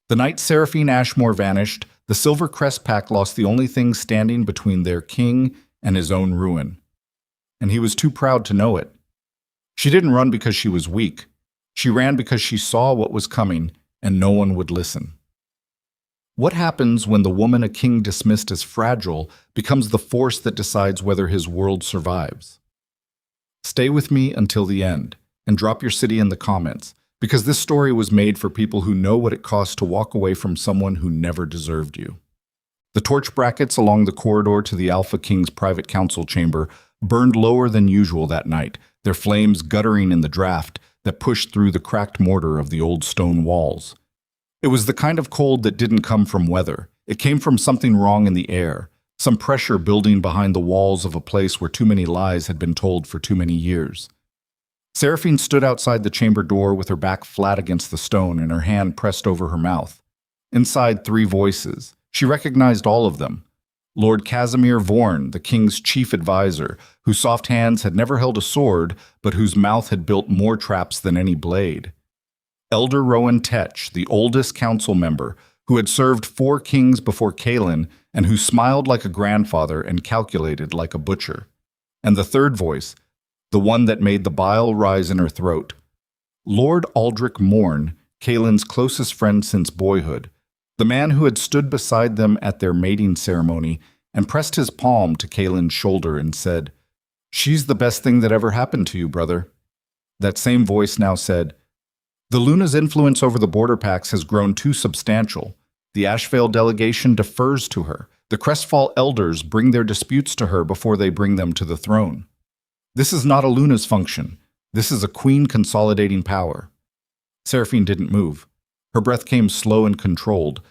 The night Seraphine Ashmore vanished, the Silver Crest Pack lost the only thing standing between their king and his own ruin. And he was too proud to know it. She didn't run because she was weak. She ran because she saw what was coming, and no one would listen. What happens when the woman a king dismissed as fragile becomes the force that decides whether his world survives? Stay with me until the end, and drop your city in the comments, because this story was made for people who know what it costs to walk away from someone who never deserved you. The torch brackets along the corridor to the Alpha King's private council chamber burned lower than usual that night, their flames guttering in the draft that pushed through the cracked mortar of the old stone walls. It was the kind of cold that didn't come from weather. It came from something wrong in the air, some pressure building behind the walls of a place where too many lies had been told for too many years. Seraphine stood outside the chamber door with her back flat against the stone and her hand pressed over her mouth. Inside, 3 voices. She recognized all of them. Lord Casimir Vorn, the king's chief advisor, whose soft hands had never held a sword, but whose mouth had built more traps than any blade. Elder Rowan Tetch, the oldest council member, who had served 4 kings before Kaelin and who smiled like a grandfather and calculated like a butcher. And the third voice, the one that made the bile rise in her throat. Lord Aldrich Morn, Kaelin's closest friend since boyhood, the man who had stood beside them at their mating ceremony and pressed his palm to Kaelin's shoulder and said, "She's the best thing that ever happened to you, brother." That same voice now said, "The Luna's influence over the border packs has grown too substantial. The Ashvale delegation defers to her. The Crestfall elders bring their disputes to her before they bring them to the throne. This is not a Luna's function. This is a queen consolidating power." Seraphine didn't move. Her breath came slow and controlled,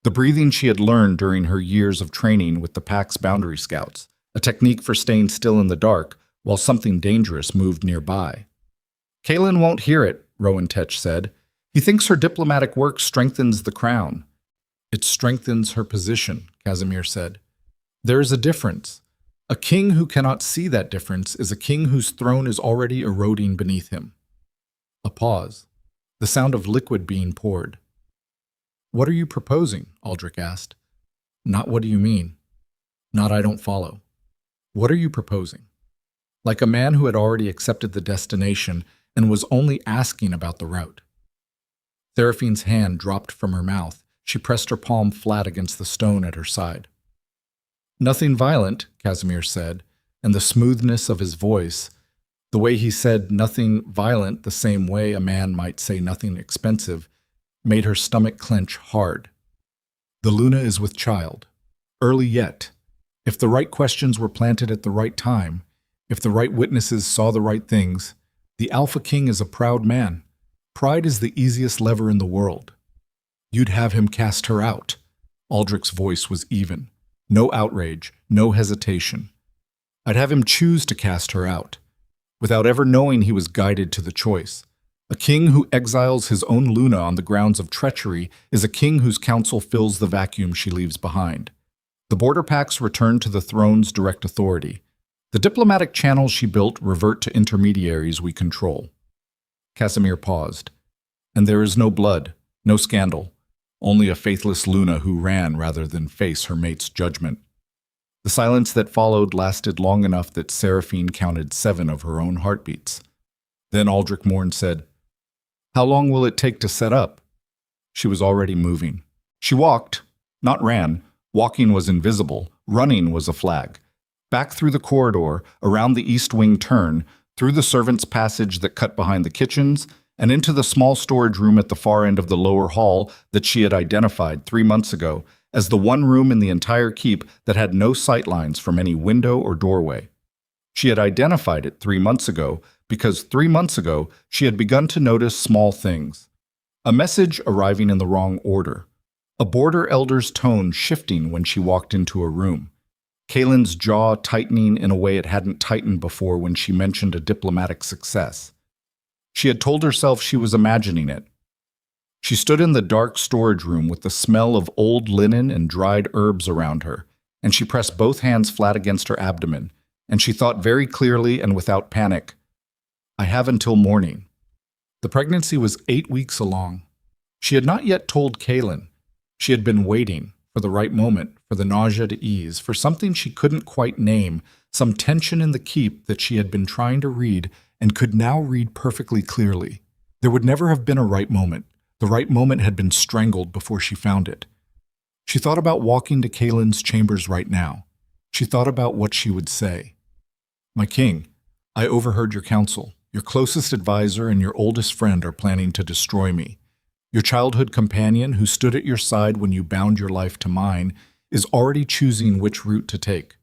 the breathing she had learned during her years of training with the pack's boundary scouts, a technique for staying still in the dark while something dangerous moved nearby. "Kaelin won't hear it," Rowan Tetch said. "He thinks her diplomatic work strengthens the crown." "It strengthens her position," Casimir said. "There is a difference. A king who cannot see that difference is a king whose throne is already eroding beneath him." A pause. The sound of liquid being poured. "What are you proposing?" Aldrich asked. "Not what do you mean? Not I don't follow. What are you proposing?" Like a man who had already accepted the destination and was only asking about the route. Seraphine's hand dropped from her mouth. She pressed her palm flat against the stone at her side. "Nothing violent," Casimir said, and the smoothness of his voice, the way he said nothing violent the same way a man might say nothing expensive, made her stomach clench hard. "The Luna is with child. Early yet. If the right questions were planted at the right time, if the right witnesses saw the right things, the Alpha King is a proud man. Pride is the easiest lever in the world. You'd have him cast her out." Aldrich's voice was even. No outrage, no hesitation. "I'd have him choose to cast her out, without ever knowing he was guided to the choice. A king who exiles his own Luna on the grounds of treachery is a king whose counsel fills the vacuum she leaves behind. The border packs return to the throne's direct authority. The diplomatic channels she built revert to intermediaries we control." Casimir paused. "And there is no blood, no scandal, only a faithless Luna who ran rather than face her mate's judgment." The silence that followed lasted long enough that Seraphine counted 7 of her own heartbeats. Then Aldrich Morn said, "How long will it take to set up?" She was already moving. She walked, not ran. Walking was invisible. Running was a flag. Back through the corridor, around the east wing turn, through the servants' passage that cut behind the kitchens, and into the small storage room at the far end of the lower hall that she had identified 3 months ago as the one room in the entire keep that had no sightlines from any window or doorway. She had identified it 3 months ago because 3 months ago she had begun to notice small things. A message arriving in the wrong order. A border elder's tone shifting when she walked into a room. Kaelin's jaw tightening in a way it hadn't tightened before when she mentioned a diplomatic success. She had told herself she was imagining it. She stood in the dark storage room with the smell of old linen and dried herbs around her, and she pressed both hands flat against her abdomen, and she thought very clearly and without panic, "I have until morning." The pregnancy was 8 weeks along. She had not yet told Kaelin. She had been waiting for the right moment, for the nausea to ease, for something she couldn't quite name, some tension in the keep that she had been trying to read and could now read perfectly clearly. There would never have been a right moment. The right moment had been strangled before she found it. She thought about walking to Kaelin's chambers right now. She thought about what she would say. "My king, I overheard your counsel. Your closest advisor and your oldest friend are planning to destroy me. Your childhood companion, who stood at your side when you bound your life to mine, is already choosing which route to take."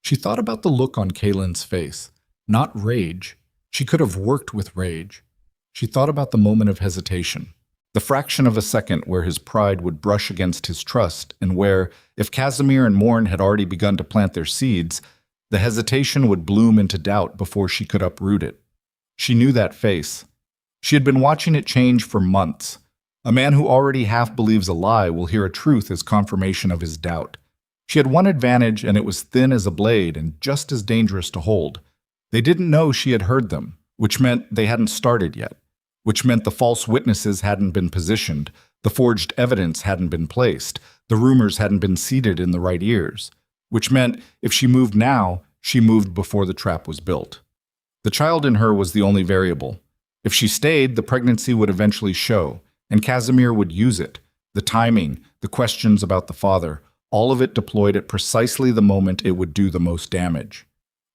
She thought about the look on Kaelin's face. Not rage. She could have worked with rage. She thought about the moment of hesitation. The fraction of a second where his pride would brush against his trust, and where, if Casimir and Morn had already begun to plant their seeds, the hesitation would bloom into doubt before she could uproot it. She knew that face. She had been watching it change for months. A man who already half believes a lie will hear a truth as confirmation of his doubt. She had one advantage, and it was thin as a blade and just as dangerous to hold. They didn't know she had heard them, which meant they hadn't started yet, which meant the false witnesses hadn't been positioned, the forged evidence hadn't been placed, the rumors hadn't been seated in the right ears, which meant if she moved now, she moved before the trap was built. The child in her was the only variable. If she stayed, the pregnancy would eventually show, and Casimir would use it. The timing, the questions about the father, all of it deployed at precisely the moment it would do the most damage.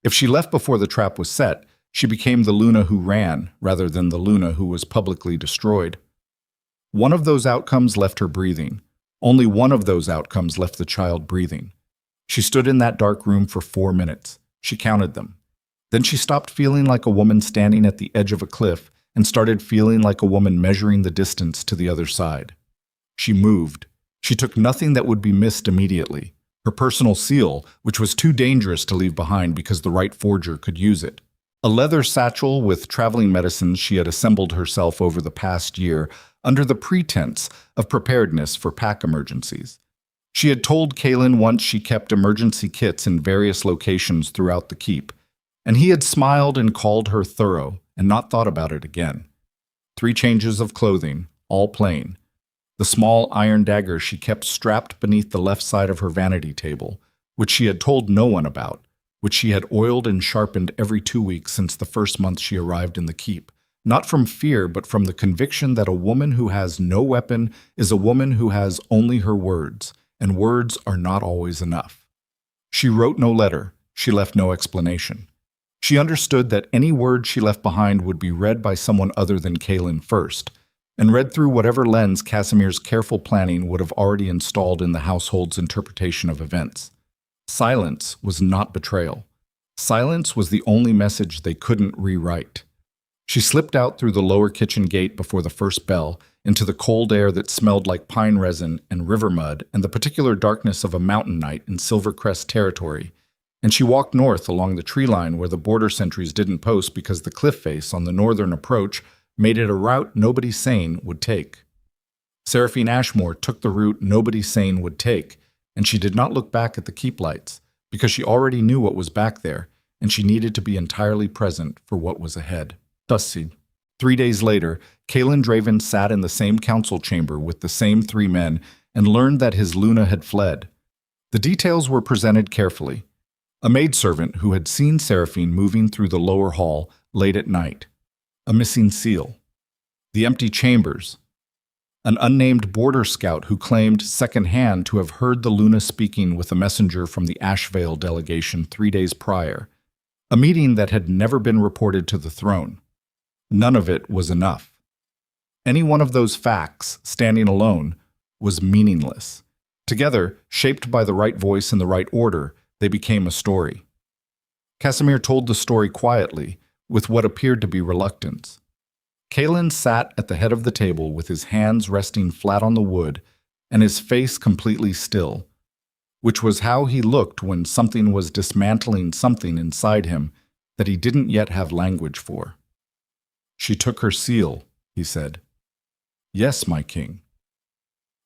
If she left before the trap was set, she became the Luna who ran, rather than the Luna who was publicly destroyed. One of those outcomes left her breathing. Only one of those outcomes left the child breathing. She stood in that dark room for 4 minutes. She counted them. Then she stopped feeling like a woman standing at the edge of a cliff and started feeling like a woman measuring the distance to the other side. She moved. She took nothing that would be missed immediately. Her personal seal, which was too dangerous to leave behind because the right forger could use it. A leather satchel with traveling medicines she had assembled herself over the past year under the pretense of preparedness for pack emergencies. She had told Kaelin once she kept emergency kits in various locations throughout the keep, and he had smiled and called her thorough and not thought about it again. 3 changes of clothing, all plain. The small iron dagger she kept strapped beneath the left side of her vanity table, which she had told no one about, which she had oiled and sharpened every 2 weeks since the first month she arrived in the keep, not from fear but from the conviction that a woman who has no weapon is a woman who has only her words, and words are not always enough. She wrote no letter. She left no explanation. She understood that any word she left behind would be read by someone other than Kaelin first, and read through whatever lens Casimir's careful planning would have already installed in the household's interpretation of events. Silence was not betrayal. Silence was the only message they couldn't rewrite. She slipped out through the lower kitchen gate before the first bell, into the cold air that smelled like pine resin and river mud and the particular darkness of a mountain night in Silvercrest territory, and she walked north along the tree line where the border sentries didn't post because the cliff face on the northern approach made it a route nobody sane would take. Seraphine Ashmore took the route nobody sane would take, and she did not look back at the keep lights, because she already knew what was back there, and she needed to be entirely present for what was ahead. Tussid. 3 days later, Kaelin Draven sat in the same council chamber with the same 3 men and learned that his Luna had fled. The details were presented carefully. A maidservant who had seen Seraphine moving through the lower hall late at night. A missing seal. The empty chambers. An unnamed border scout who claimed secondhand to have heard the Luna speaking with a messenger from the Ashvale delegation 3 days prior. A meeting that had never been reported to the throne. None of it was enough. Any one of those facts, standing alone, was meaningless. Together, shaped by the right voice in the right order, they became a story. Casimir told the story quietly, with what appeared to be reluctance. Kaelin sat at the head of the table with his hands resting flat on the wood and his face completely still, which was how he looked when something was dismantling something inside him that he didn't yet have language for. "She took her seal," he said. "Yes, my king."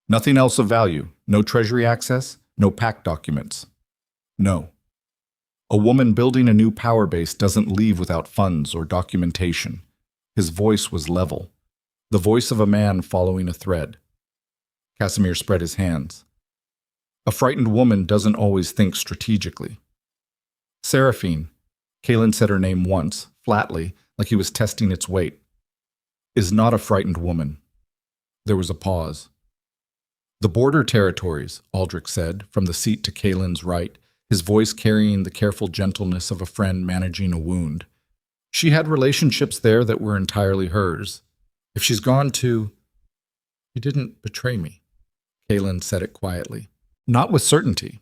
"Nothing else of value? No treasury access? No pact documents?" "No. A woman building a new power base doesn't leave without funds or documentation." His voice was level. the voice of a man following a thread. Casimir spread his hands. A frightened woman doesn't always think strategically. Seraphine, Kaelin said her name once, flatly, like he was testing its weight, is not a frightened woman. There was a pause. The border territories, Aldrich said, from the seat to Kaelin's right, his voice carrying the careful gentleness of a friend managing a wound. She had relationships there that were entirely hers. If she's gone to... He didn't betray me, Kaelin said it quietly. Not with certainty.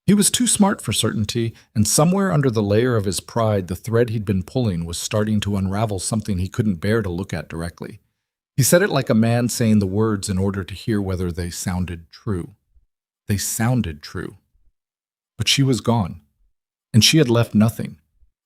He was too smart for certainty, and somewhere under the layer of his pride, the thread he'd been pulling was starting to unravel something he couldn't bear to look at directly. He said it like a man saying the words in order to hear whether they sounded true. They sounded true. But she was gone, and she had left nothing.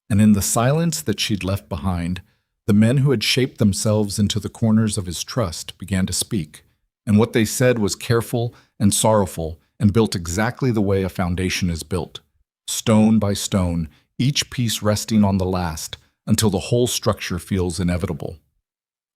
And in the silence that she'd left behind, the men who had shaped themselves into the corners of his trust began to speak, and what they said was careful and sorrowful and built exactly the way a foundation is built, stone by stone, each piece resting on the last, until the whole structure feels inevitable.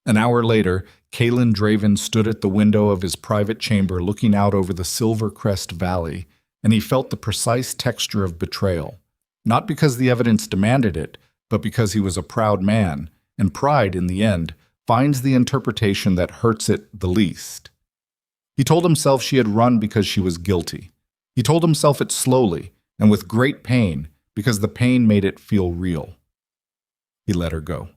An hour later, Kaelin Draven stood at the window of his private chamber looking out over the Silver Crest Valley, and he felt the precise texture of betrayal, not because the evidence demanded it, but because he was a proud man, and pride, in the end, finds the interpretation that hurts it the least. He told himself she had run because she was guilty. He told himself it slowly, and with great pain, because the pain made it feel real. He let her go.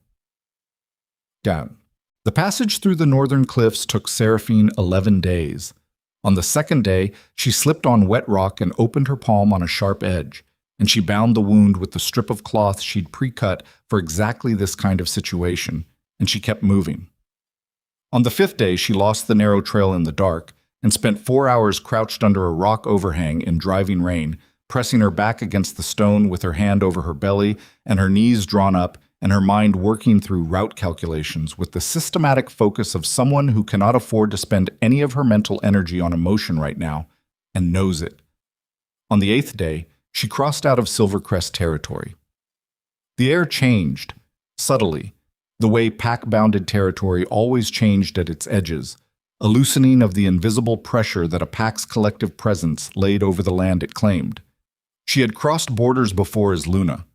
Down. The passage through the northern cliffs took Seraphine 11 days. On the second day, she slipped on wet rock and opened her palm on a sharp edge, and she bound the wound with the strip of cloth she'd pre-cut for exactly this kind of situation, and she kept moving. On the fifth day, she lost the narrow trail in the dark and spent 4 hours crouched under a rock overhang in driving rain, pressing her back against the stone with her hand over her belly and her knees drawn up and her mind working through route calculations with the systematic focus of someone who cannot afford to spend any of her mental energy on emotion right now and knows it. On the 8th day, she crossed out of Silvercrest territory. The air changed, subtly, the way pack-bounded territory always changed at its edges, a loosening of the invisible pressure that a pack's collective presence laid over the land it claimed. She had crossed borders before as Luna.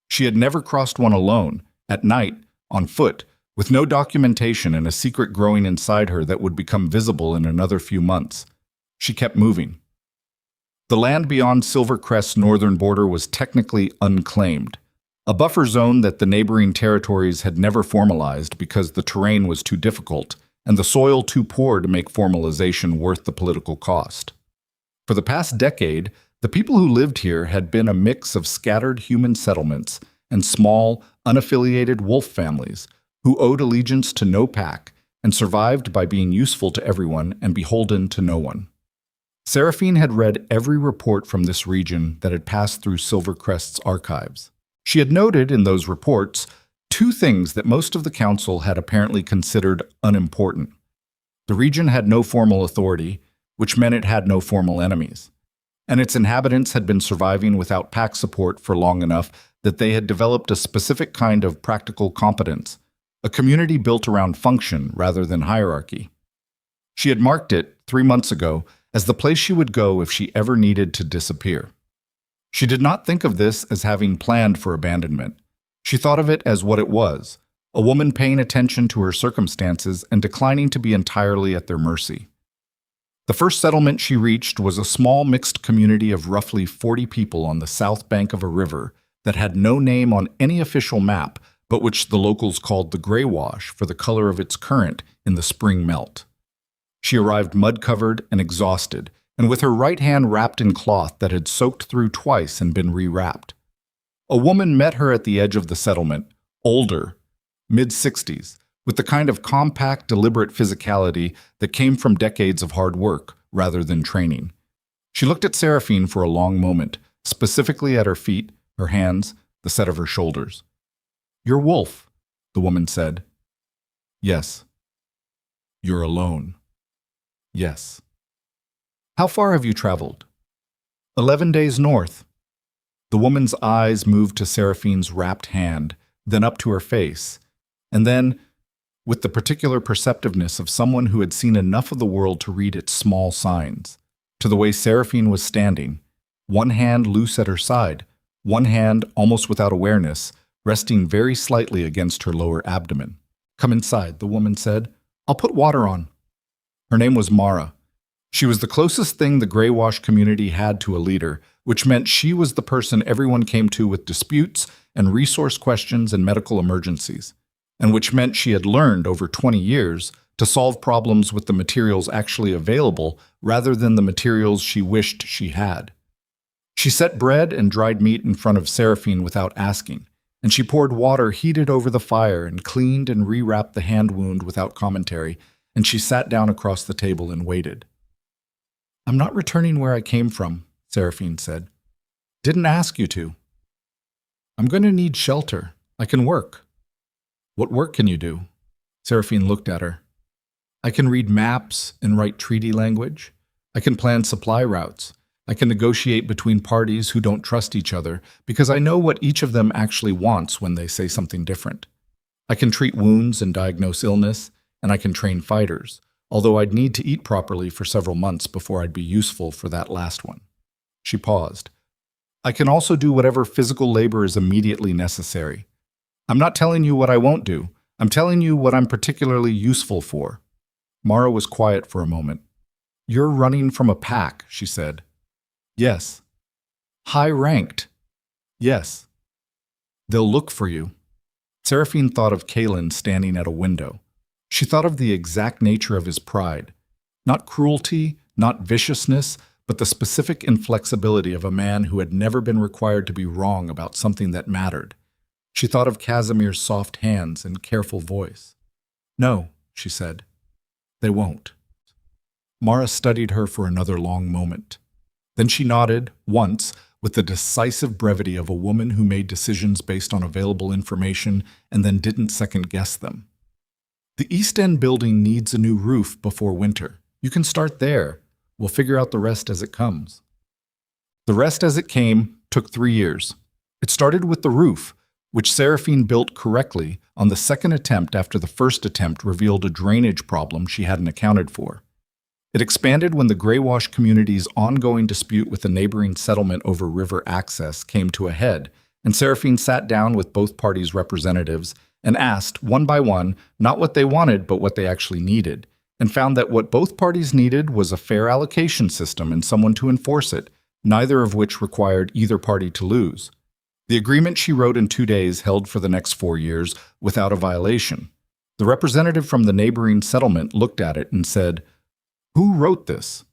She had never crossed one alone, at night, on foot, with no documentation and a secret growing inside her that would become visible in another few months. She kept moving. The land beyond Silvercrest's northern border was technically unclaimed, a buffer zone that the neighboring territories had never formalized because the terrain was too difficult and the soil too poor to make formalization worth the political cost. For the past decade, the people who lived here had been a mix of scattered human settlements and small, unaffiliated wolf families who owed allegiance to no pack and survived by being useful to everyone and beholden to no one. Seraphine had read every report from this region that had passed through Silvercrest's archives. She had noted in those reports 2 things that most of the council had apparently considered unimportant. The region had no formal authority, which meant it had no formal enemies, and its inhabitants had been surviving without pack support for long enough that they had developed a specific kind of practical competence, a community built around function rather than hierarchy. She had marked it 3 months ago as the place she would go if she ever needed to disappear. She did not think of this as having planned for abandonment. She thought of it as what it was, a woman paying attention to her circumstances and declining to be entirely at their mercy. The first settlement she reached was a small mixed community of roughly 40 people on the south bank of a river that had no name on any official map, but which the locals called the Grey Wash for the color of its current in the spring melt. She arrived mud-covered and exhausted, and with her right hand wrapped in cloth that had soaked through twice and been rewrapped. A woman met her at the edge of the settlement, older, mid-60s, with the kind of compact, deliberate physicality that came from decades of hard work rather than training. She looked at Seraphine for a long moment, specifically at her feet, her hands, the set of her shoulders. "You're Wolf," the woman said. "Yes." "You're alone." "Yes." "How far have you traveled?" 11 days north." The woman's eyes moved to Seraphine's wrapped hand, then up to her face, and then, with the particular perceptiveness of someone who had seen enough of the world to read its small signs, to the way Seraphine was standing, one hand loose at her side, one hand, almost without awareness, resting very slightly against her lower abdomen. "Come inside," the woman said. "I'll put water on." Her name was Mara. She was the closest thing the graywash community had to a leader, which meant she was the person everyone came to with disputes and resource questions and medical emergencies, and which meant she had learned over 20 years to solve problems with the materials actually available rather than the materials she wished she had. She set bread and dried meat in front of Seraphine without asking, and she poured water heated over the fire and cleaned and rewrapped the hand wound without commentary, and she sat down across the table and waited. "I'm not returning where I came from," Seraphine said. "Didn't ask you to." "I'm going to need shelter. I can work." "What work can you do?" Seraphine looked at her. "I can read maps and write treaty language. I can plan supply routes. I can negotiate between parties who don't trust each other because I know what each of them actually wants when they say something different. I can treat wounds and diagnose illness, and I can train fighters, although I'd need to eat properly for several months before I'd be useful for that last one." She paused. "I can also do whatever physical labor is immediately necessary. I'm not telling you what I won't do. I'm telling you what I'm particularly useful for." Mara was quiet for a moment. "You're running from a pack," she said. "Yes." "High-ranked?" "Yes." "They'll look for you." Seraphine thought of Kalen standing at a window. She thought of the exact nature of his pride. Not cruelty, not viciousness, but the specific inflexibility of a man who had never been required to be wrong about something that mattered. She thought of Casimir's soft hands and careful voice. "No," she said. "They won't." Mara studied her for another long moment. Then she nodded, once, with the decisive brevity of a woman who made decisions based on available information and then didn't second-guess them. "The East End building needs a new roof before winter. You can start there. We'll figure out the rest as it comes." The rest as it came took 3 years. It started with the roof, which Seraphine built correctly on the second attempt after the first attempt revealed a drainage problem she hadn't accounted for. It expanded when the graywash community's ongoing dispute with a neighboring settlement over river access came to a head, and Seraphine sat down with both parties' representatives and asked, one by one, not what they wanted but what they actually needed, and found that what both parties needed was a fair allocation system and someone to enforce it, neither of which required either party to lose. The agreement she wrote in 2 days held for the next 4 years without a violation. The representative from the neighboring settlement looked at it and said, "Who wrote this?"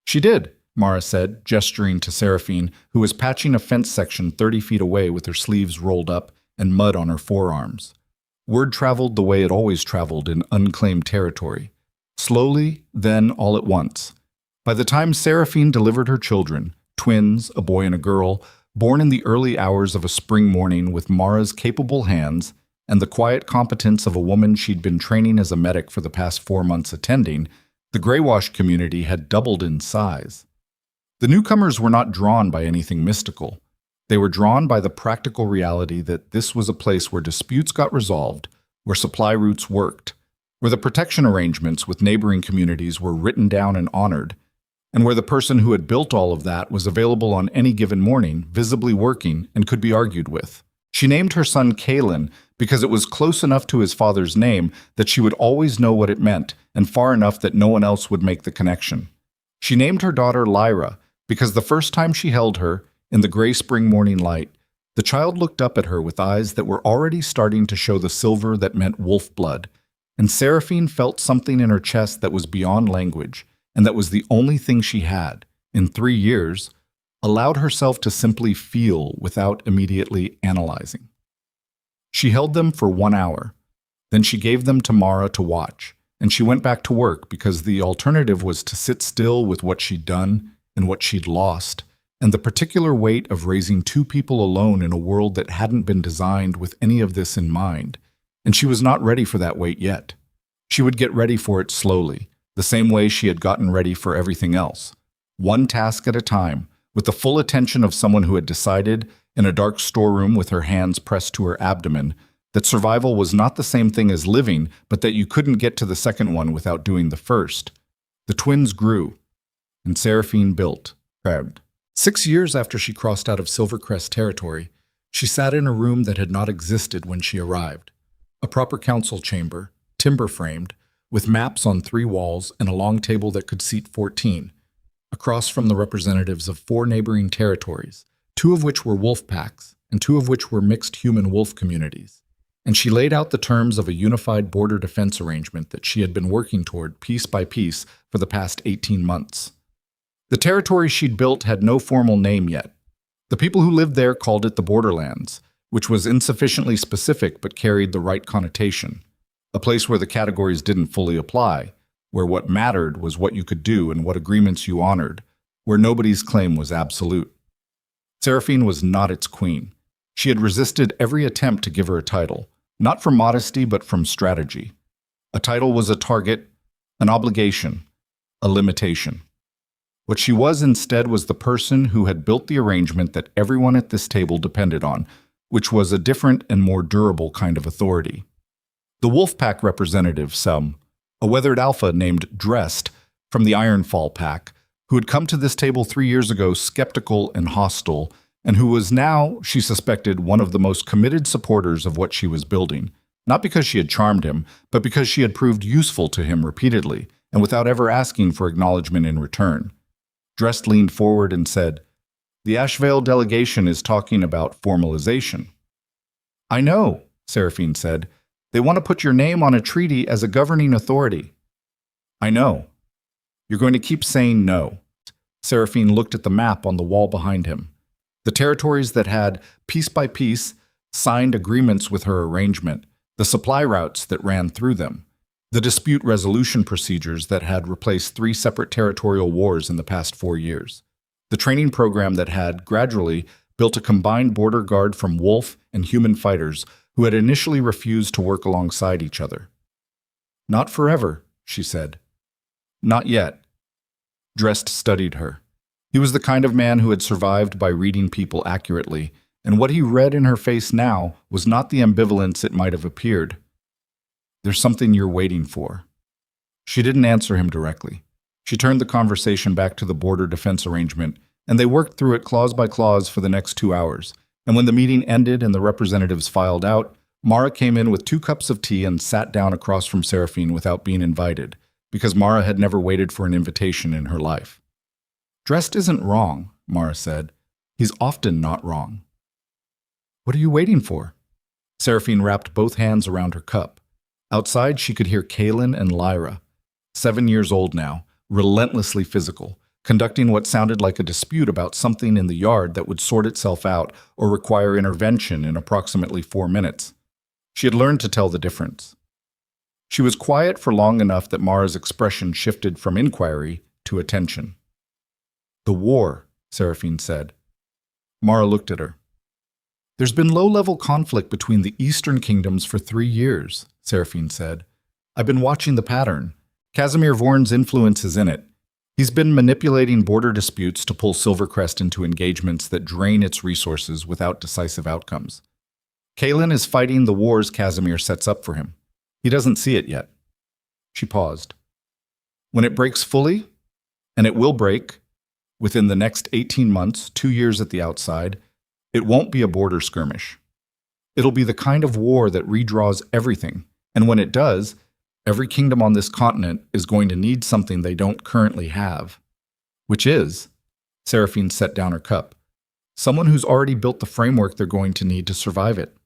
"She did," Mara said, gesturing to Seraphine, who was patching a fence section 30 feet away with her sleeves rolled up and mud on her forearms. Word traveled the way it always traveled in unclaimed territory. Slowly, then all at once. By the time Seraphine delivered her children, twins, a boy and a girl, born in the early hours of a spring morning with Mara's capable hands and the quiet competence of a woman she'd been training as a medic for the past 4 months attending, the graywash community had doubled in size. The newcomers were not drawn by anything mystical. They were drawn by the practical reality that this was a place where disputes got resolved, where supply routes worked, where the protection arrangements with neighboring communities were written down and honored, and where the person who had built all of that was available on any given morning, visibly working, and could be argued with. She named her son Kalen because it was close enough to his father's name that she would always know what it meant, and far enough that no one else would make the connection. She named her daughter Lyra because the first time she held her, in the gray spring morning light, the child looked up at her with eyes that were already starting to show the silver that meant wolf blood, and Seraphine felt something in her chest that was beyond language, and that was the only thing she had, in 3 years, allowed herself to simply feel without immediately analyzing. She held them for 1 hour. Then she gave them to Mara to watch, and she went back to work because the alternative was to sit still with what she'd done and what she'd lost, and the particular weight of raising 2 people alone in a world that hadn't been designed with any of this in mind, and she was not ready for that weight yet. She would get ready for it slowly, the same way she had gotten ready for everything else, one task at a time, with the full attention of someone who had decided, in a dark storeroom with her hands pressed to her abdomen, that survival was not the same thing as living, but that you couldn't get to the second one without doing the first. The twins grew, and Seraphine built, proud. 6 years after she crossed out of Silvercrest territory, she sat in a room that had not existed when she arrived. A proper council chamber, timber-framed, with maps on 3 walls and a long table that could seat 14, across from the representatives of 4 neighboring territories, 2 of which were wolf packs, and 2 of which were mixed human-wolf communities. And she laid out the terms of a unified border defense arrangement that she had been working toward piece by piece for the past 18 months. The territory she'd built had no formal name yet. The people who lived there called it the Borderlands, which was insufficiently specific but carried the right connotation. A place where the categories didn't fully apply, where what mattered was what you could do and what agreements you honored, where nobody's claim was absolute. Seraphine was not its queen. She had resisted every attempt to give her a title, not from modesty but from strategy. A title was a target, an obligation, a limitation. What she was instead was the person who had built the arrangement that everyone at this table depended on, which was a different and more durable kind of authority. The Wolfpack representative, a weathered alpha named Dressed from the Ironfall Pack, who had come to this table 3 years ago skeptical and hostile, and who was now, she suspected, one of the most committed supporters of what she was building, not because she had charmed him, but because she had proved useful to him repeatedly, and without ever asking for acknowledgement in return. Dressed leaned forward and said, "The Ashvale delegation is talking about formalization." "I know," Seraphine said. "They want to put your name on a treaty as a governing authority." "I know. You're going to keep saying no." Seraphine looked at the map on the wall behind him. The territories that had, piece by piece, signed agreements with her arrangement, the supply routes that ran through them, the dispute resolution procedures that had replaced 3 separate territorial wars in the past 4 years, the training program that had, gradually, built a combined border guard from wolf and human fighters who had initially refused to work alongside each other. "Not forever," she said. "Not yet." Dressed studied her. He was the kind of man who had survived by reading people accurately, and what he read in her face now was not the ambivalence it might have appeared. "There's something you're waiting for." She didn't answer him directly. She turned the conversation back to the border defense arrangement, and they worked through it clause by clause for the next 2 hours. And when the meeting ended and the representatives filed out, Mara came in with 2 cups of tea and sat down across from Seraphine without being invited, because Mara had never waited for an invitation in her life. "Dressed isn't wrong," Mara said. "He's often not wrong." "What are you waiting for?" Seraphine wrapped both hands around her cup. Outside, she could hear Kaylin and Lyra, 7 years old now, relentlessly physical, conducting what sounded like a dispute about something in the yard that would sort itself out or require intervention in approximately 4 minutes. She had learned to tell the difference. She was quiet for long enough that Mara's expression shifted from inquiry to attention. "The war," Seraphine said. Mara looked at her. "There's been low-level conflict between the Eastern Kingdoms for 3 years, Seraphine said. "I've been watching the pattern. Casimir Vorn's influence is in it. He's been manipulating border disputes to pull Silvercrest into engagements that drain its resources without decisive outcomes. Kaylin is fighting the wars Casimir sets up for him. He doesn't see it yet." She paused. "When it breaks fully, and it will break, within the next 18 months, 2 years at the outside, it won't be a border skirmish. It'll be the kind of war that redraws everything, and when it does, every kingdom on this continent is going to need something they don't currently have. Which is," Seraphine set down her cup, "someone who's already built the framework they're going to need to survive it."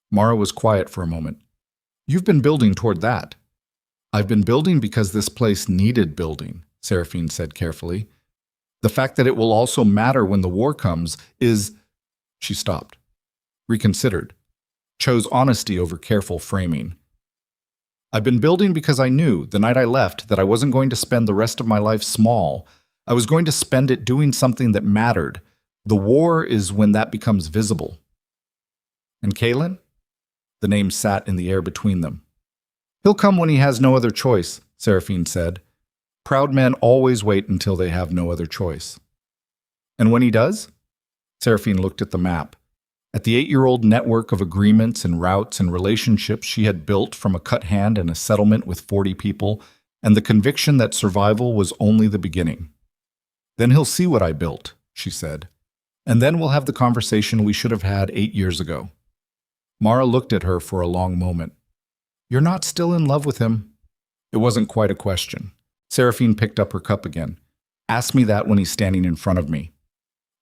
Mara was quiet for a moment. "You've been building toward that." "I've been building because this place needed building," Seraphine said carefully. "The fact that it will also matter when the war comes is—" She stopped, reconsidered, chose honesty over careful framing. "I've been building because I knew, the night I left, that I wasn't going to spend the rest of my life small. I was going to spend it doing something that mattered. The war is when that becomes visible." "And Kaylin?" The name sat in the air between them. "He'll come when he has no other choice," Seraphine said. "Proud men always wait until they have no other choice." "And when he does?" Seraphine looked at the map. At the 8-year-old network of agreements and routes and relationships she had built from a cut hand and a settlement with 40 people, and the conviction that survival was only the beginning. "Then he'll see what I built," she said. "And then we'll have the conversation we should have had 8 years ago." Mara looked at her for a long moment. "You're not still in love with him?" It wasn't quite a question. Seraphine picked up her cup again. "Ask me that when he's standing in front of me."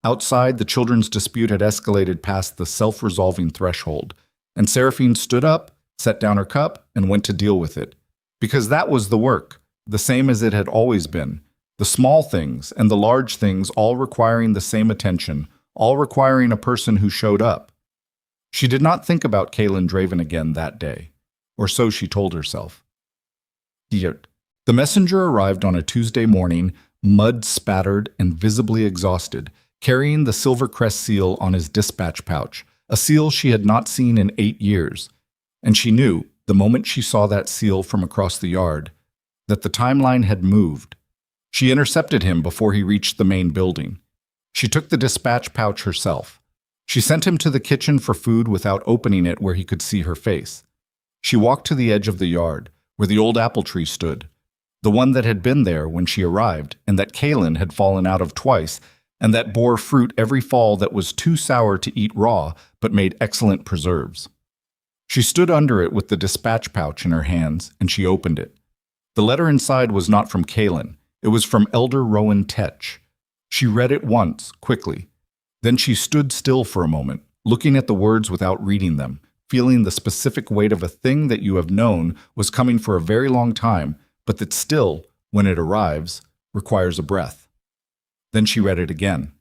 Outside, the children's dispute had escalated past the self-resolving threshold, and Seraphine stood up, set down her cup, and went to deal with it. Because that was the work, the same as it had always been. The small things and the large things all requiring the same attention, all requiring a person who showed up. She did not think about Kaylin Draven again that day, or so she told herself. The messenger arrived on a Tuesday morning, mud-spattered and visibly exhausted, carrying the silver crest seal on his dispatch pouch, a seal she had not seen in 8 years. And she knew, the moment she saw that seal from across the yard, that the timeline had moved. She intercepted him before he reached the main building. She took the dispatch pouch herself. She sent him to the kitchen for food without opening it where he could see her face. She walked to the edge of the yard, where the old apple tree stood, the one that had been there when she arrived and that Kaylin had fallen out of twice, and that bore fruit every fall that was too sour to eat raw but made excellent preserves. She stood under it with the dispatch pouch in her hands, and she opened it. The letter inside was not from Kaylin. It was from Elder Rowan Tetch. She read it once, quickly. Then she stood still for a moment, looking at the words without reading them, feeling the specific weight of a thing that you have known was coming for a very long time, but that still, when it arrives, requires a breath. Then she read it again.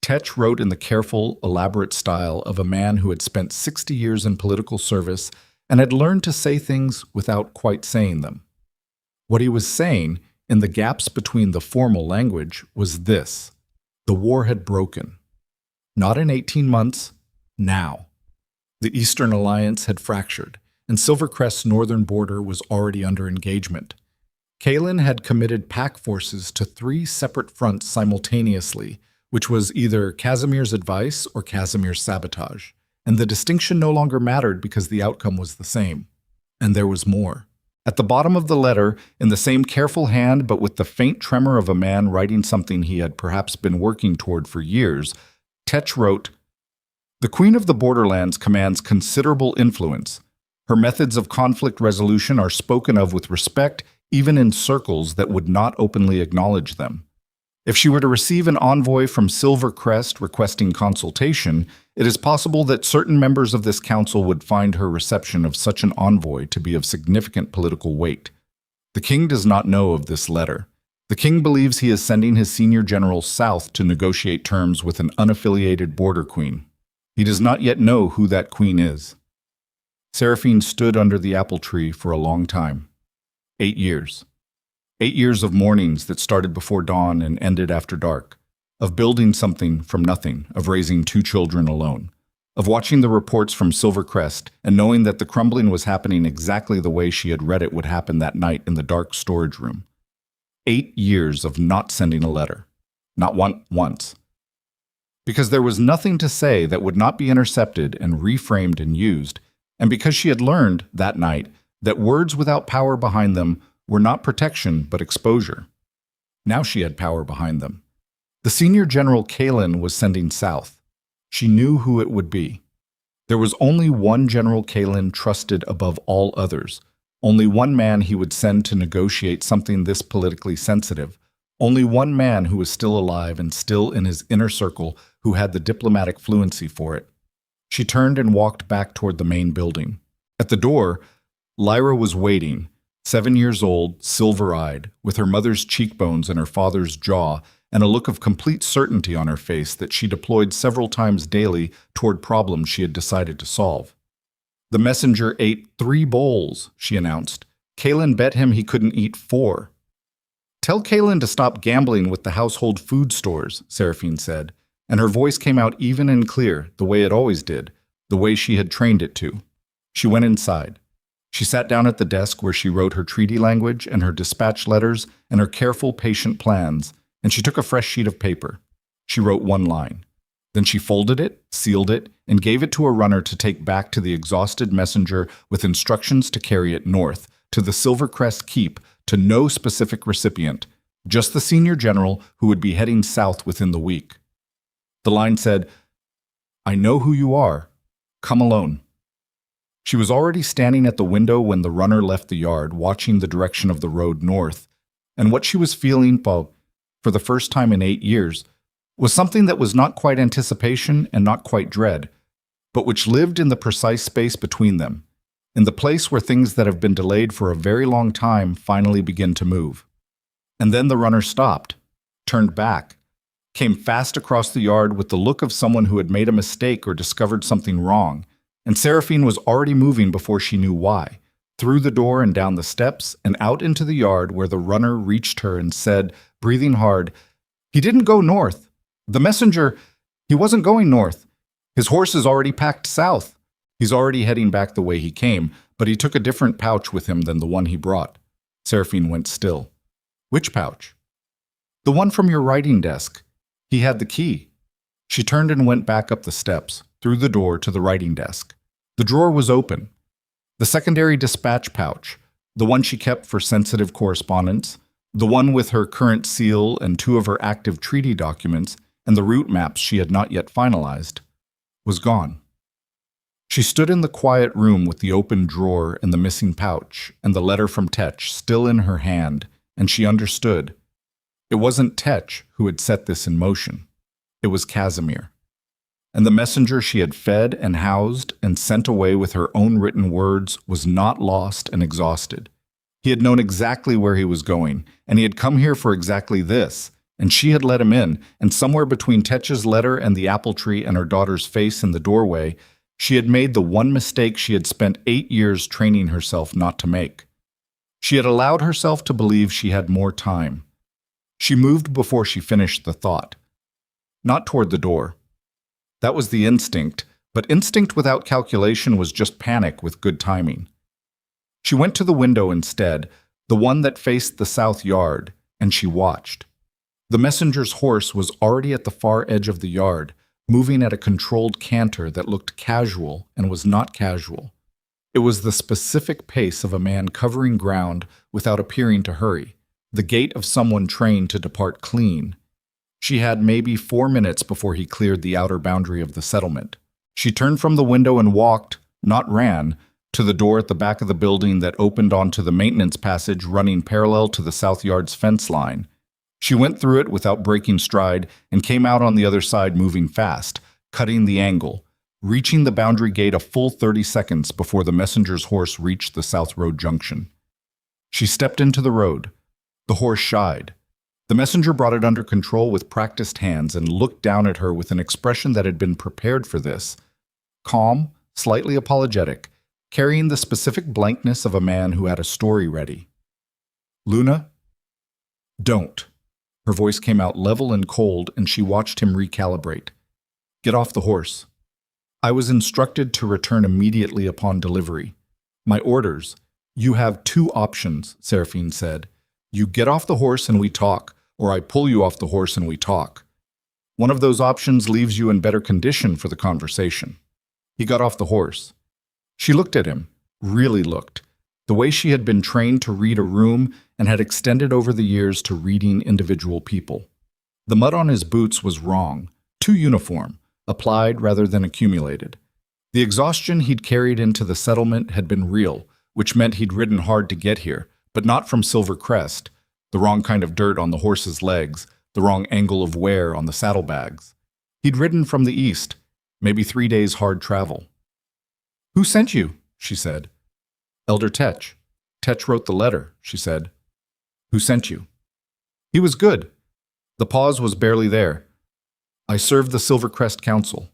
Tetch wrote in the careful, elaborate style of a man who had spent 60 years in political service and had learned to say things without quite saying them. What he was saying, in the gaps between the formal language, was this: the war had broken. Not in 18 months, now. The Eastern Alliance had fractured, and Silvercrest's northern border was already under engagement. Kaylin had committed pack forces to 3 separate fronts simultaneously, which was either Casimir's advice or Casimir's sabotage, and the distinction no longer mattered because the outcome was the same. And there was more. At the bottom of the letter, in the same careful hand but with the faint tremor of a man writing something he had perhaps been working toward for years, Tetch wrote, "The Queen of the Borderlands commands considerable influence. Her methods of conflict resolution are spoken of with respect even in circles that would not openly acknowledge them. If she were to receive an envoy from Silvercrest requesting consultation, it is possible that certain members of this council would find her reception of such an envoy to be of significant political weight. The king does not know of this letter. The king believes he is sending his senior generals south to negotiate terms with an unaffiliated border queen. He does not yet know who that queen is." Seraphine stood under the apple tree for a long time. 8 years. 8 years of mornings that started before dawn and ended after dark, of building something from nothing, of raising 2 children alone, of watching the reports from Silvercrest and knowing that the crumbling was happening exactly the way she had read it would happen that night in the dark storage room. 8 years of not sending a letter. Not once. Because there was nothing to say that would not be intercepted and reframed and used, and because she had learned, that night, that words without power behind them were not protection but exposure. Now she had power behind them. The senior general Kaylin was sending south. She knew who it would be. There was only one General Kaylin trusted above all others, only one man he would send to negotiate something this politically sensitive, only one man who was still alive and still in his inner circle who had the diplomatic fluency for it. She turned and walked back toward the main building. At the door, Lyra was waiting, 7 years old, silver-eyed, with her mother's cheekbones and her father's jaw, and a look of complete certainty on her face that she deployed several times daily toward problems she had decided to solve. "The messenger ate 3 bowls," she announced. "Kaylin bet him he couldn't eat 4. "Tell Kaylin to stop gambling with the household food stores," Seraphine said, and her voice came out even and clear, the way it always did, the way she had trained it to. She went inside. She sat down at the desk where she wrote her treaty language and her dispatch letters and her careful, patient plans, and she took a fresh sheet of paper. She wrote 1 line. Then she folded it, sealed it, and gave it to a runner to take back to the exhausted messenger with instructions to carry it north, to the Silvercrest Keep, to no specific recipient, just the senior general who would be heading south within the week. The line said, "I know who you are. Come alone." She was already standing at the window when the runner left the yard, watching the direction of the road north, and what she was feeling, for the first time in 8 years, was something that was not quite anticipation and not quite dread, but which lived in the precise space between them, in the place where things that have been delayed for a very long time finally begin to move. And then the runner stopped, turned back, came fast across the yard with the look of someone who had made a mistake or discovered something wrong, and Seraphine was already moving before she knew why, through the door and down the steps and out into the yard where the runner reached her and said, breathing hard, "He didn't go north. The messenger, he wasn't going north. His horse is already packed south. He's already heading back the way he came, but he took a different pouch with him than the one he brought." Seraphine went still. "Which pouch?" "The one from your writing desk. He had the key." She turned and went back up the steps, through the door to the writing desk. The drawer was open. The secondary dispatch pouch, the one she kept for sensitive correspondence, the one with her current seal and 2 of her active treaty documents, and the route maps she had not yet finalized, was gone. She stood in the quiet room with the open drawer and the missing pouch and the letter from Tetch still in her hand, and she understood. It wasn't Tetch who had set this in motion. It was Casimir. And the messenger she had fed and housed and sent away with her own written words was not lost and exhausted. He had known exactly where he was going, and he had come here for exactly this, and she had let him in, and somewhere between Tetch's letter and the apple tree and her daughter's face in the doorway, she had made the one mistake she had spent 8 years training herself not to make. She had allowed herself to believe she had more time. She moved before she finished the thought. Not toward the door. That was the instinct, but instinct without calculation was just panic with good timing. She went to the window instead, the one that faced the south yard, and she watched. The messenger's horse was already at the far edge of the yard, moving at a controlled canter that looked casual and was not casual. It was the specific pace of a man covering ground without appearing to hurry, the gait of someone trained to depart clean. She had maybe 4 minutes before he cleared the outer boundary of the settlement. She turned from the window and walked, not ran, to the door at the back of the building that opened onto the maintenance passage running parallel to the south yard's fence line. She went through it without breaking stride and came out on the other side moving fast, cutting the angle, reaching the boundary gate a full 30 seconds before the messenger's horse reached the South Road junction. She stepped into the road. The horse shied. The messenger brought it under control with practiced hands and looked down at her with an expression that had been prepared for this. Calm, slightly apologetic, carrying the specific blankness of a man who had a story ready. "Luna? Don't." Her voice came out level and cold, and she watched him recalibrate. "Get off the horse. I was instructed to return immediately upon delivery. My orders. You have 2 options," Seraphine said. "You get off the horse and we talk, or I pull you off the horse and we talk. One of those options leaves you in better condition for the conversation." He got off the horse. She looked at him, really looked, the way she had been trained to read a room and had extended over the years to reading individual people. The mud on his boots was wrong, too uniform, applied rather than accumulated. The exhaustion he'd carried into the settlement had been real, which meant he'd ridden hard to get here, but not from Silver Crest, the wrong kind of dirt on the horse's legs, the wrong angle of wear on the saddlebags. He'd ridden from the east, maybe 3 days hard travel. "Who sent you?" she said. "Elder Tetch. Tetch wrote the letter," she said. "Who sent you?" He was good. The pause was barely there. "I served the Silvercrest Council."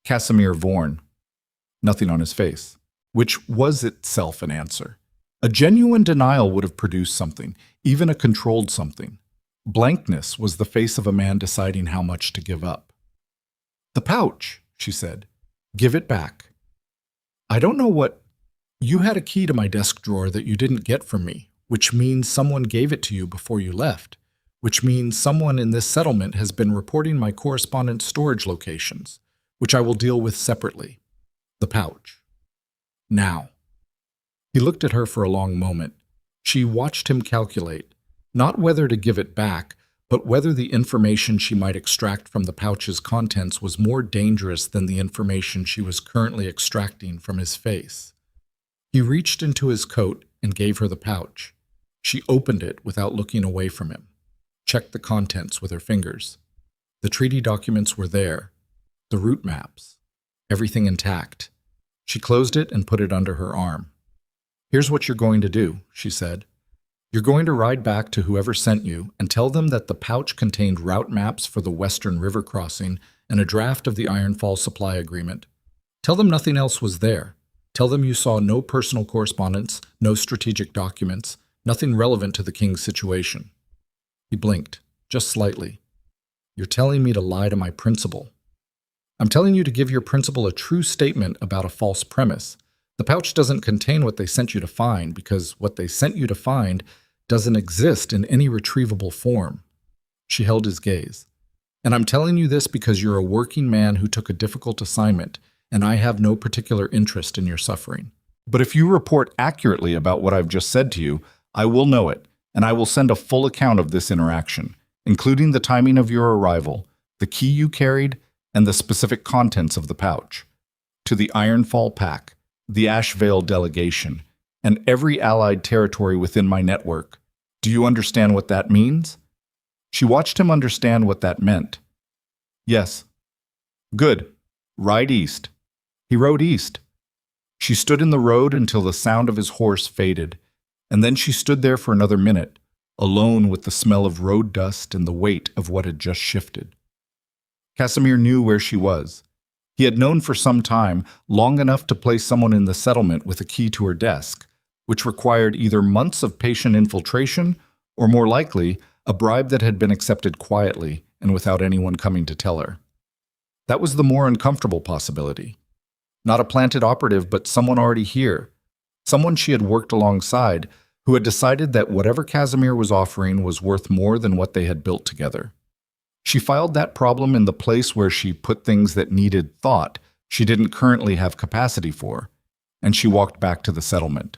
Casimir Vorn. Nothing on his face, which was itself an answer. A genuine denial would have produced something, even a controlled something. Blankness was the face of a man deciding how much to give up. "The pouch," she said. "Give it back." "I don't know what—" "You had a key to my desk drawer that you didn't get from me, which means someone gave it to you before you left, which means someone in this settlement has been reporting my correspondence storage locations, which I will deal with separately. The pouch. Now. He looked at her for a long moment. She watched him calculate, not whether to give it back, but whether the information she might extract from the pouch's contents was more dangerous than the information she was currently extracting from his face. He reached into his coat and gave her the pouch. She opened it without looking away from him, checked the contents with her fingers. The treaty documents were there, the route maps, everything intact. She closed it and put it under her arm. "Here's what you're going to do," she said. "You're going to ride back to whoever sent you and tell them that the pouch contained route maps for the Western River crossing and a draft of the Ironfall supply agreement. Tell them nothing else was there. Tell them you saw no personal correspondence, no strategic documents, nothing relevant to the king's situation." He blinked, just slightly. "You're telling me to lie to my principal." "I'm telling you to give your principal a true statement about a false premise. The pouch doesn't contain what they sent you to find because what they sent you to find doesn't exist in any retrievable form." She held his gaze. "And I'm telling you this because you're a working man who took a difficult assignment, and I have no particular interest in your suffering. But if you report accurately about what I've just said to you, I will know it, and I will send a full account of this interaction, including the timing of your arrival, the key you carried, and the specific contents of the pouch, to the Ironfall Pack, the Ashvale delegation, and every allied territory within my network. Do you understand what that means?" She watched him understand what that meant. "Yes." "Good. Ride east." He rode east. She stood in the road until the sound of his horse faded, and then she stood there for another minute, alone with the smell of road dust and the weight of what had just shifted. Casimir knew where she was. He had known for some time, long enough to place someone in the settlement with a key to her desk, which required either months of patient infiltration or, more likely, a bribe that had been accepted quietly and without anyone coming to tell her. That was the more uncomfortable possibility. Not a planted operative, but someone already here, someone she had worked alongside, who had decided that whatever Casimir was offering was worth more than what they had built together. She filed that problem in the place where she put things that needed thought she didn't currently have capacity for, and she walked back to the settlement.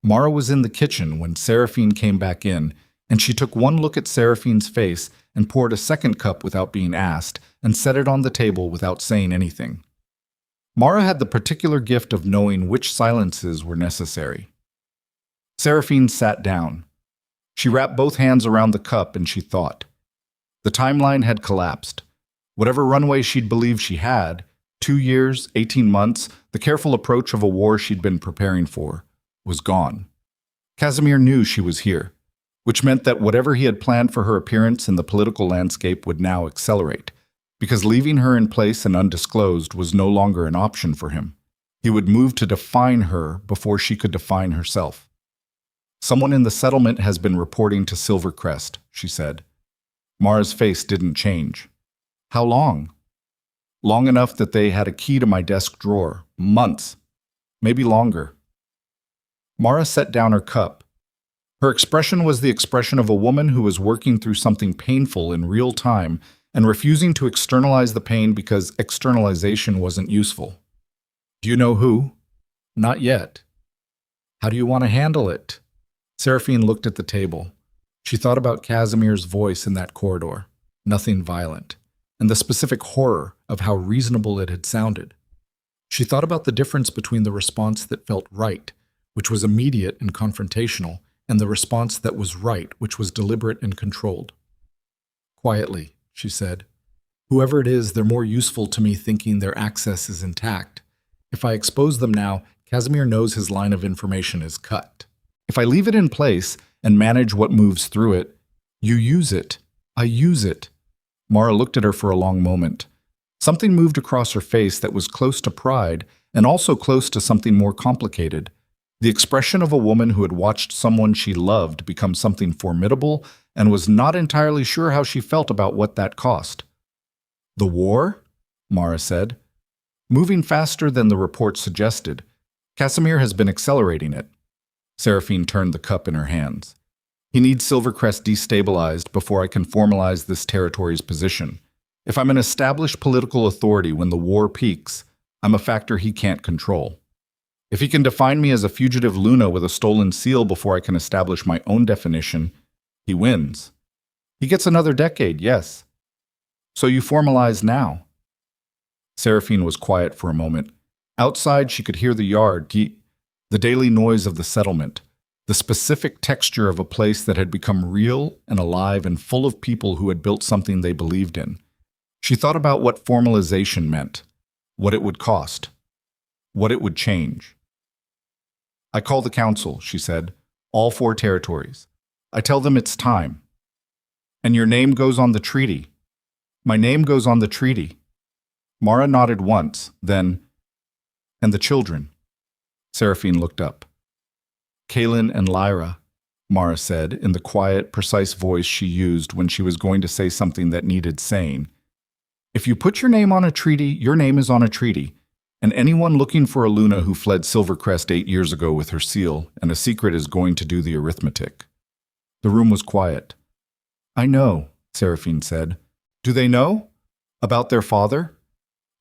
Mara was in the kitchen when Seraphine came back in, and she took one look at Seraphine's face and poured a second cup without being asked and set it on the table without saying anything. Mara had the particular gift of knowing which silences were necessary. Seraphine sat down. She wrapped both hands around the cup and she thought. The timeline had collapsed. Whatever runway she'd believed she had, 2 years, 18 months, the careful approach of a war she'd been preparing for, was gone. Casimir knew she was here, which meant that whatever he had planned for her appearance in the political landscape would now accelerate, because leaving her in place and undisclosed was no longer an option for him. He would move to define her before she could define herself. "Someone in the settlement has been reporting to Silvercrest," she said. Mara's face didn't change. "How long?" "Long enough that they had a key to my desk drawer. Months. Maybe longer." Mara set down her cup. Her expression was the expression of a woman who was working through something painful in real time and refusing to externalize the pain because externalization wasn't useful. "Do you know who?" "Not yet." "How do you want to handle it?" Seraphine looked at the table. She thought about Casimir's voice in that corridor, nothing violent, and the specific horror of how reasonable it had sounded. She thought about the difference between the response that felt right, which was immediate and confrontational, and the response that was right, which was deliberate and controlled. "Quietly," she said. "Whoever it is, they're more useful to me thinking their access is intact. If I expose them now, Casimir knows his line of information is cut. If I leave it in place and manage what moves through it, you use it. I use it." Mara looked at her for a long moment. Something moved across her face that was close to pride and also close to something more complicated. The expression of a woman who had watched someone she loved become something formidable and was not entirely sure how she felt about what that cost. "The war?" Mara said. "Moving faster than the report suggested. Casimir has been accelerating it." Seraphine turned the cup in her hands. He needs Silvercrest destabilized before I can formalize this territory's position. If I'm an established political authority when the war peaks, I'm a factor he can't control. If he can define me as a fugitive Luna with a stolen seal before I can establish my own definition, he wins. He gets another decade, yes. So you formalize now. Seraphine was quiet for a moment. Outside, she could hear the yard, the daily noise of the settlement, the specific texture of a place that had become real and alive and full of people who had built something they believed in. She thought about what formalization meant, what it would cost, what it would change. I call the council, she said, all 4 territories. I tell them it's time. And your name goes on the treaty. My name goes on the treaty. Mara nodded once, then, and the children. Seraphine looked up. Kaylin and Lyra, Mara said, in the quiet, precise voice she used when she was going to say something that needed saying. If you put your name on a treaty, your name is on a treaty, and anyone looking for a Luna who fled Silvercrest 8 years ago with her seal and a secret is going to do the arithmetic. The room was quiet. I know, Seraphine said. Do they know? About their father?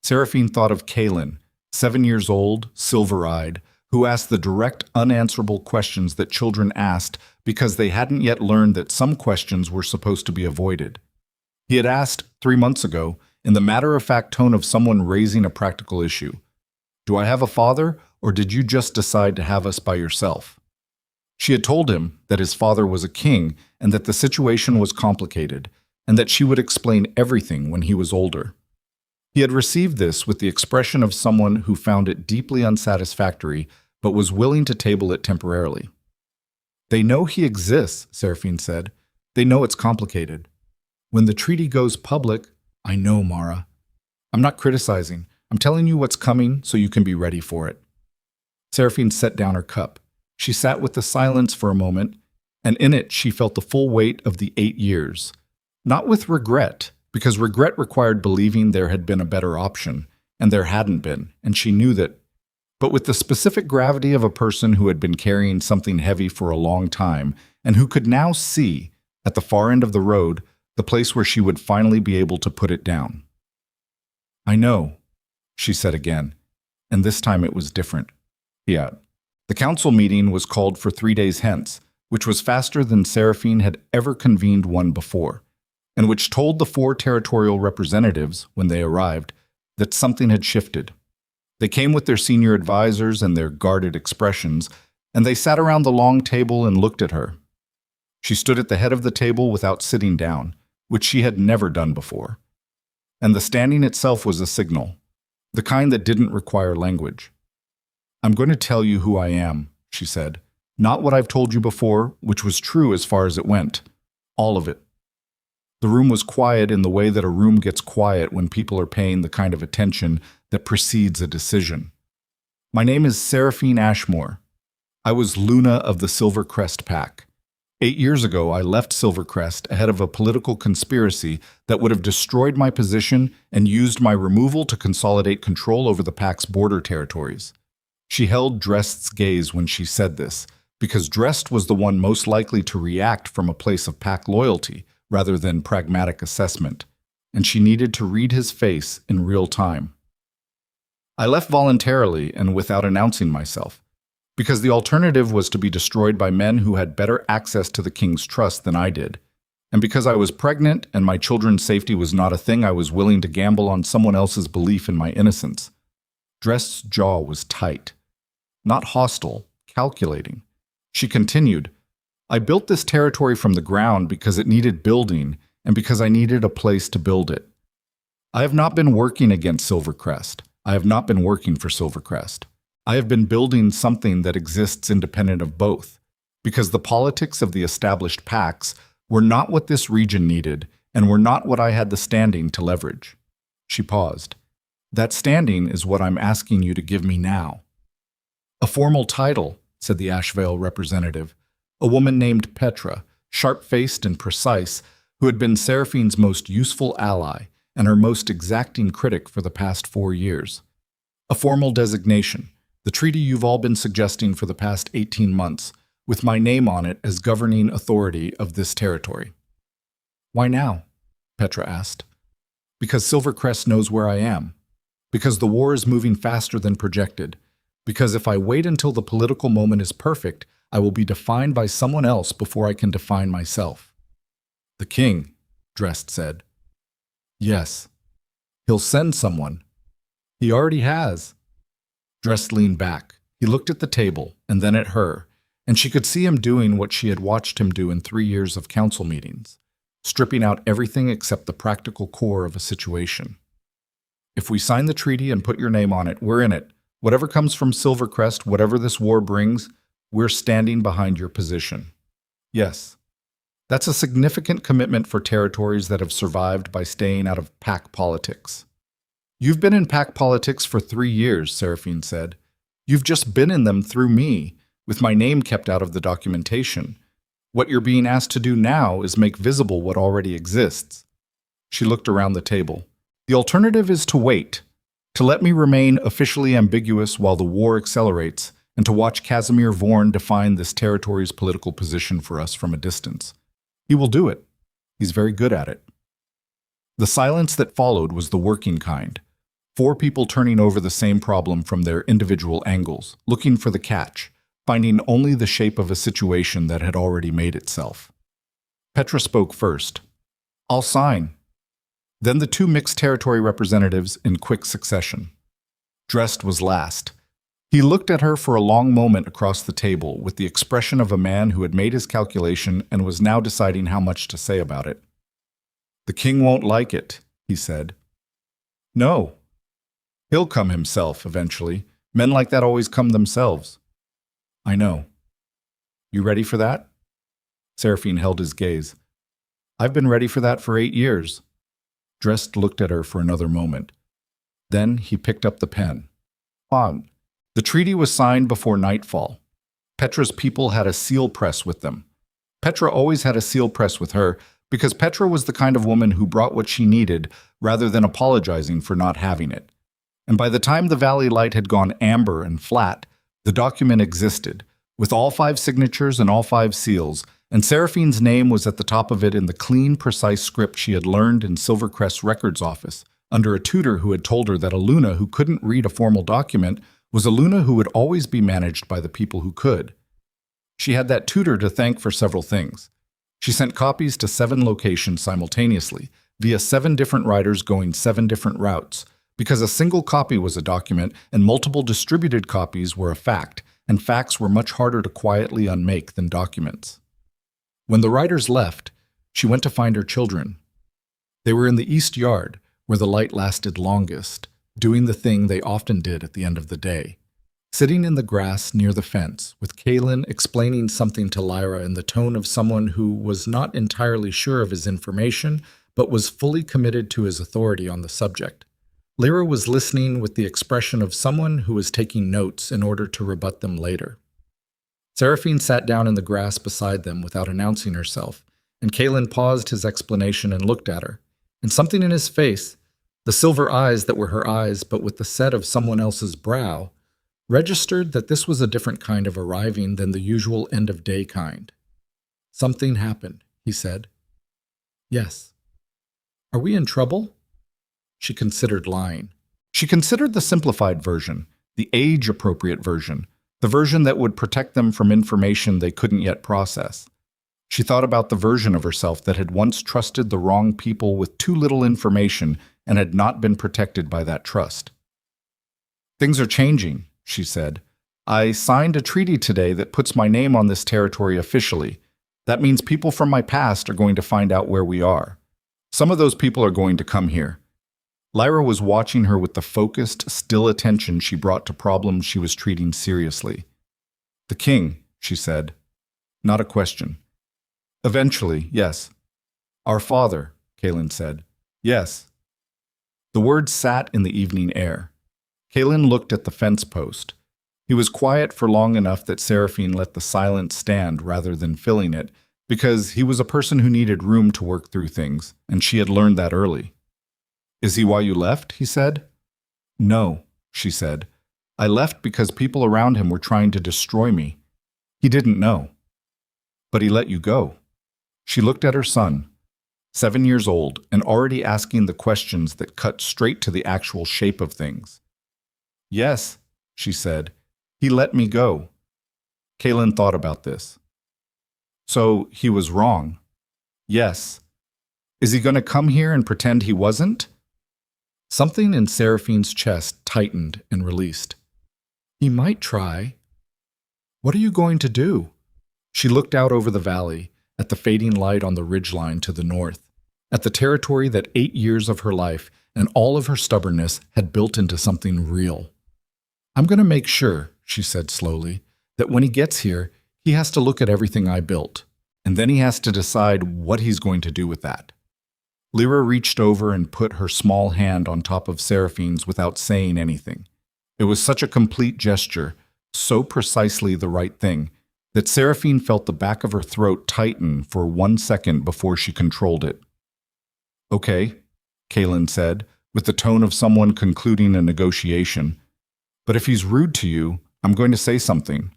Seraphine thought of Kaylin, 7 years old, silver-eyed, who asked the direct, unanswerable questions that children asked because they hadn't yet learned that some questions were supposed to be avoided. He had asked, 3 months ago, in the matter-of-fact tone of someone raising a practical issue, Do I have a father, or did you just decide to have us by yourself? She had told him that his father was a king and that the situation was complicated, and that she would explain everything when he was older. He had received this with the expression of someone who found it deeply unsatisfactory but was willing to table it temporarily. They know he exists, Seraphine said. They know it's complicated. When the treaty goes public, I know, Mara. I'm not criticizing. I'm telling you what's coming so you can be ready for it. Seraphine set down her cup. She sat with the silence for a moment, and in it she felt the full weight of the 8 years. Not with regret, because regret required believing there had been a better option, and there hadn't been, and she knew that, but with the specific gravity of a person who had been carrying something heavy for a long time, and who could now see, at the far end of the road, the place where she would finally be able to put it down. I know, she said again, and this time it was different. Yeah. The council meeting was called for 3 days hence, which was faster than Seraphine had ever convened one before, and which told the 4 territorial representatives, when they arrived, that something had shifted. They came with their senior advisors and their guarded expressions, and they sat around the long table and looked at her. She stood at the head of the table without sitting down, which she had never done before. And the standing itself was a signal, the kind that didn't require language. I'm going to tell you who I am, she said. Not what I've told you before, which was true as far as it went. All of it. The room was quiet in the way that a room gets quiet when people are paying the kind of attention that precedes a decision. My name is Seraphine Ashmore. I was Luna of the Silvercrest Pack. 8 years ago, I left Silvercrest ahead of a political conspiracy that would have destroyed my position and used my removal to consolidate control over the Pack's border territories. She held Drest's gaze when she said this, because Drest was the one most likely to react from a place of Pack loyalty rather than pragmatic assessment, and she needed to read his face in real time. I left voluntarily and without announcing myself, because the alternative was to be destroyed by men who had better access to the king's trust than I did, and because I was pregnant and my children's safety was not a thing I was willing to gamble on someone else's belief in my innocence. Drest's jaw was tight. Not hostile, calculating. She continued, I built this territory from the ground because it needed building and because I needed a place to build it. I have not been working against Silvercrest. I have not been working for Silvercrest. I have been building something that exists independent of both, because the politics of the established packs were not what this region needed and were not what I had the standing to leverage. She paused. That standing is what I'm asking you to give me now. A formal title, said the Ashvale representative, a woman named Petra, sharp-faced and precise, who had been Seraphine's most useful ally and her most exacting critic for the past 4 years. A formal designation, the treaty you've all been suggesting for the past 18 months, with my name on it as governing authority of this territory. Why now? Petra asked. Because Silvercrest knows where I am. Because the war is moving faster than projected. Because if I wait until the political moment is perfect, I will be defined by someone else before I can define myself. The king, Drest said. Yes. He'll send someone. He already has. Drest leaned back. He looked at the table, and then at her, and she could see him doing what she had watched him do in 3 years of council meetings, stripping out everything except the practical core of a situation. If we sign the treaty and put your name on it, we're in it. Whatever comes from Silvercrest, whatever this war brings, we're standing behind your position. Yes. That's a significant commitment for territories that have survived by staying out of pack politics. You've been in pack politics for 3 years, Seraphine said. You've just been in them through me, with my name kept out of the documentation. What you're being asked to do now is make visible what already exists. She looked around the table. The alternative is to wait, to let me remain officially ambiguous while the war accelerates, and to watch Casimir Vorn define this territory's political position for us from a distance. He will do it. He's very good at it. The silence that followed was the working kind. 4 people turning over the same problem from their individual angles, looking for the catch, finding only the shape of a situation that had already made itself. Petra spoke first. I'll sign. Then the 2 mixed territory representatives in quick succession. Drest was last. He looked at her for a long moment across the table with the expression of a man who had made his calculation and was now deciding how much to say about it. The king won't like it, he said. No. He'll come himself, eventually. Men like that always come themselves. I know. You ready for that? Seraphine held his gaze. I've been ready for that for 8 years. Drest looked at her for another moment. Then he picked up the pen. On. The treaty was signed before nightfall. Petra's people had a seal press with them. Petra always had a seal press with her because Petra was the kind of woman who brought what she needed rather than apologizing for not having it. And by the time the Valley Light had gone amber and flat, the document existed, with all 5 signatures and all 5 seals, and Seraphine's name was at the top of it in the clean, precise script she had learned in Silvercrest's records office, under a tutor who had told her that a Luna who couldn't read a formal document was a Luna who would always be managed by the people who could. She had that tutor to thank for several things. She sent copies to 7 locations simultaneously, via 7 different writers going 7 different routes, because a single copy was a document and multiple distributed copies were a fact, and facts were much harder to quietly unmake than documents. When the writers left, she went to find her children. They were in the east yard, where the light lasted longest, doing the thing they often did at the end of the day, sitting in the grass near the fence, with Kaelin explaining something to Lyra in the tone of someone who was not entirely sure of his information, but was fully committed to his authority on the subject. Lyra was listening with the expression of someone who was taking notes in order to rebut them later. Seraphine sat down in the grass beside them without announcing herself, and Kaelin paused his explanation and looked at her, and something in his face, the silver eyes that were her eyes but with the set of someone else's brow, registered that this was a different kind of arriving than the usual end-of-day kind. Something happened, he said. Yes. Are we in trouble? She considered lying. She considered the simplified version, the age-appropriate version, the version that would protect them from information they couldn't yet process. She thought about the version of herself that had once trusted the wrong people with too little information and had not been protected by that trust. Things are changing, she said. I signed a treaty today that puts my name on this territory officially. That means people from my past are going to find out where we are. Some of those people are going to come here. Lyra was watching her with the focused, still attention she brought to problems she was treating seriously. The king, she said. Not a question. Eventually, yes. Our father, Kaelin said. Yes. The words sat in the evening air. Kaelin looked at the fence post. He was quiet for long enough that Seraphine let the silence stand rather than filling it, because he was a person who needed room to work through things, and she had learned that early. Is he why you left? He said. No, she said. I left because people around him were trying to destroy me. He didn't know. But he let you go. She looked at her son, 7 years old, and already asking the questions that cut straight to the actual shape of things. Yes, she said, he let me go. Kaylin thought about this. So he was wrong. Yes. Is he going to come here and pretend he wasn't? Something in Seraphine's chest tightened and released. He might try. What are you going to do? She looked out over the valley, at the fading light on the ridgeline to the north, at the territory that 8 years of her life and all of her stubbornness had built into something real. I'm going to make sure, she said slowly, that when he gets here, he has to look at everything I built, and then he has to decide what he's going to do with that. Lyra reached over and put her small hand on top of Seraphine's without saying anything. It was such a complete gesture, so precisely the right thing, that Seraphine felt the back of her throat tighten for 1 second before she controlled it. Okay, Kaylin said, with the tone of someone concluding a negotiation. But if he's rude to you, I'm going to say something.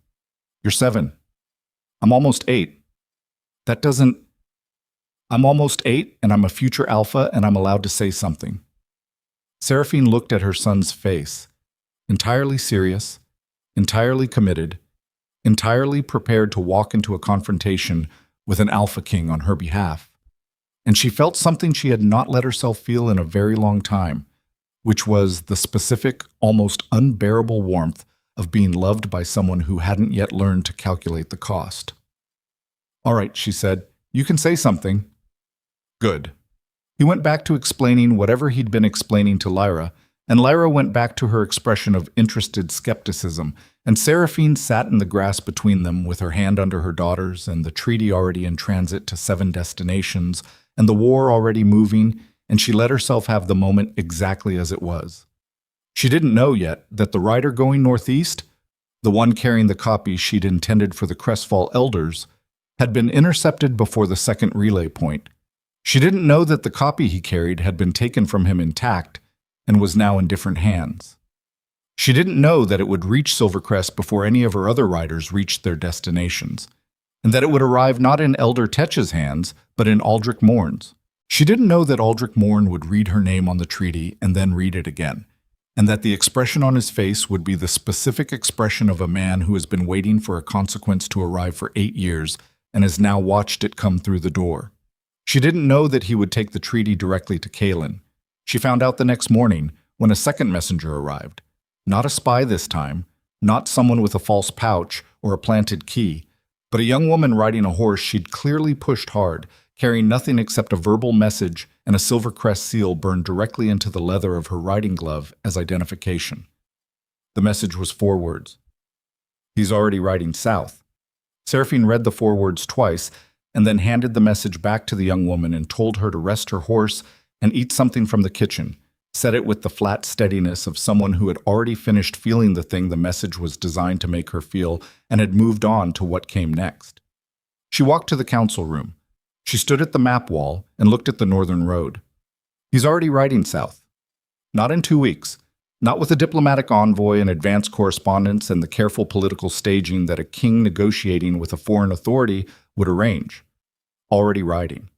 You're 7. I'm almost 8. That doesn't... I'm almost 8, and I'm a future alpha, and I'm allowed to say something. Seraphine looked at her son's face, entirely serious, entirely committed, entirely prepared to walk into a confrontation with an alpha king on her behalf. And she felt something she had not let herself feel in a very long time, which was the specific, almost unbearable warmth of being loved by someone who hadn't yet learned to calculate the cost. All right, she said, you can say something. Good. He went back to explaining whatever he'd been explaining to Lyra, and Lyra went back to her expression of interested skepticism, and Seraphine sat in the grass between them with her hand under her daughter's and the treaty already in transit to 7 destinations and the war already moving, and she let herself have the moment exactly as it was. She didn't know yet that the rider going northeast, the one carrying the copy she'd intended for the Crestfall elders, had been intercepted before the second relay point. She didn't know that the copy he carried had been taken from him intact and was now in different hands. She didn't know that it would reach Silvercrest before any of her other riders reached their destinations, and that it would arrive not in Elder Tetch's hands, but in Aldrich Morn's. She didn't know that Aldrich Morn would read her name on the treaty and then read it again, and that the expression on his face would be the specific expression of a man who has been waiting for a consequence to arrive for 8 years and has now watched it come through the door. She didn't know that he would take the treaty directly to Kaylin. She found out the next morning when a second messenger arrived. Not a spy this time, not someone with a false pouch or a planted key, but a young woman riding a horse she'd clearly pushed hard, carrying nothing except a verbal message and a Silvercrest seal burned directly into the leather of her riding glove as identification. The message was 4 words. He's already riding south. Seraphine read the 4 words twice and then handed the message back to the young woman and told her to rest her horse and eat something from the kitchen, said it with the flat steadiness of someone who had already finished feeling the thing the message was designed to make her feel and had moved on to what came next. She walked to the council room. She stood at the map wall and looked at the northern road. He's already riding south. Not in 2 weeks. Not with a diplomatic envoy and advance correspondence and the careful political staging that a king negotiating with a foreign authority would arrange. Already riding.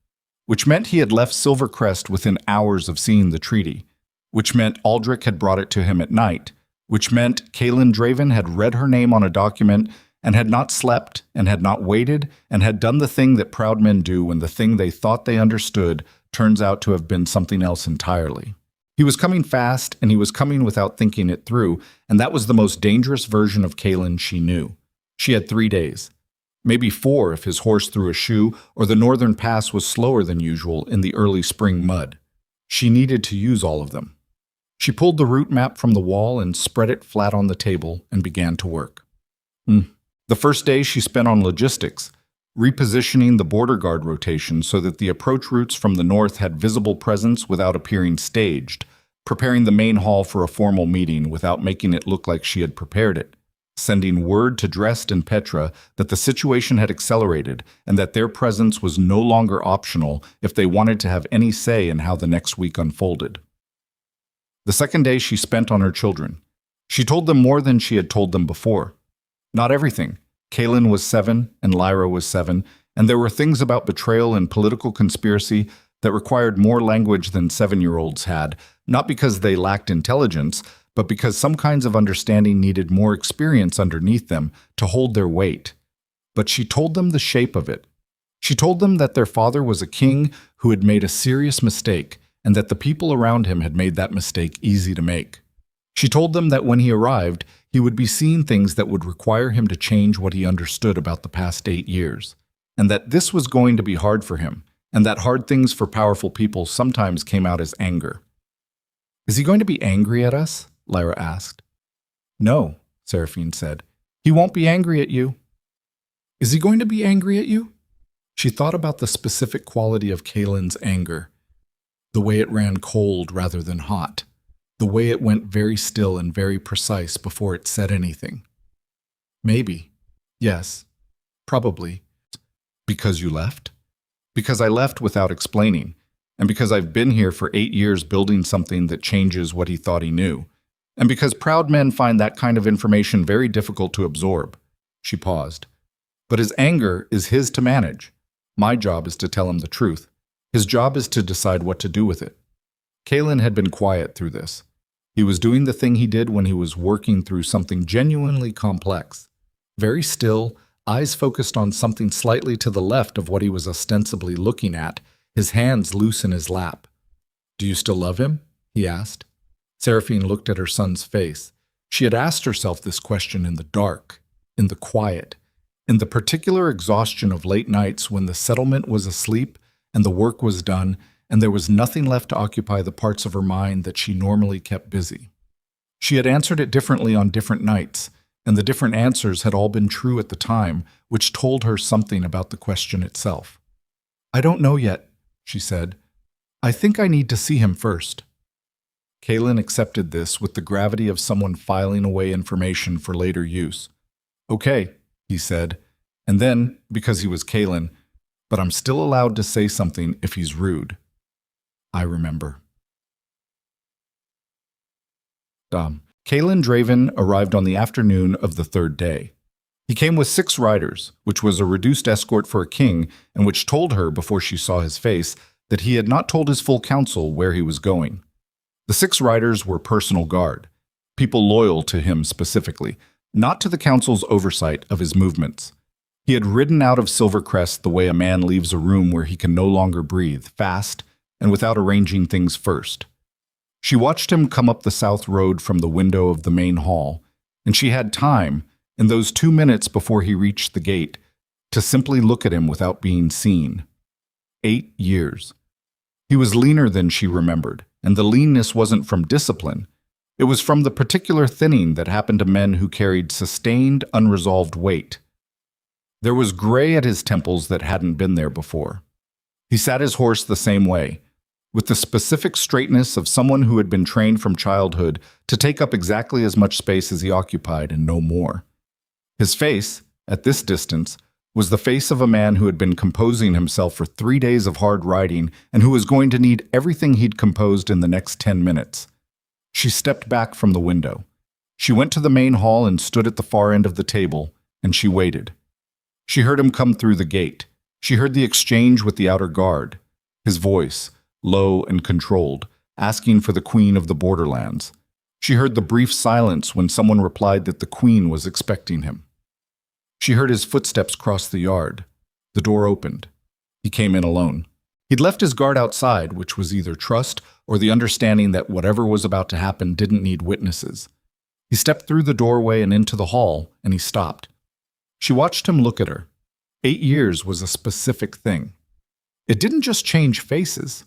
Which meant he had left Silvercrest within hours of seeing the treaty. Which meant Aldrich had brought it to him at night. Which meant Kaylin Draven had read her name on a document and had not slept and had not waited and had done the thing that proud men do when the thing they thought they understood turns out to have been something else entirely. He was coming fast, and he was coming without thinking it through, and that was the most dangerous version of Kaylin she knew. She had 3 days. Maybe 4 if his horse threw a shoe or the northern pass was slower than usual in the early spring mud. She needed to use all of them. She pulled the route map from the wall and spread it flat on the table and began to work. The first day she spent on logistics, repositioning the border guard rotation so that the approach routes from the north had visible presence without appearing staged, preparing the main hall for a formal meeting without making it look like she had prepared it, sending word to Drest and Petra that the situation had accelerated and that their presence was no longer optional if they wanted to have any say in how the next week unfolded. The second day she spent on her children. She told them more than she had told them before. Not everything. Kaylin was 7 and Lyra was 7, And there were things about betrayal and political conspiracy that required more language than 7-year-olds had, not because they lacked intelligence, but because some kinds of understanding needed more experience underneath them to hold their weight. But she told them the shape of it. She told them that their father was a king who had made a serious mistake, and that the people around him had made that mistake easy to make. She told them that when he arrived, he would be seeing things that would require him to change what he understood about the past 8 years, and that this was going to be hard for him, and that hard things for powerful people sometimes came out as anger. "Is he going to be angry at us?" Lyra asked. "No," Seraphine said. "He won't be angry at you." "Is he going to be angry at you?" She thought about the specific quality of Kaelin's anger, the way it ran cold rather than hot, the way it went very still and very precise before it said anything. "Maybe. Yes. Probably." "Because you left?" "Because I left without explaining, and because I've been here for 8 years building something that changes what he thought he knew, and because proud men find that kind of information very difficult to absorb." She paused. "But his anger is his to manage. My job is to tell him the truth. His job is to decide what to do with it." Kaelin had been quiet through this. He was doing the thing he did when he was working through something genuinely complex. Very still, eyes focused on something slightly to the left of what he was ostensibly looking at, his hands loose in his lap. "Do you still love him?" he asked. Seraphine looked at her son's face. She had asked herself this question in the dark, in the quiet, in the particular exhaustion of late nights when the settlement was asleep and the work was done, and there was nothing left to occupy the parts of her mind that she normally kept busy. She had answered it differently on different nights, and the different answers had all been true at the time, which told her something about the question itself. "I don't know yet," she said. "I think I need to see him first." Kaelin accepted this with the gravity of someone filing away information for later use. "Okay," he said, and then, because he was Kaelin, "but I'm still allowed to say something if he's rude." "I remember." Kaelin Draven arrived on the afternoon of the 3rd day. He came with 6 riders, which was a reduced escort for a king, and which told her, before she saw his face, that he had not told his full council where he was going. The 6 riders were personal guard, people loyal to him specifically, not to the council's oversight of his movements. He had ridden out of Silvercrest the way a man leaves a room where he can no longer breathe, fast, and without arranging things first. She watched him come up the south road from the window of the main hall, and she had time, in those 2 minutes before he reached the gate, to simply look at him without being seen. 8 years. He was leaner than she remembered, and the leanness wasn't from discipline. It was from the particular thinning that happened to men who carried sustained, unresolved weight. There was gray at his temples that hadn't been there before. He sat his horse the same way, with the specific straightness of someone who had been trained from childhood to take up exactly as much space as he occupied and no more. His face, at this distance, was the face of a man who had been composing himself for 3 days of hard riding and who was going to need everything he'd composed in the next 10 minutes. She stepped back from the window. She went to the main hall and stood at the far end of the table, and she waited. She heard him come through the gate. She heard the exchange with the outer guard, his voice, low and controlled, asking for the Queen of the Borderlands. She heard the brief silence when someone replied that the Queen was expecting him. She heard his footsteps cross the yard. The door opened. He came in alone. He'd left his guard outside, which was either trust or the understanding that whatever was about to happen didn't need witnesses. He stepped through the doorway and into the hall, and he stopped. She watched him look at her. 8 years was a specific thing. It didn't just change faces.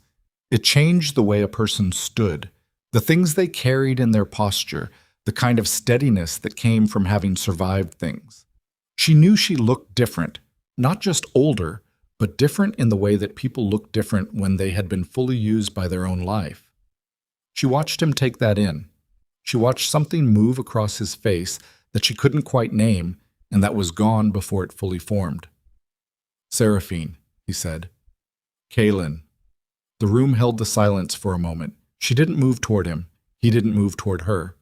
It changed the way a person stood, the things they carried in their posture, the kind of steadiness that came from having survived things. She knew she looked different, not just older, but different in the way that people look different when they had been fully used by their own life. She watched him take that in. She watched something move across his face that she couldn't quite name, and that was gone before it fully formed. "Seraphine," he said. "Kaelin." The room held the silence for a moment. She didn't move toward him. He didn't move toward her.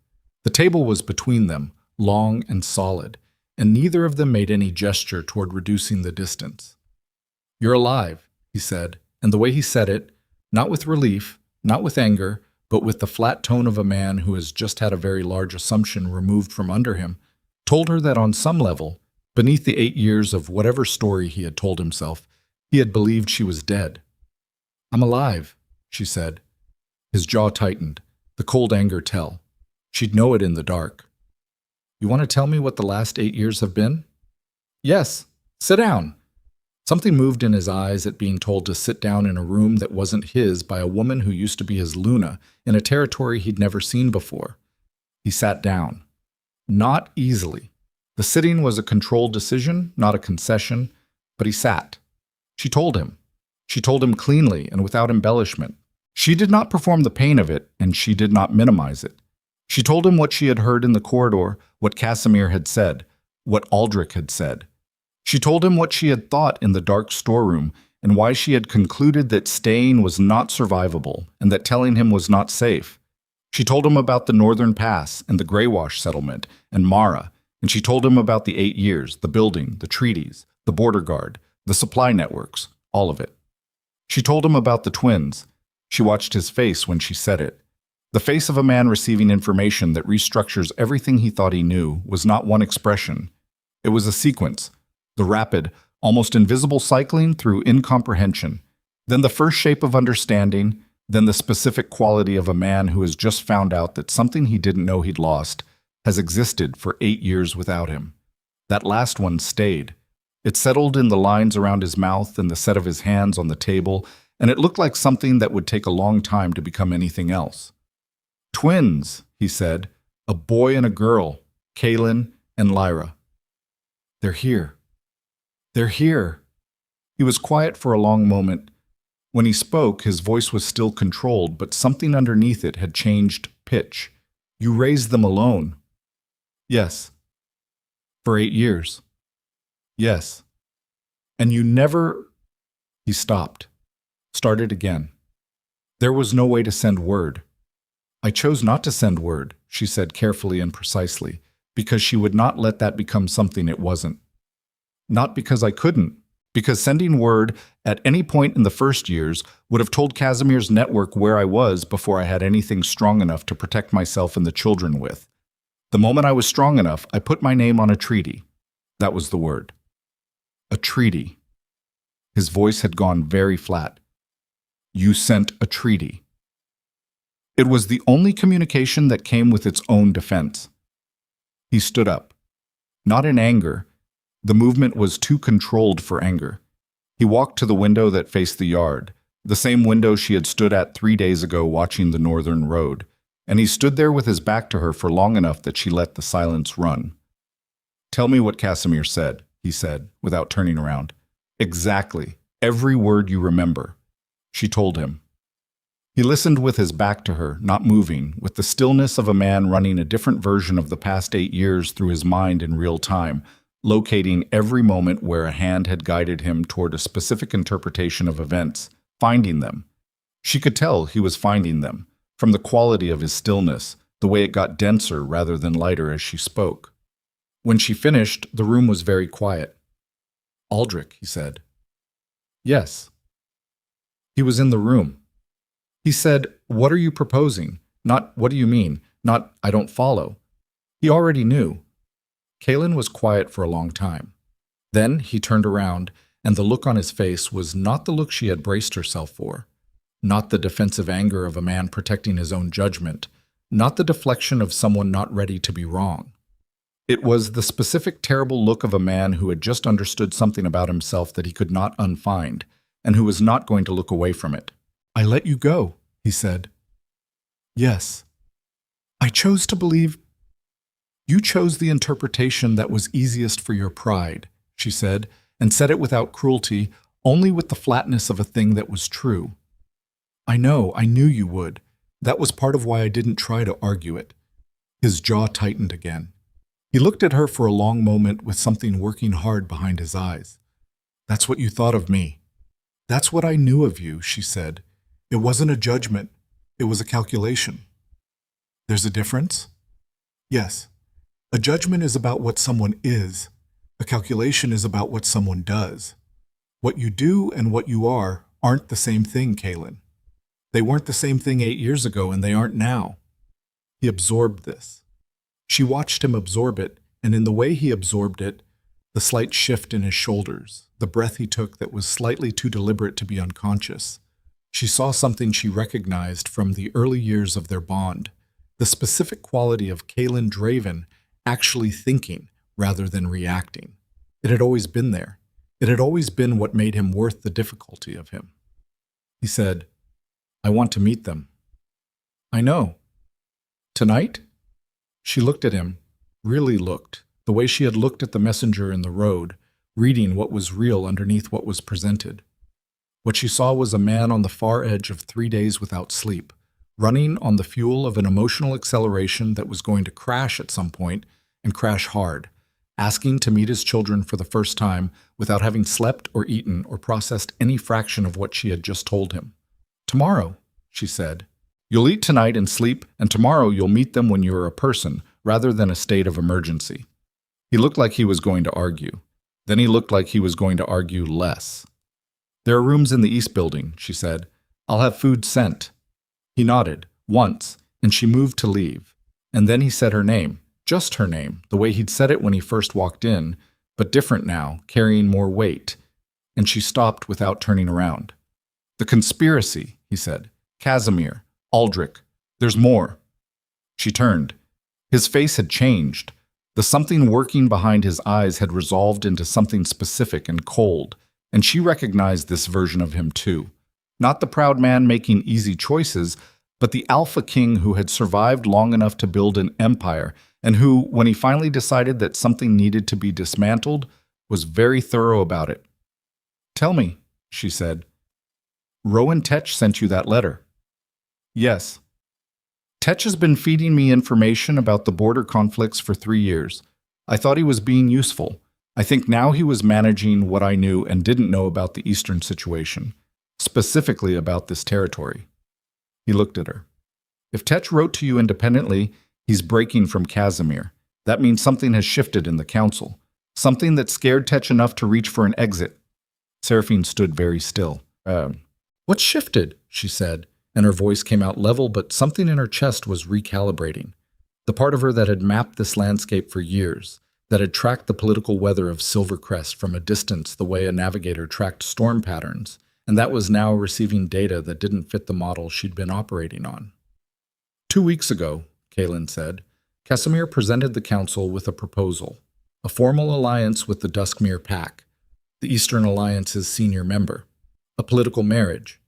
The table was between them, long and solid, and neither of them made any gesture toward reducing the distance. You're alive, he said, and the way he said it, not with relief, not with anger, but with the flat tone of a man who has just had a very large assumption removed from under him, told her that on some level, beneath the 8 years of whatever story he had told himself, he had believed she was dead. I'm alive, she said. His jaw tightened, the cold anger tell. She'd know it in the dark. You want to tell me what the last 8 years have been? Yes. Sit down. Something moved in his eyes at being told to sit down in a room that wasn't his by a woman who used to be his Luna, in a territory he'd never seen before. He sat down. Not easily. The sitting was a controlled decision, not a concession, but he sat. She told him. She told him cleanly and without embellishment. She did not perform the pain of it, and she did not minimize it. She told him what she had heard in the corridor, what Casimir had said, what Aldrich had said. She told him what she had thought in the dark storeroom, and why she had concluded that staying was not survivable, and that telling him was not safe. She told him about the Northern Pass, and the Greywash settlement, and Mara, and she told him about the 8 years, the building, the treaties, the border guard, the supply networks, all of it. She told him about the twins. She watched his face when she said it. The face of a man receiving information that restructures everything he thought he knew was not one expression. It was a sequence, the rapid, almost invisible cycling through incomprehension, then the first shape of understanding, then the specific quality of a man who has just found out that something he didn't know he'd lost has existed for 8 years without him. That last one stayed. It settled in the lines around his mouth and the set of his hands on the table, and it looked like something that would take a long time to become anything else. Twins, he said, a boy and a girl, Kaylin and Lyra. They're here. They're here. He was quiet for a long moment. When he spoke, his voice was still controlled, but something underneath it had changed pitch. You raised them alone. Yes. For 8 years. Yes. And you never... He stopped. Started again. There was no way to send word. I chose not to send word, she said carefully and precisely, because she would not let that become something it wasn't. Not because I couldn't, because sending word at any point in the first years would have told Casimir's network where I was before I had anything strong enough to protect myself and the children with. The moment I was strong enough, I put my name on a treaty. That was the word. A treaty. His voice had gone very flat. You sent a treaty. It was the only communication that came with its own defense. He stood up. Not in anger. The movement was too controlled for anger. He walked to the window that faced the yard, the same window she had stood at 3 days ago watching the northern road, and he stood there with his back to her for long enough that she let the silence run. Tell me what Casimir said, he said, without turning around. Exactly. Every word you remember. She told him. He listened with his back to her, not moving, with the stillness of a man running a different version of the past 8 years through his mind in real time, locating every moment where a hand had guided him toward a specific interpretation of events, finding them. She could tell he was finding them, from the quality of his stillness, the way it got denser rather than lighter as she spoke. When she finished, the room was very quiet. Aldrich, he said. Yes. He was in the room. He said, what are you proposing? Not, what do you mean? Not, I don't follow. He already knew. Kaylin was quiet for a long time. Then he turned around, and the look on his face was not the look she had braced herself for, not the defensive anger of a man protecting his own judgment, not the deflection of someone not ready to be wrong. It was the specific terrible look of a man who had just understood something about himself that he could not unfind, and who was not going to look away from it. I let you go, he said. Yes. I chose to believe. You chose the interpretation that was easiest for your pride, she said, and said it without cruelty, only with the flatness of a thing that was true. I knew you would. That was part of why I didn't try to argue it. His jaw tightened again. He looked at her for a long moment with something working hard behind his eyes. That's what you thought of me. That's what I knew of you, she said. It wasn't a judgment. It was a calculation. There's a difference? Yes. A judgment is about what someone is. A calculation is about what someone does. What you do and what you are aren't the same thing, Kaylin. They weren't the same thing 8 years ago, and they aren't now. He absorbed this. She watched him absorb it, and in the way he absorbed it, the slight shift in his shoulders, the breath he took that was slightly too deliberate to be unconscious, she saw something she recognized from the early years of their bond, the specific quality of Kaylin Draven actually thinking rather than reacting. It had always been there. It had always been what made him worth the difficulty of him. He said, "I want to meet them." "I know." "Tonight?" She looked at him, really looked, the way she had looked at the messenger in the road, reading what was real underneath what was presented. What she saw was a man on the far edge of 3 days without sleep, running on the fuel of an emotional acceleration that was going to crash at some point, and crash hard, asking to meet his children for the first time without having slept or eaten or processed any fraction of what she had just told him. "Tomorrow," she said. "You'll eat tonight and sleep, and tomorrow you'll meet them when you're a person, rather than a state of emergency." He looked like he was going to argue. Then he looked like he was going to argue less. "There are rooms in the East Building," she said. "I'll have food sent." He nodded, once, and she moved to leave. And then he said her name, just her name, the way he'd said it when he first walked in, but different now, carrying more weight. And she stopped without turning around. "The conspiracy," he said. "Casimir, Aldrich, there's more." She turned. His face had changed. The something working behind his eyes had resolved into something specific and cold, and she recognized this version of him too. Not the proud man making easy choices, but the alpha king who had survived long enough to build an empire, and who, when he finally decided that something needed to be dismantled, was very thorough about it. "Tell me," she said. "Rowan Tetch sent you that letter." "Yes." "Tetch has been feeding me information about the border conflicts for 3 years. I thought he was being useful. I think now he was managing what I knew and didn't know about the Eastern situation, specifically about this territory." He looked at her. "If Tetch wrote to you independently, he's breaking from Casimir. That means something has shifted in the council. Something that scared Tetch enough to reach for an exit." Seraphine stood very still. What shifted?" she said, and her voice came out level, but something in her chest was recalibrating. The part of her that had mapped this landscape for years, that had tracked the political weather of Silvercrest from a distance the way a navigator tracked storm patterns, and that was now receiving data that didn't fit the model she'd been operating on. 2 weeks ago, Kaylin said, Casimir presented the council with a proposal, a formal alliance with the Duskmere Pack, the Eastern Alliance's senior member, a political marriage.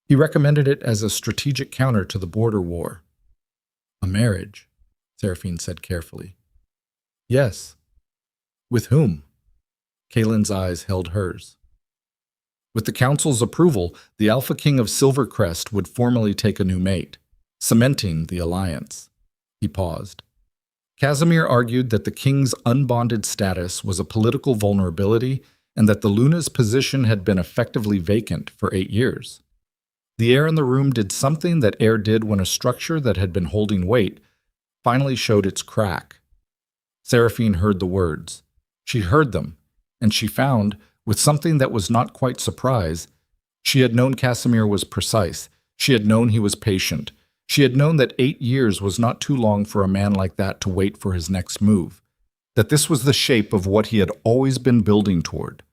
He recommended it as a strategic counter to the border war. "A marriage," Seraphine said carefully. "Yes." "With whom?" Kaylin's eyes held hers. "With the council's approval, the Alpha King of Silvercrest would formally take a new mate, cementing the alliance." He paused. Casimir argued that the king's unbonded status was a political vulnerability and that the Luna's position had been effectively vacant for 8 years. The air in the room did something that air did when a structure that had been holding weight finally showed its crack. Seraphine heard the words. She heard them, and she found, with something that was not quite surprise, she had known Casimir was precise. She had known he was patient. She had known that 8 years was not too long for a man like that to wait for his next move. That this was the shape of what he had always been building toward.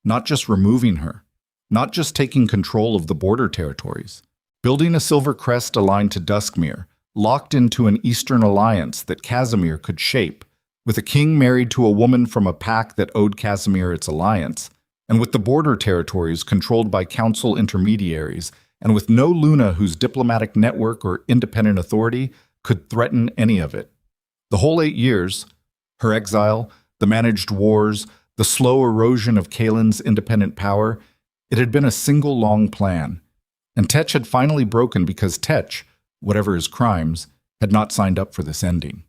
Not just removing her. Not just taking control of the border territories. Building a silver crest aligned to Duskmere, locked into an Eastern alliance that Casimir could shape, with a king married to a woman from a pack that owed Casimir its alliance, and with the border territories controlled by council intermediaries, and with no Luna whose diplomatic network or independent authority could threaten any of it. The whole 8 years, her exile, the managed wars, the slow erosion of Kaylin's independent power, it had been a single long plan. And Tetch had finally broken because Tetch, whatever his crimes, had not signed up for this ending.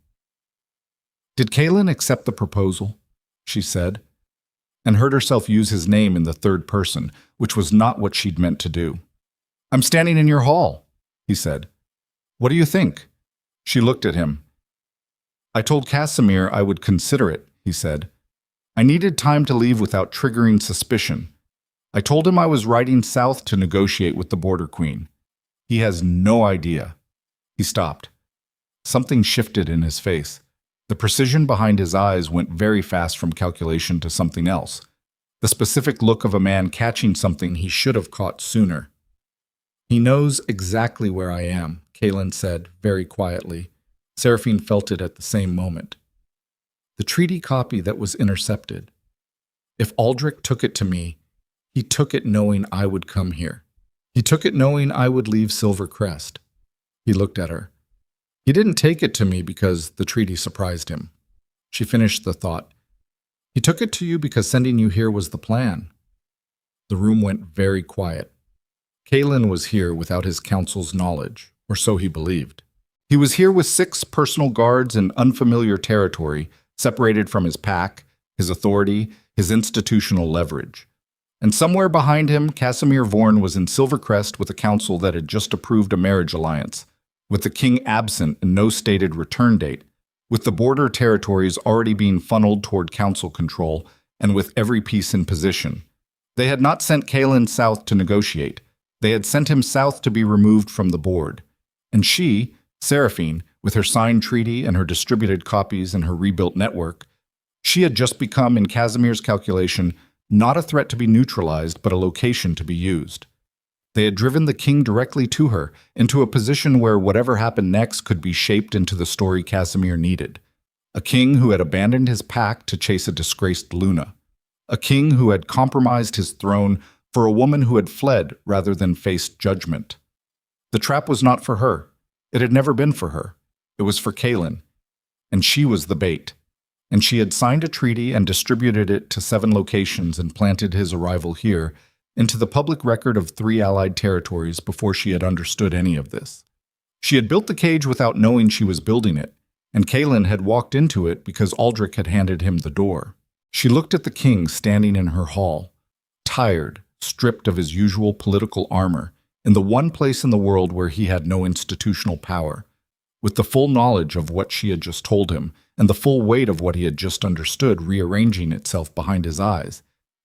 "Did Kaylin accept the proposal?" she said, and heard herself use his name in the third person, which was not what she'd meant to do. "I'm standing in your hall," he said. "What do you think?" She looked at him. "I told Casimir I would consider it," he said. "I needed time to leave without triggering suspicion. I told him I was riding south to negotiate with the border queen. He has no idea." He stopped. Something shifted in his face. The precision behind his eyes went very fast from calculation to something else. The specific look of a man catching something he should have caught sooner. "He knows exactly where I am," Kaelin said, very quietly. Seraphine felt it at the same moment. "The treaty copy that was intercepted. If Aldrich took it to me, he took it knowing I would come here. He took it knowing I would leave Silver Crest." He looked at her. "He didn't take it to me because the treaty surprised him." She finished the thought. "He took it to you because sending you here was the plan." The room went very quiet. Kaelin was here without his counsel's knowledge, or so he believed. He was here with 6 personal guards in unfamiliar territory, separated from his pack, his authority, his institutional leverage. And somewhere behind him, Casimir Vorn was in Silvercrest with a council that had just approved a marriage alliance, with the king absent and no stated return date, with the border territories already being funneled toward council control, and with every piece in position. They had not sent Kaelin south to negotiate. They had sent him south to be removed from the board. And she, Seraphine, with her signed treaty and her distributed copies and her rebuilt network, she had just become, in Casimir's calculation, not a threat to be neutralized, but a location to be used. They had driven the king directly to her, into a position where whatever happened next could be shaped into the story Casimir needed. A king who had abandoned his pack to chase a disgraced Luna. A king who had compromised his throne for a woman who had fled rather than faced judgment. The trap was not for her. It had never been for her. It was for Kaelin. And she was the bait. And she had signed a treaty and distributed it to 7 locations and planted his arrival here into the public record of 3 allied territories before she had understood any of this. She had built the cage without knowing she was building it, and Kaelin had walked into it because Aldrich had handed him the door. She looked at the king standing in her hall, tired, stripped of his usual political armor, in the one place in the world where he had no institutional power, with the full knowledge of what she had just told him, and the full weight of what he had just understood rearranging itself behind his eyes.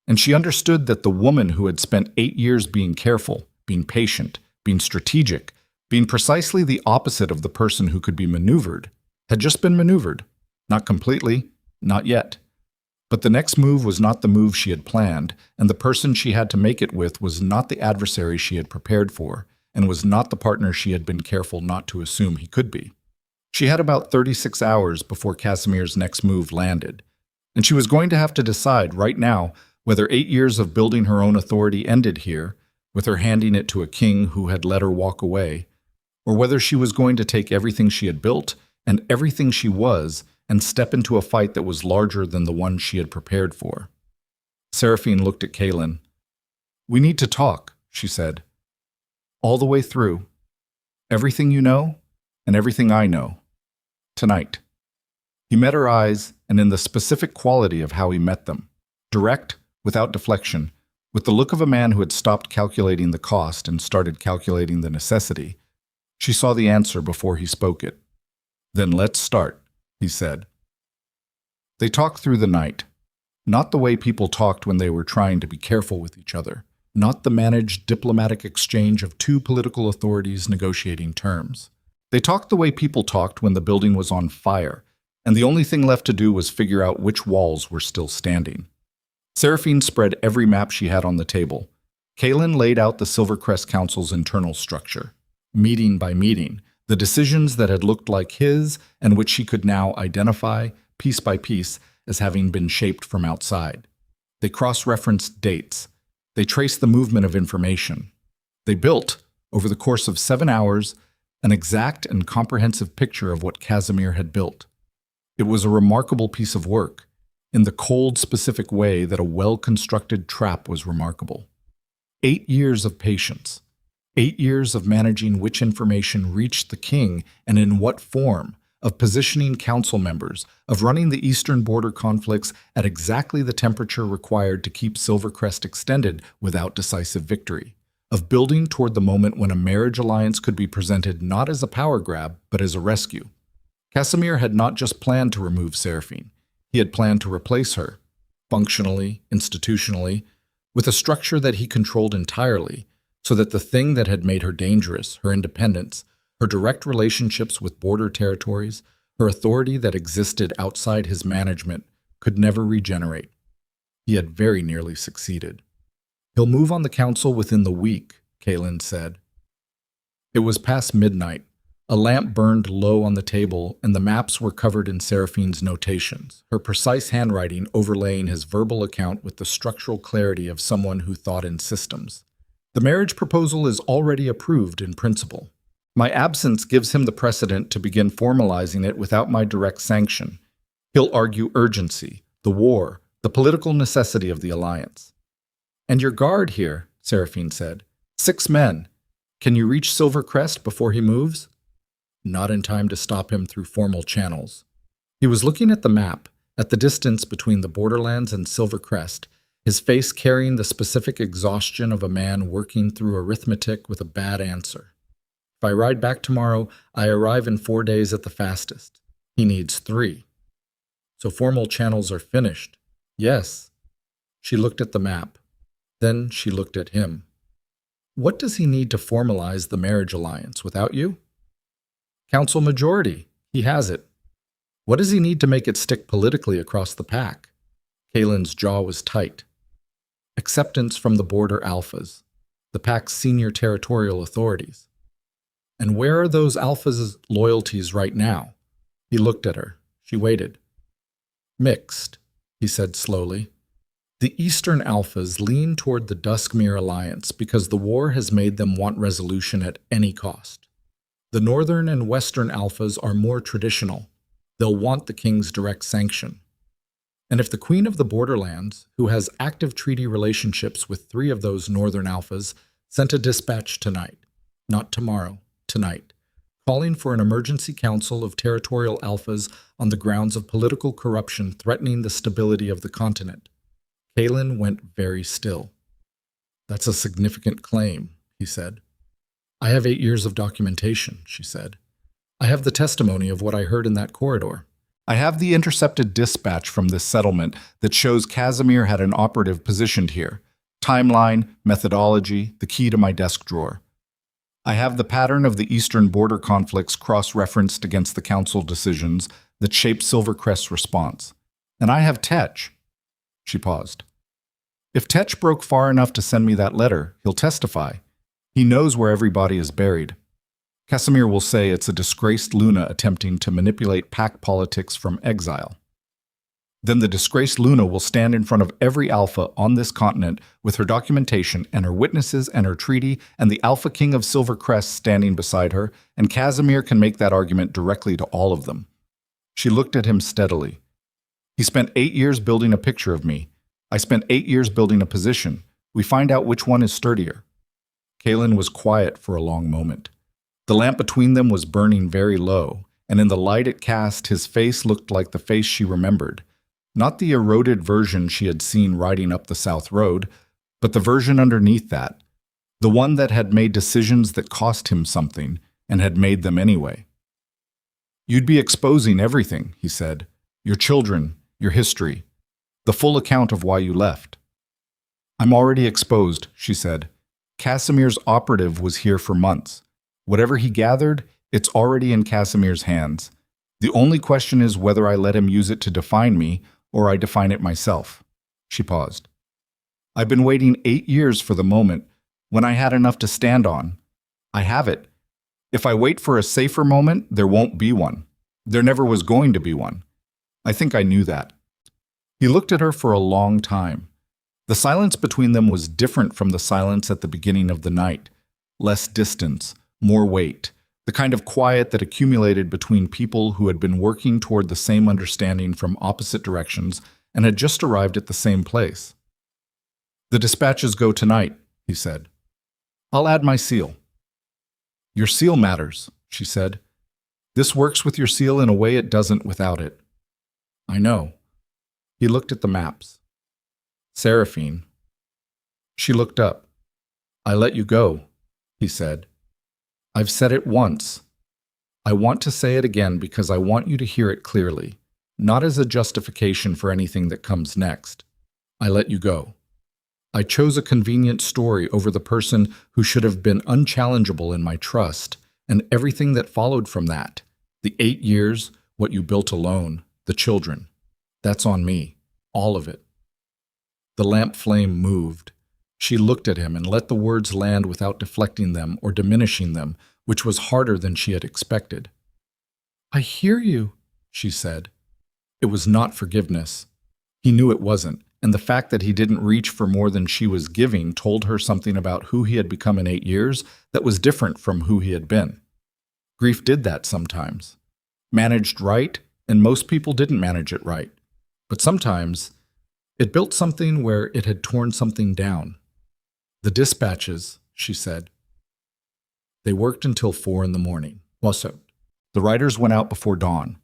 And she understood that the woman who had spent 8 years being careful, being patient, being strategic, being precisely the opposite of the person who could be maneuvered, had just been maneuvered. Not completely, not yet. But the next move was not the move she had planned, and the person she had to make it with was not the adversary she had prepared for, and was not the partner she had been careful not to assume he could be. She had about 36 hours before Casimir's next move landed, and she was going to have to decide right now whether 8 years of building her own authority ended here, with her handing it to a king who had let her walk away, or whether she was going to take everything she had built and everything she was and step into a fight that was larger than the one she had prepared for. Seraphine looked at Kaelin. "We need to talk," she said. "All the way through. Everything you know and everything I know. Tonight." He met her eyes, and in the specific quality of how he met them, direct, without deflection, with the look of a man who had stopped calculating the cost and started calculating the necessity, she saw the answer before he spoke it. "Then let's start," he said. They talked through the night. Not the way people talked when they were trying to be careful with each other. Not the managed diplomatic exchange of 2 political authorities negotiating terms. They talked the way people talked when the building was on fire, and the only thing left to do was figure out which walls were still standing. Seraphine spread every map she had on the table. Kaelin laid out the Silvercrest Council's internal structure, meeting by meeting, the decisions that had looked like his and which she could now identify, piece by piece, as having been shaped from outside. They cross-referenced dates. They traced the movement of information. They built, over the course of 7 hours, an exact and comprehensive picture of what Casimir had built. It was a remarkable piece of work, in the cold, specific way that a well-constructed trap was remarkable. 8 years of patience. 8 years of managing which information reached the king and in what form, of positioning council members, of running the eastern border conflicts at exactly the temperature required to keep Silvercrest extended without decisive victory, of building toward the moment when a marriage alliance could be presented not as a power grab, but as a rescue. Casimir had not just planned to remove Seraphine. He had planned to replace her, functionally, institutionally, with a structure that he controlled entirely, so that the thing that had made her dangerous, her independence, her direct relationships with border territories, her authority that existed outside his management, could never regenerate. He had very nearly succeeded. He'll move on the council within the week, Kaelin said. It was past midnight. A lamp burned low on the table, and the maps were covered in Seraphine's notations, her precise handwriting overlaying his verbal account with the structural clarity of someone who thought in systems. The marriage proposal is already approved in principle. My absence gives him the precedent to begin formalizing it without my direct sanction. He'll argue urgency, the war, the political necessity of the alliance. And your guard here, Seraphine said. 6 men. Can you reach Silver Crest before he moves? Not in time to stop him through formal channels. He was looking at the map, at the distance between the borderlands and Silver Crest, his face carrying the specific exhaustion of a man working through arithmetic with a bad answer. If I ride back tomorrow, I arrive in 4 days at the fastest. He needs 3. So formal channels are finished. Yes. She looked at the map. Then she looked at him. What does he need to formalize the marriage alliance without you? Council majority. He has it. What does he need to make it stick politically across the pack? Kaelin's jaw was tight. Acceptance from the border alphas, the pack's senior territorial authorities. And where are those alphas' loyalties right now? He looked at her. She waited. Mixed, he said slowly. The Eastern alphas lean toward the Duskmere alliance because the war has made them want resolution at any cost. The Northern and Western alphas are more traditional. They'll want the king's direct sanction. And if the Queen of the Borderlands, who has active treaty relationships with 3 of those Northern alphas, sent a dispatch tonight, not tomorrow, tonight, calling for an emergency council of territorial alphas on the grounds of political corruption threatening the stability of the continent, Kaelin went very still. That's a significant claim, he said. I have 8 years of documentation, she said. I have the testimony of what I heard in that corridor. I have the intercepted dispatch from this settlement that shows Casimir had an operative positioned here. Timeline, methodology, the key to my desk drawer. I have the pattern of the eastern border conflicts cross-referenced against the council decisions that shaped Silvercrest's response. And I have Tetch. She paused. If Tetch broke far enough to send me that letter, he'll testify. He knows where everybody is buried. Casimir will say it's a disgraced Luna attempting to manipulate pack politics from exile. Then the disgraced Luna will stand in front of every alpha on this continent with her documentation and her witnesses and her treaty and the Alpha King of Silver Crest standing beside her, and Casimir can make that argument directly to all of them. She looked at him steadily. He spent 8 years building a picture of me. I spent 8 years building a position. We find out which one is sturdier. Kaelin was quiet for a long moment. The lamp between them was burning very low, and in the light it cast, his face looked like the face she remembered. Not the eroded version she had seen riding up the South Road, but the version underneath that. The one that had made decisions that cost him something, and had made them anyway. You'd be exposing everything, he said. Your children, your history, the full account of why you left. I'm already exposed, she said. Casimir's operative was here for months. Whatever he gathered, it's already in Casimir's hands. The only question is whether I let him use it to define me, or I define it myself. She paused. I've been waiting 8 years for the moment, when I had enough to stand on. I have it. If I wait for a safer moment, there won't be one. There never was going to be one. I think I knew that. He looked at her for a long time. The silence between them was different from the silence at the beginning of the night. Less distance, more weight, the kind of quiet that accumulated between people who had been working toward the same understanding from opposite directions and had just arrived at the same place. The dispatches go tonight, he said. I'll add my seal. Your seal matters, she said. This works with your seal in a way it doesn't without it. I know. He looked at the maps. Seraphine. She looked up. I let you go, he said. I've said it once. I want to say it again because I want you to hear it clearly, not as a justification for anything that comes next. I let you go. I chose a convenient story over the person who should have been unchallengeable in my trust, and everything that followed from that. The 8 years, what you built alone, the children. That's on me. All of it. The lamp flame moved. She looked at him and let the words land without deflecting them or diminishing them, which was harder than she had expected. "I hear you," she said. It was not forgiveness. He knew it wasn't, and the fact that he didn't reach for more than she was giving told her something about who he had become in 8 years that was different from who he had been. Grief did that sometimes. Managed right, and most people didn't manage it right. But sometimes, it built something where it had torn something down. "The dispatches," she said. They worked until 4 in the morning. The riders went out before dawn.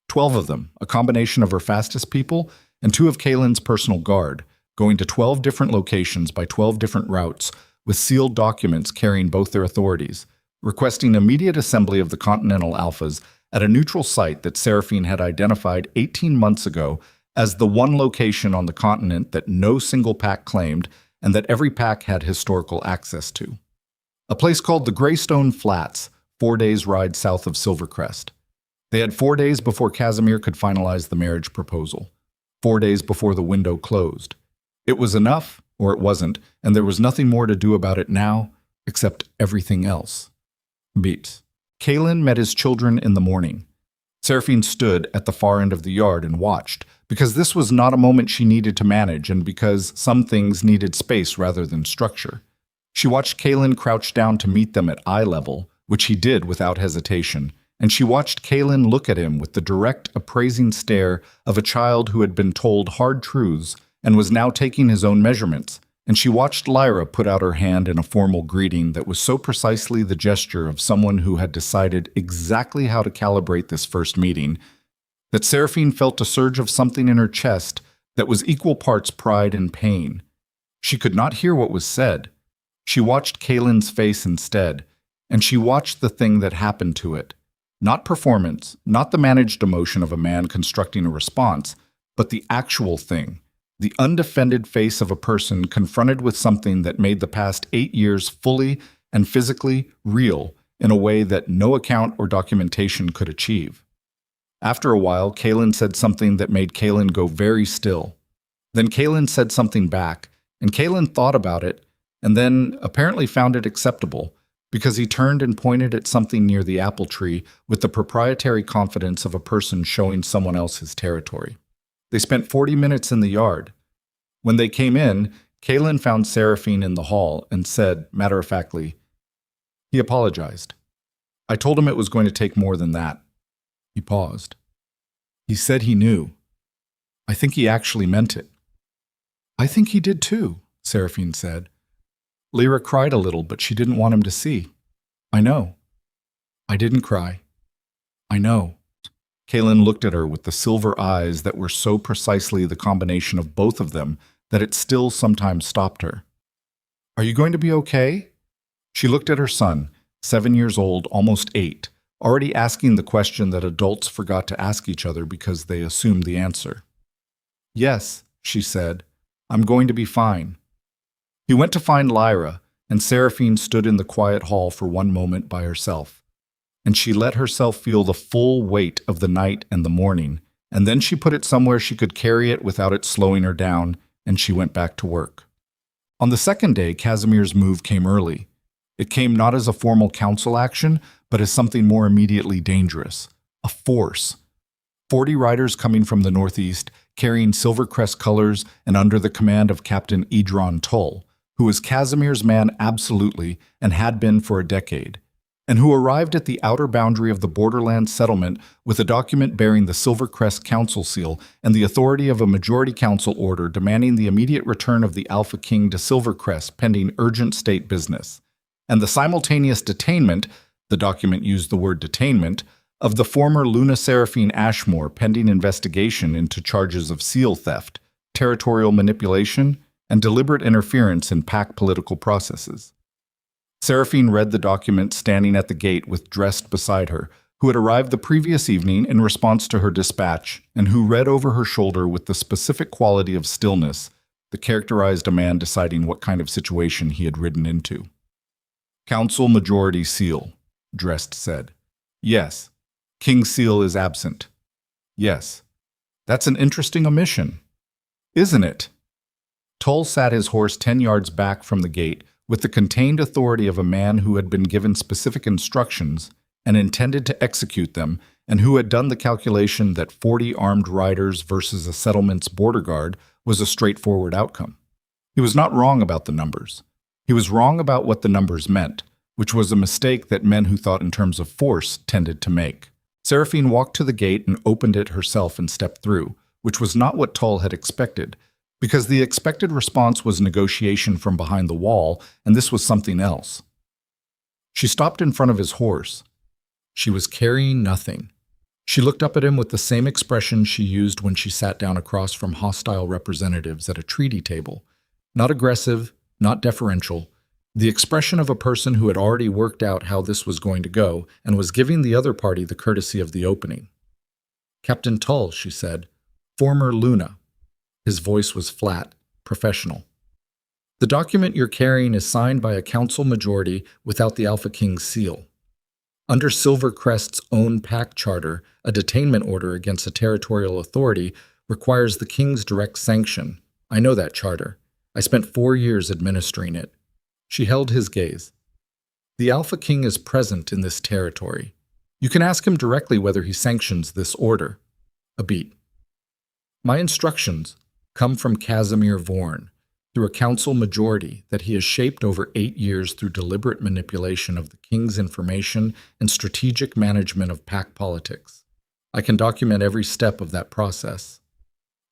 12 of them, a combination of her fastest people and 2 of Kaylin's personal guard, going to 12 different locations by 12 different routes with sealed documents carrying both their authorities, requesting immediate assembly of the Continental Alphas at a neutral site that Seraphine had identified 18 months ago as the one location on the continent that no single pack claimed and that every pack had historical access to. A place called the Greystone Flats, 4 days' ride south of Silvercrest. They had 4 days before Casimir could finalize the marriage proposal. 4 days before the window closed. It was enough, or it wasn't, and there was nothing more to do about it now, except everything else. Beats. Kaylin met his children in the morning. Seraphine stood at the far end of the yard and watched, because this was not a moment she needed to manage and because some things needed space rather than structure. She watched Kaylin crouch down to meet them at eye level, which he did without hesitation, and she watched Kaylin look at him with the direct, appraising stare of a child who had been told hard truths and was now taking his own measurements, and she watched Lyra put out her hand in a formal greeting that was so precisely the gesture of someone who had decided exactly how to calibrate this first meeting, that Seraphine felt a surge of something in her chest that was equal parts pride and pain. She could not hear what was said. She watched Kaylin's face instead, and she watched the thing that happened to it. Not performance, not the managed emotion of a man constructing a response, but the actual thing, the undefended face of a person confronted with something that made the past 8 years fully and physically real in a way that no account or documentation could achieve. After a while, Kaylin said something that made Kaylin go very still. Then Kaylin said something back, and Kaylin thought about it, and then apparently found it acceptable, because he turned and pointed at something near the apple tree with the proprietary confidence of a person showing someone else his territory. They spent 40 minutes in the yard. When they came in, Kaylin found Seraphine in the hall and said, matter-of-factly, "He apologized. I told him it was going to take more than that." He paused. "He said he knew. I think he actually meant it." "I think he did too," Seraphine said. Lyra cried a little, but she didn't want him to see. "I know." "I didn't cry." "I know." Kaylin looked at her with the silver eyes that were so precisely the combination of both of them that it still sometimes stopped her. "Are you going to be okay?" She looked at her son, 7 years old, almost 8, already asking the question that adults forgot to ask each other because they assumed the answer. "Yes," she said, "I'm going to be fine." He went to find Lyra, and Seraphine stood in the quiet hall for one moment by herself. And she let herself feel the full weight of the night and the morning, and then she put it somewhere she could carry it without it slowing her down, and she went back to work. On the second day, Casimir's move came early. It came not as a formal council action, but as something more immediately dangerous. A force. 40 riders coming from the northeast, carrying Silvercrest colors and under the command of Captain Edron Tull, who was Casimir's man absolutely and had been for a decade, and who arrived at the outer boundary of the borderland settlement with a document bearing the Silvercrest Council seal and the authority of a majority council order demanding the immediate return of the Alpha King to Silvercrest pending urgent state business, and the simultaneous detainment, the document used the word detainment, of the former Luna Seraphine Ashmore pending investigation into charges of seal theft, territorial manipulation, and deliberate interference in pack political processes. Seraphine read the document standing at the gate with Dressed beside her, who had arrived the previous evening in response to her dispatch, and who read over her shoulder with the specific quality of stillness that characterized a man deciding what kind of situation he had ridden into. Council Majority Seal, Drest said. Yes. King Seal is absent. Yes. That's an interesting omission, isn't it? Toll sat his horse 10 yards back from the gate with the contained authority of a man who had been given specific instructions and intended to execute them, and who had done the calculation that 40 armed riders versus a settlement's border guard was a straightforward outcome. He was not wrong about the numbers. He was wrong about what the numbers meant, which was a mistake that men who thought in terms of force tended to make. Seraphine walked to the gate and opened it herself and stepped through, which was not what Toll had expected, because the expected response was negotiation from behind the wall, and this was something else. She stopped in front of his horse. She was carrying nothing. She looked up at him with the same expression she used when she sat down across from hostile representatives at a treaty table. Not aggressive, not deferential, the expression of a person who had already worked out how this was going to go and was giving the other party the courtesy of the opening. Captain Tull, she said, former Luna. His voice was flat, professional. The document you're carrying is signed by a council majority without the Alpha King's seal. Under Silver Crest's own pack charter, a detainment order against a territorial authority requires the King's direct sanction. I know that charter. I spent 4 years administering it. She held his gaze. The Alpha King is present in this territory. You can ask him directly whether he sanctions this order. A beat. My instructions come from Casimir Vorn, through a council majority that he has shaped over 8 years through deliberate manipulation of the King's information and strategic management of pack politics. I can document every step of that process.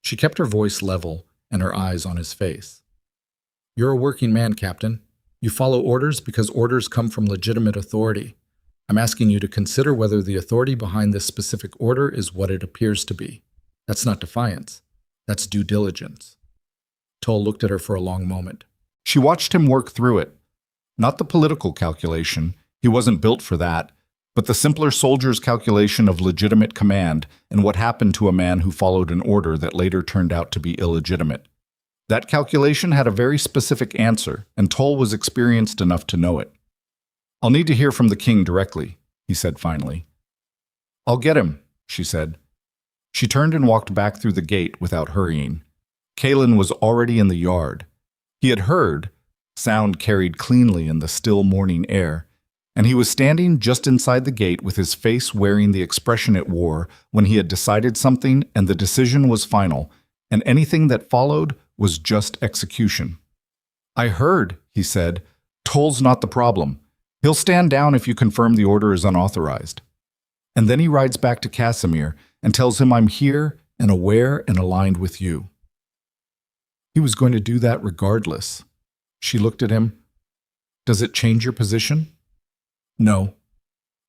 She kept her voice level and her eyes on his face. You're a working man, Captain. You follow orders because orders come from legitimate authority. I'm asking you to consider whether the authority behind this specific order is what it appears to be. That's not defiance. That's due diligence. Toll looked at her for a long moment. She watched him work through it. Not the political calculation, he wasn't built for that, but the simpler soldier's calculation of legitimate command and what happened to a man who followed an order that later turned out to be illegitimate. That calculation had a very specific answer, and Toll was experienced enough to know it. I'll need to hear from the king directly, he said finally. I'll get him, she said. She turned and walked back through the gate without hurrying. Kalen was already in the yard. He had heard, sound carried cleanly in the still morning air, and he was standing just inside the gate with his face wearing the expression it wore when he had decided something and the decision was final, and anything that followed was just execution. I heard, he said, Toll's not the problem. He'll stand down if you confirm the order is unauthorized. And then he rides back to Casimir and tells him I'm here and aware and aligned with you. He was going to do that regardless. She looked at him. Does it change your position? No.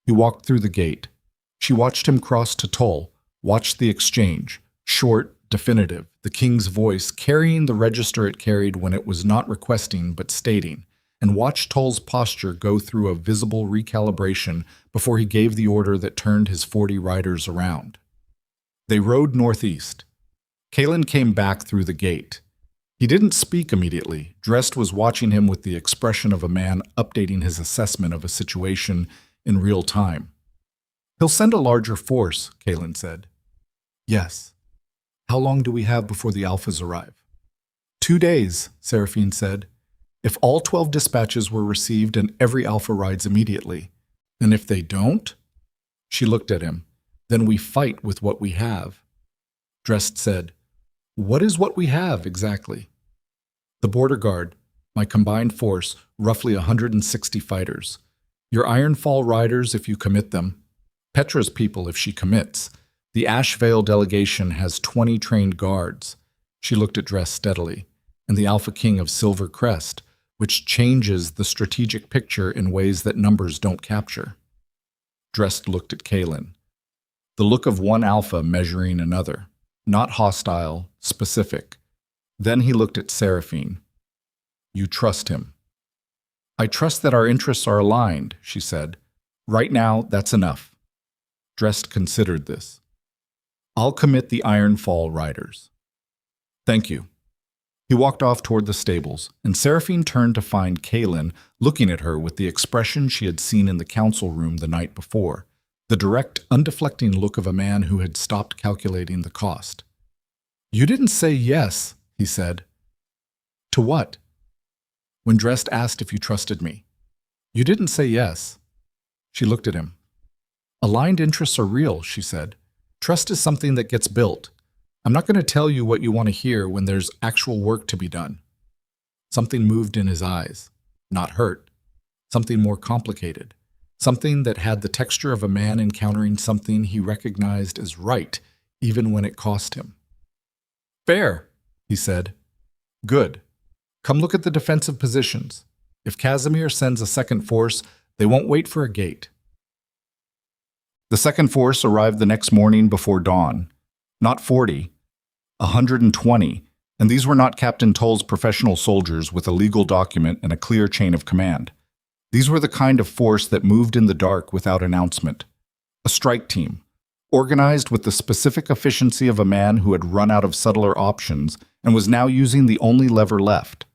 He walked through the gate. She watched him cross to Toll, watched the exchange, short, definitive, the king's voice carrying the register it carried when it was not requesting but stating, and watched Toll's posture go through a visible recalibration before he gave the order that turned his 40 riders around. They rode northeast. Kalen came back through the gate. He didn't speak immediately. Drest was watching him with the expression of a man updating his assessment of a situation in real time. He'll send a larger force, Kalen said. Yes. How long do we have before the Alphas arrive? 2 days, Seraphine said. If all 12 dispatches were received and every Alpha rides immediately. And if they don't? She looked at him. Then we fight with what we have. Drest said, What is what we have exactly? The border guard, my combined force, roughly 160 fighters. Your Ironfall riders if you commit them. Petra's people if she commits. The Ashvale delegation has 20 trained guards. She looked at Drest steadily. And the Alpha King of Silver Crest, which changes the strategic picture in ways that numbers don't capture. Drest looked at Kalen. The look of one Alpha measuring another. Not hostile, specific. Then he looked at Seraphine. You trust him. I trust that our interests are aligned, she said. Right now, that's enough. Drest considered this. I'll commit the Ironfall riders. Thank you. He He walked off toward the stables, and Seraphine turned to find Kaylin looking at her with the expression she had seen in the council room the night before, the direct, undeflecting look of a man who had stopped calculating the cost. "You didn't say yes," he said. "To what?" When Drest asked if you trusted me. "You didn't say yes." She looked at him. "Aligned interests are real," she said. "Trust is something that gets built. I'm not going to tell you what you want to hear when there's actual work to be done." Something moved in his eyes. Not hurt. Something more complicated. Something that had the texture of a man encountering something he recognized as right, even when it cost him. "Fair," he said. "Good. Come look at the defensive positions. If Casimir sends a second force, they won't wait for a gate." The second force arrived the next morning before dawn. Not 40, 120, and these were not Captain Tull's professional soldiers with a legal document and a clear chain of command. These were the kind of force that moved in the dark without announcement. A strike team, organized with the specific efficiency of a man who had run out of subtler options and was now using the only lever left.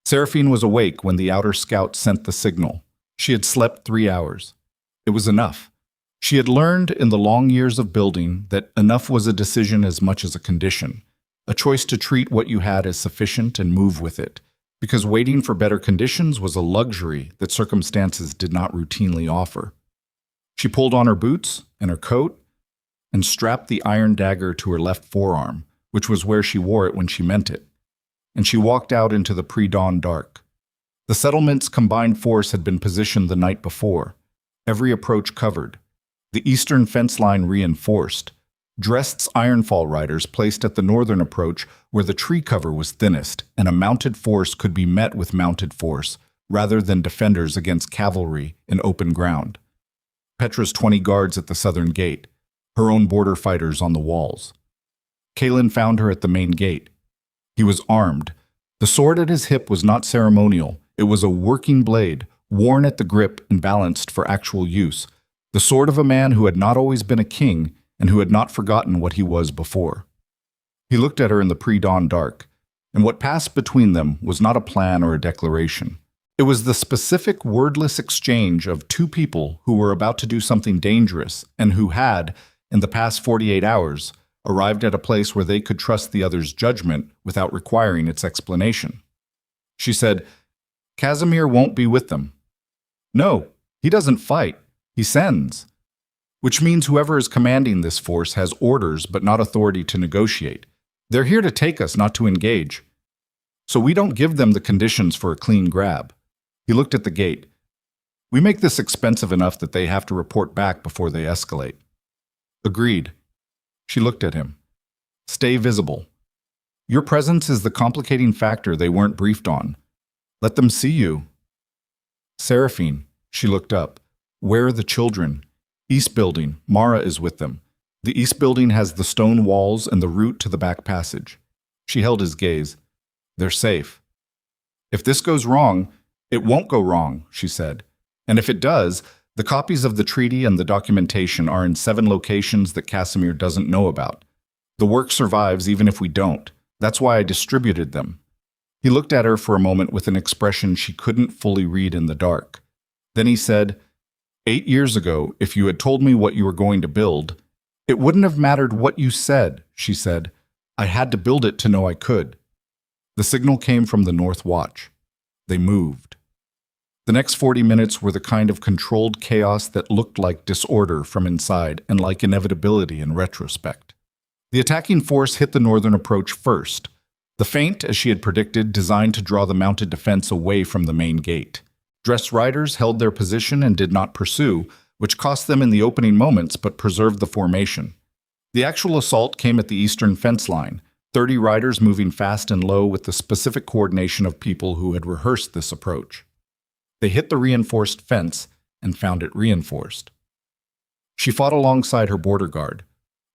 Seraphine was awake when the outer scout sent the signal. She had slept 3 hours. It was enough. She had learned in the long years of building that enough was a decision as much as a condition, a choice to treat what you had as sufficient and move with it, because waiting for better conditions was a luxury that circumstances did not routinely offer. She pulled on her boots and her coat and strapped the iron dagger to her left forearm, which was where she wore it when she meant it, and she walked out into the pre-dawn dark. The settlement's combined force had been positioned the night before, every approach covered, the eastern fence line reinforced, Drest's Ironfall riders placed at the northern approach where the tree cover was thinnest, and a mounted force could be met with mounted force, rather than defenders against cavalry in open ground. Petra's 20 guards at the southern gate, her own border fighters on the walls. Kaylin found her at the main gate. He was armed. The sword at his hip was not ceremonial. It was a working blade, worn at the grip and balanced for actual use. The sword of a man who had not always been a king and who had not forgotten what he was before. He looked at her in the pre-dawn dark, and what passed between them was not a plan or a declaration. It was the specific wordless exchange of two people who were about to do something dangerous and who had, in the past 48 hours, arrived at a place where they could trust the other's judgment without requiring its explanation. She said, "Casimir won't be with them." "No, he doesn't fight. He sends." Which means whoever is commanding this force has orders but not authority to negotiate. They're here to take us, not to engage. So we don't give them the conditions for a clean grab. He looked at the gate. "We make this expensive enough that they have to report back before they escalate." "Agreed." She looked at him. "Stay visible. Your presence is the complicating factor they weren't briefed on. Let them see you." "Seraphine," she looked up. "Where are the children?" "East building. Mara is with them. The east building has the stone walls and the route to the back passage." She held his gaze. "They're safe." "If this goes wrong, it won't go wrong," she said. "And if it does, the copies of the treaty and the documentation are in 7 locations that Casimir doesn't know about. The work survives even if we don't. That's why I distributed them." He looked at her for a moment with an expression she couldn't fully read in the dark. Then he said, 8 years ago, if you had told me what you were going to build, it wouldn't have mattered what you said," she said. "I had to build it to know I could." The signal came from the North Watch. They moved. The next 40 minutes were the kind of controlled chaos that looked like disorder from inside and like inevitability in retrospect. The attacking force hit the northern approach first. The feint, as she had predicted, designed to draw the mounted defense away from the main gate. Dressed riders held their position and did not pursue, which cost them in the opening moments but preserved the formation. The actual assault came at the eastern fence line, 30 riders moving fast and low with the specific coordination of people who had rehearsed this approach. They hit the reinforced fence and found it reinforced. She fought alongside her border guard,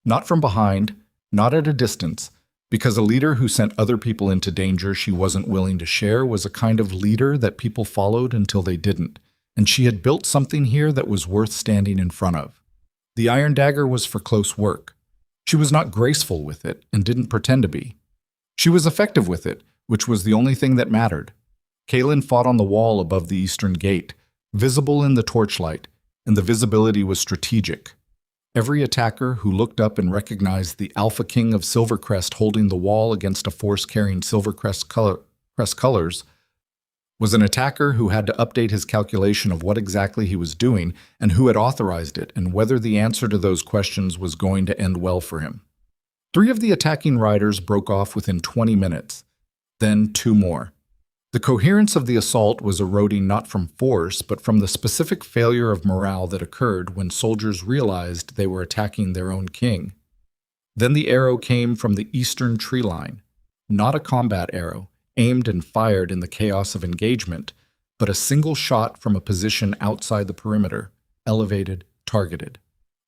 not from behind, not at a distance, because a leader who sent other people into danger she wasn't willing to share was a kind of leader that people followed until they didn't, and she had built something here that was worth standing in front of. The iron dagger was for close work. She was not graceful with it and didn't pretend to be. She was effective with it, which was the only thing that mattered. Kaelin fought on the wall above the eastern gate, visible in the torchlight, and the visibility was strategic. Every attacker who looked up and recognized the Alpha King of Silvercrest holding the wall against a force carrying Silvercrest colors was an attacker who had to update his calculation of what exactly he was doing and who had authorized it and whether the answer to those questions was going to end well for him. 3 of the attacking riders broke off within 20 minutes, then 2 more. The coherence of the assault was eroding not from force, but from the specific failure of morale that occurred when soldiers realized they were attacking their own king. Then the arrow came from the eastern tree line, not a combat arrow, aimed and fired in the chaos of engagement, but a single shot from a position outside the perimeter, elevated, targeted.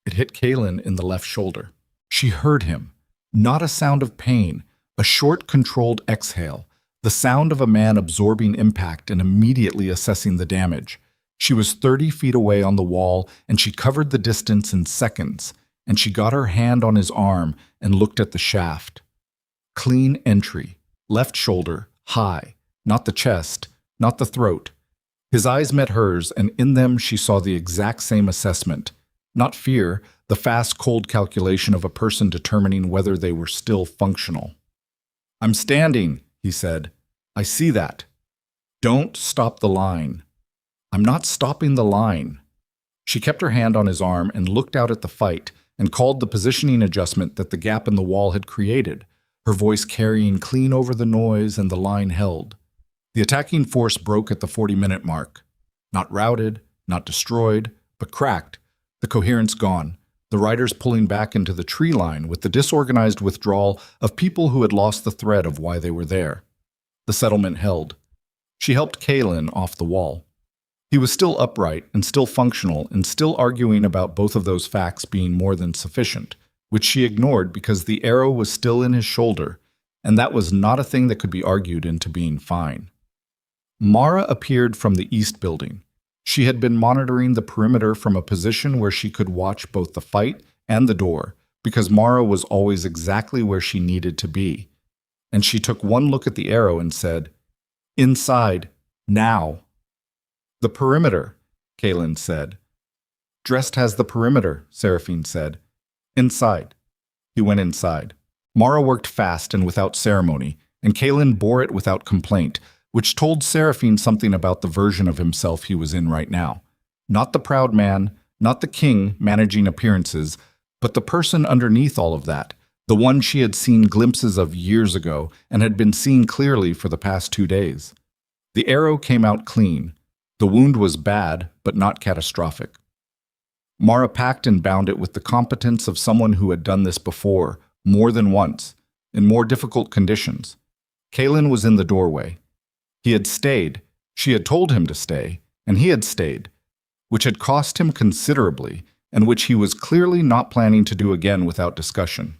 It hit Kaelin in the left shoulder. She heard him, not a sound of pain, a short, controlled exhale, the sound of a man absorbing impact and immediately assessing the damage. She was 30 feet away on the wall, and she covered the distance in seconds, and she got her hand on his arm and looked at the shaft. Clean entry, left shoulder, high, not the chest, not the throat. His eyes met hers, and in them she saw the exact same assessment. Not fear, the fast, cold calculation of a person determining whether they were still functional. "I'm standing," he said. "I see that. Don't stop the line." "I'm not stopping the line." She kept her hand on his arm and looked out at the fight and called the positioning adjustment that the gap in the wall had created, her voice carrying clean over the noise, and the line held. The attacking force broke at the 40-minute mark. Not routed, not destroyed, but cracked, the coherence gone, the riders pulling back into the tree line with the disorganized withdrawal of people who had lost the thread of why they were there. The settlement held. She helped Kaelin off the wall. He was still upright and still functional and still arguing about both of those facts being more than sufficient, which she ignored because the arrow was still in his shoulder, and that was not a thing that could be argued into being fine. Mara appeared from the east building. She had been monitoring the perimeter from a position where she could watch both the fight and the door, because Mara was always exactly where she needed to be. And she took one look at the arrow and said, "Inside, now." "The perimeter," Kaelin said. "Dressed has the perimeter," Seraphine said. "Inside." He went inside. Mara worked fast and without ceremony, and Kaelin bore it without complaint, which told Seraphine something about the version of himself he was in right now. Not the proud man, not the king managing appearances, but the person underneath all of that, the one she had seen glimpses of years ago and had been seeing clearly for the past 2 days. The arrow came out clean. The wound was bad, but not catastrophic. Mara packed and bound it with the competence of someone who had done this before, more than once, in more difficult conditions. Kaelin was in the doorway. He had stayed, she had told him to stay, and he had stayed, which had cost him considerably, and which he was clearly not planning to do again without discussion.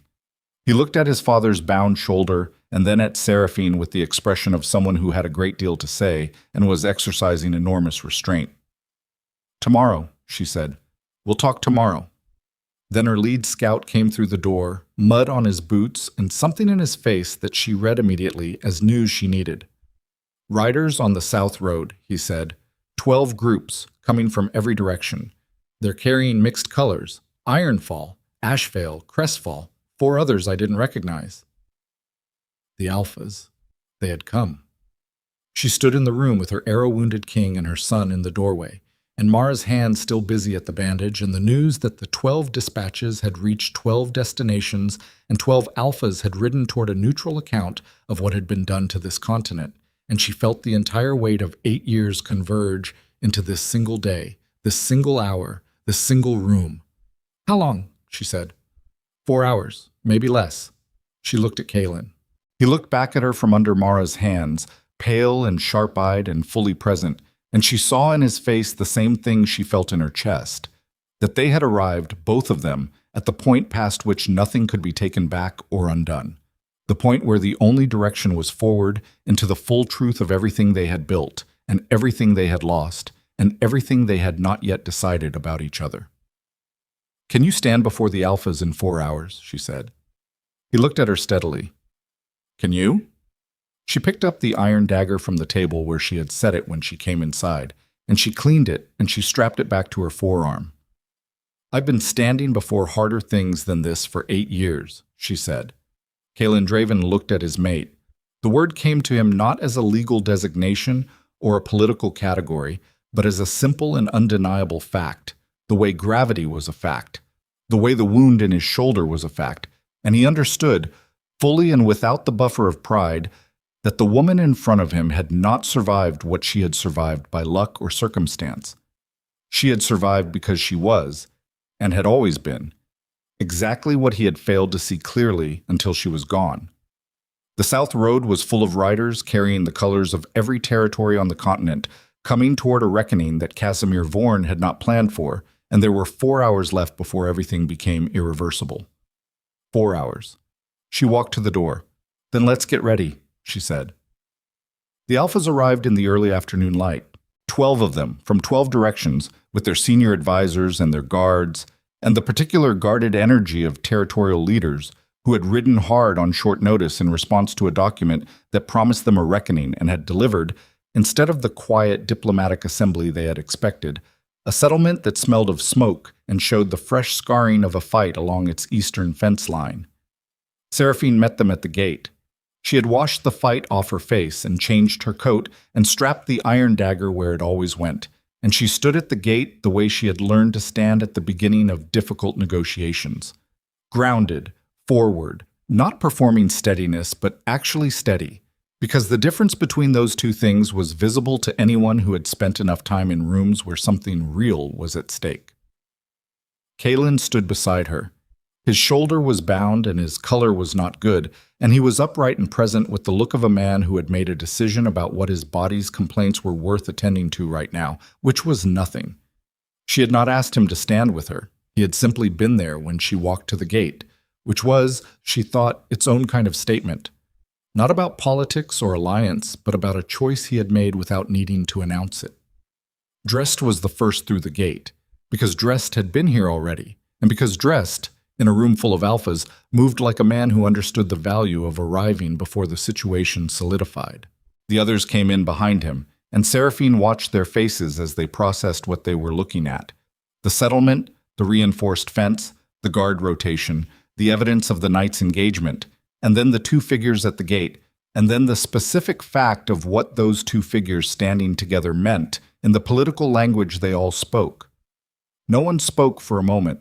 He looked at his father's bound shoulder and then at Seraphine with the expression of someone who had a great deal to say and was exercising enormous restraint. "Tomorrow," she said. "We'll talk tomorrow." Then her lead scout came through the door, mud on his boots and something in his face that she read immediately as news she needed. "Riders on the South Road," he said. 12 groups, coming from every direction. They're carrying mixed colors. Ironfall, Ashvale, Crestfall, 4 others I didn't recognize. The Alphas. They had come. She stood in the room with her arrow-wounded king and her son in the doorway, and Mara's hand still busy at the bandage, and the news that the 12 dispatches had reached 12 destinations and 12 Alphas had ridden toward a neutral account of what had been done to this continent. And she felt the entire weight of 8 years converge into this single day, this single hour, this single room. "How long?" she said. 4 hours, maybe less. She looked at Kaelin. He looked back at her from under Mara's hands, pale and sharp-eyed and fully present, and she saw in his face the same thing she felt in her chest, that they had arrived, both of them, at the point past which nothing could be taken back or undone. The point where the only direction was forward into the full truth of everything they had built, and everything they had lost, and everything they had not yet decided about each other. "Can you stand before the Alphas in 4 hours?" she said. He looked at her steadily. "Can you?" She picked up the iron dagger from the table where she had set it when she came inside, and she cleaned it and she strapped it back to her forearm. "I've been standing before harder things than this for 8 years," she said. Kalen Draven looked at his mate. The word came to him not as a legal designation or a political category, but as a simple and undeniable fact, the way gravity was a fact, the way the wound in his shoulder was a fact, and he understood, fully and without the buffer of pride, that the woman in front of him had not survived what she had survived by luck or circumstance. She had survived because she was, and had always been, exactly what he had failed to see clearly until she was gone. The South Road was full of riders carrying the colors of every territory on the continent, coming toward a reckoning that Casimir Vorn had not planned for, and there were 4 hours left before everything became irreversible. 4 hours. She walked to the door. "Then let's get ready," she said. The Alphas arrived in the early afternoon light, 12 of them, from 12 directions, with their senior advisors and their guards, and the particular guarded energy of territorial leaders who had ridden hard on short notice in response to a document that promised them a reckoning and had delivered, instead of the quiet diplomatic assembly they had expected, a settlement that smelled of smoke and showed the fresh scarring of a fight along its eastern fence line. Seraphine met them at the gate. She had washed the fight off her face and changed her coat and strapped the iron dagger where it always went, and she stood at the gate the way she had learned to stand at the beginning of difficult negotiations. Grounded, forward, not performing steadiness, but actually steady, because the difference between those two things was visible to anyone who had spent enough time in rooms where something real was at stake. Kalen stood beside her. His shoulder was bound and his color was not good, and he was upright and present with the look of a man who had made a decision about what his body's complaints were worth attending to right now, which was nothing. She had not asked him to stand with her. He had simply been there when she walked to the gate, which was, she thought, its own kind of statement. Not about politics or alliance, but about a choice he had made without needing to announce it. Dressed was the first through the gate, because Dressed had been here already, and because Dressed, in a room full of alphas, moved like a man who understood the value of arriving before the situation solidified. The others came in behind him, and Seraphine watched their faces as they processed what they were looking at. The settlement, the reinforced fence, the guard rotation, the evidence of the night's engagement, and then the two figures at the gate, and then the specific fact of what those two figures standing together meant in the political language they all spoke. No one spoke for a moment.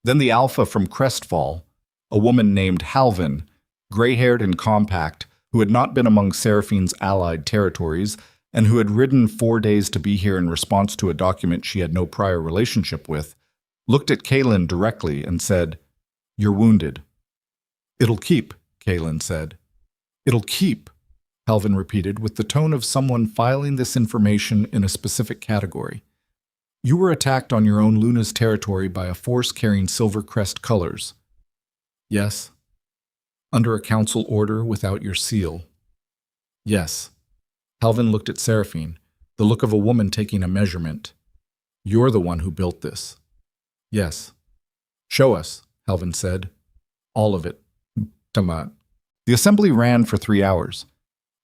Then the Alpha from Crestfall, a woman named Halvin, gray-haired and compact, who had not been among Seraphine's allied territories, and who had ridden 4 days to be here in response to a document she had no prior relationship with, looked at Kalen directly and said, "You're wounded." "It'll keep," Kalen said. "It'll keep," Halvin repeated with the tone of someone filing this information in a specific category. "You were attacked on your own Luna's territory by a force carrying Silver Crest colors." "Yes." "Under a council order without your seal." "Yes." Halvin looked at Seraphine, the look of a woman taking a measurement. "You're the one who built this." "Yes." "Show us," Halvin said. "All of it." Tamat. The assembly ran for 3 hours.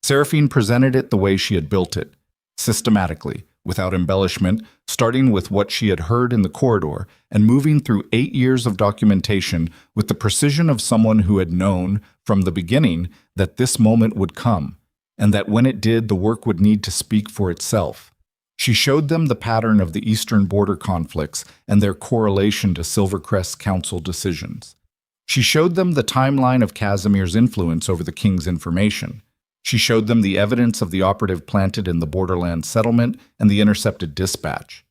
Seraphine presented it the way she had built it, systematically, without embellishment, starting with what she had heard in the corridor and moving through 8 years of documentation with the precision of someone who had known, from the beginning, that this moment would come, and that when it did, the work would need to speak for itself. She showed them the pattern of the eastern border conflicts and their correlation to Silvercrest's council decisions. She showed them the timeline of Casimir's influence over the king's information. She showed them the evidence of the operative planted in the borderland settlement and the intercepted dispatch.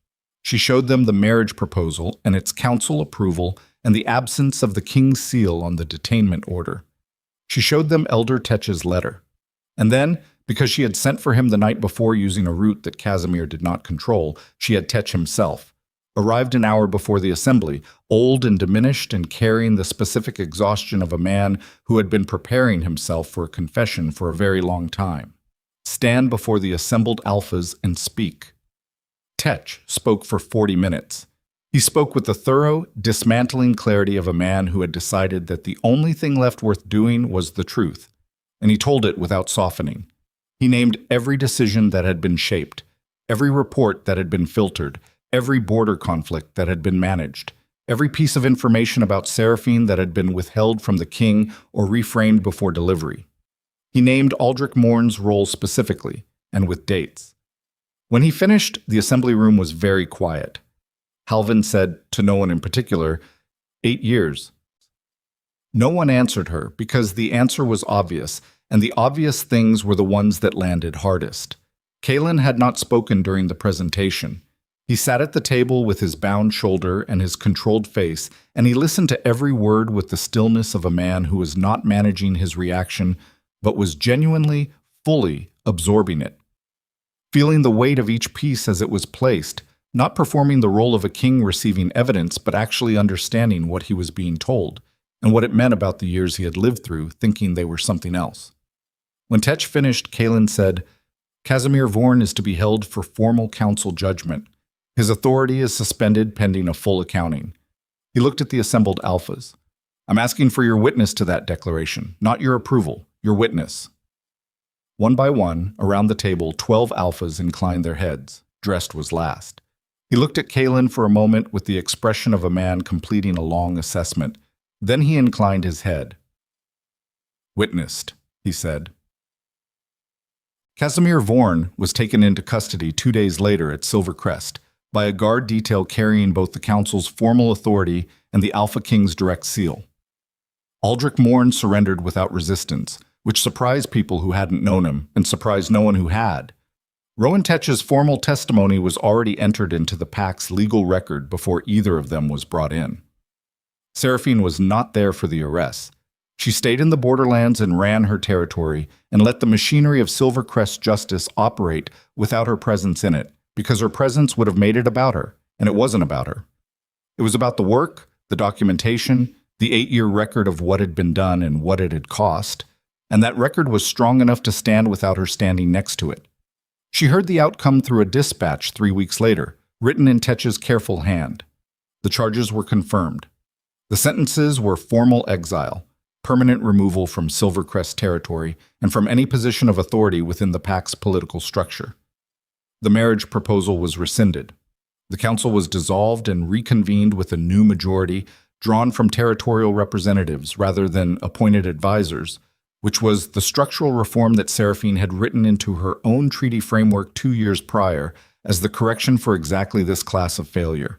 She showed them the marriage proposal and its council approval and the absence of the king's seal on the detainment order. She showed them Elder Tetch's letter. And then, because she had sent for him the night before using a route that Casimir did not control, she had Tetch himself. Arrived an hour before the assembly, old and diminished and carrying the specific exhaustion of a man who had been preparing himself for a confession for a very long time. Stand before the assembled alphas and speak. Tetch spoke for 40 minutes. He spoke with the thorough, dismantling clarity of a man who had decided that the only thing left worth doing was the truth, and he told it without softening. He named every decision that had been shaped, every report that had been filtered, every border conflict that had been managed, every piece of information about Seraphine that had been withheld from the king or reframed before delivery. He named Aldrich Morn's role specifically, and with dates. When he finished, the assembly room was very quiet. Halvin said, to no one in particular, 8 years. No one answered her because the answer was obvious, and the obvious things were the ones that landed hardest. Kalen had not spoken during the presentation. He sat at the table with his bound shoulder and his controlled face, and he listened to every word with the stillness of a man who was not managing his reaction, but was genuinely, fully absorbing it. Feeling the weight of each piece as it was placed, not performing the role of a king receiving evidence, but actually understanding what he was being told, and what it meant about the years he had lived through, thinking they were something else. When Tetch finished, Kalen said, Casimir Vorn is to be held for formal council judgment. His authority is suspended pending a full accounting. He looked at the assembled alphas. I'm asking for your witness to that declaration, not your approval, your witness. One by one, around the table, 12 alphas inclined their heads. Dressed was last. He looked at Kalen for a moment with the expression of a man completing a long assessment. Then he inclined his head. Witnessed, he said. Casimir Vorn was taken into custody 2 days later at Silvercrest by a guard detail carrying both the council's formal authority and the Alpha King's direct seal. Aldrich Morn surrendered without resistance, which surprised people who hadn't known him and surprised no one who had. Rowan Tetch's formal testimony was already entered into the Pack's legal record before either of them was brought in. Seraphine was not there for the arrests. She stayed in the borderlands and ran her territory and let the machinery of Silvercrest justice operate without her presence in it, because her presence would have made it about her, and it wasn't about her. It was about the work, the documentation, the 8-year record of what had been done and what it had cost, and that record was strong enough to stand without her standing next to it. She heard the outcome through a dispatch 3 weeks later, written in Tetch's careful hand. The charges were confirmed. The sentences were formal exile, permanent removal from Silvercrest territory, and from any position of authority within the Pack's political structure. The marriage proposal was rescinded. The council was dissolved and reconvened with a new majority drawn from territorial representatives rather than appointed advisors, which was the structural reform that Seraphine had written into her own treaty framework 2 years prior as the correction for exactly this class of failure.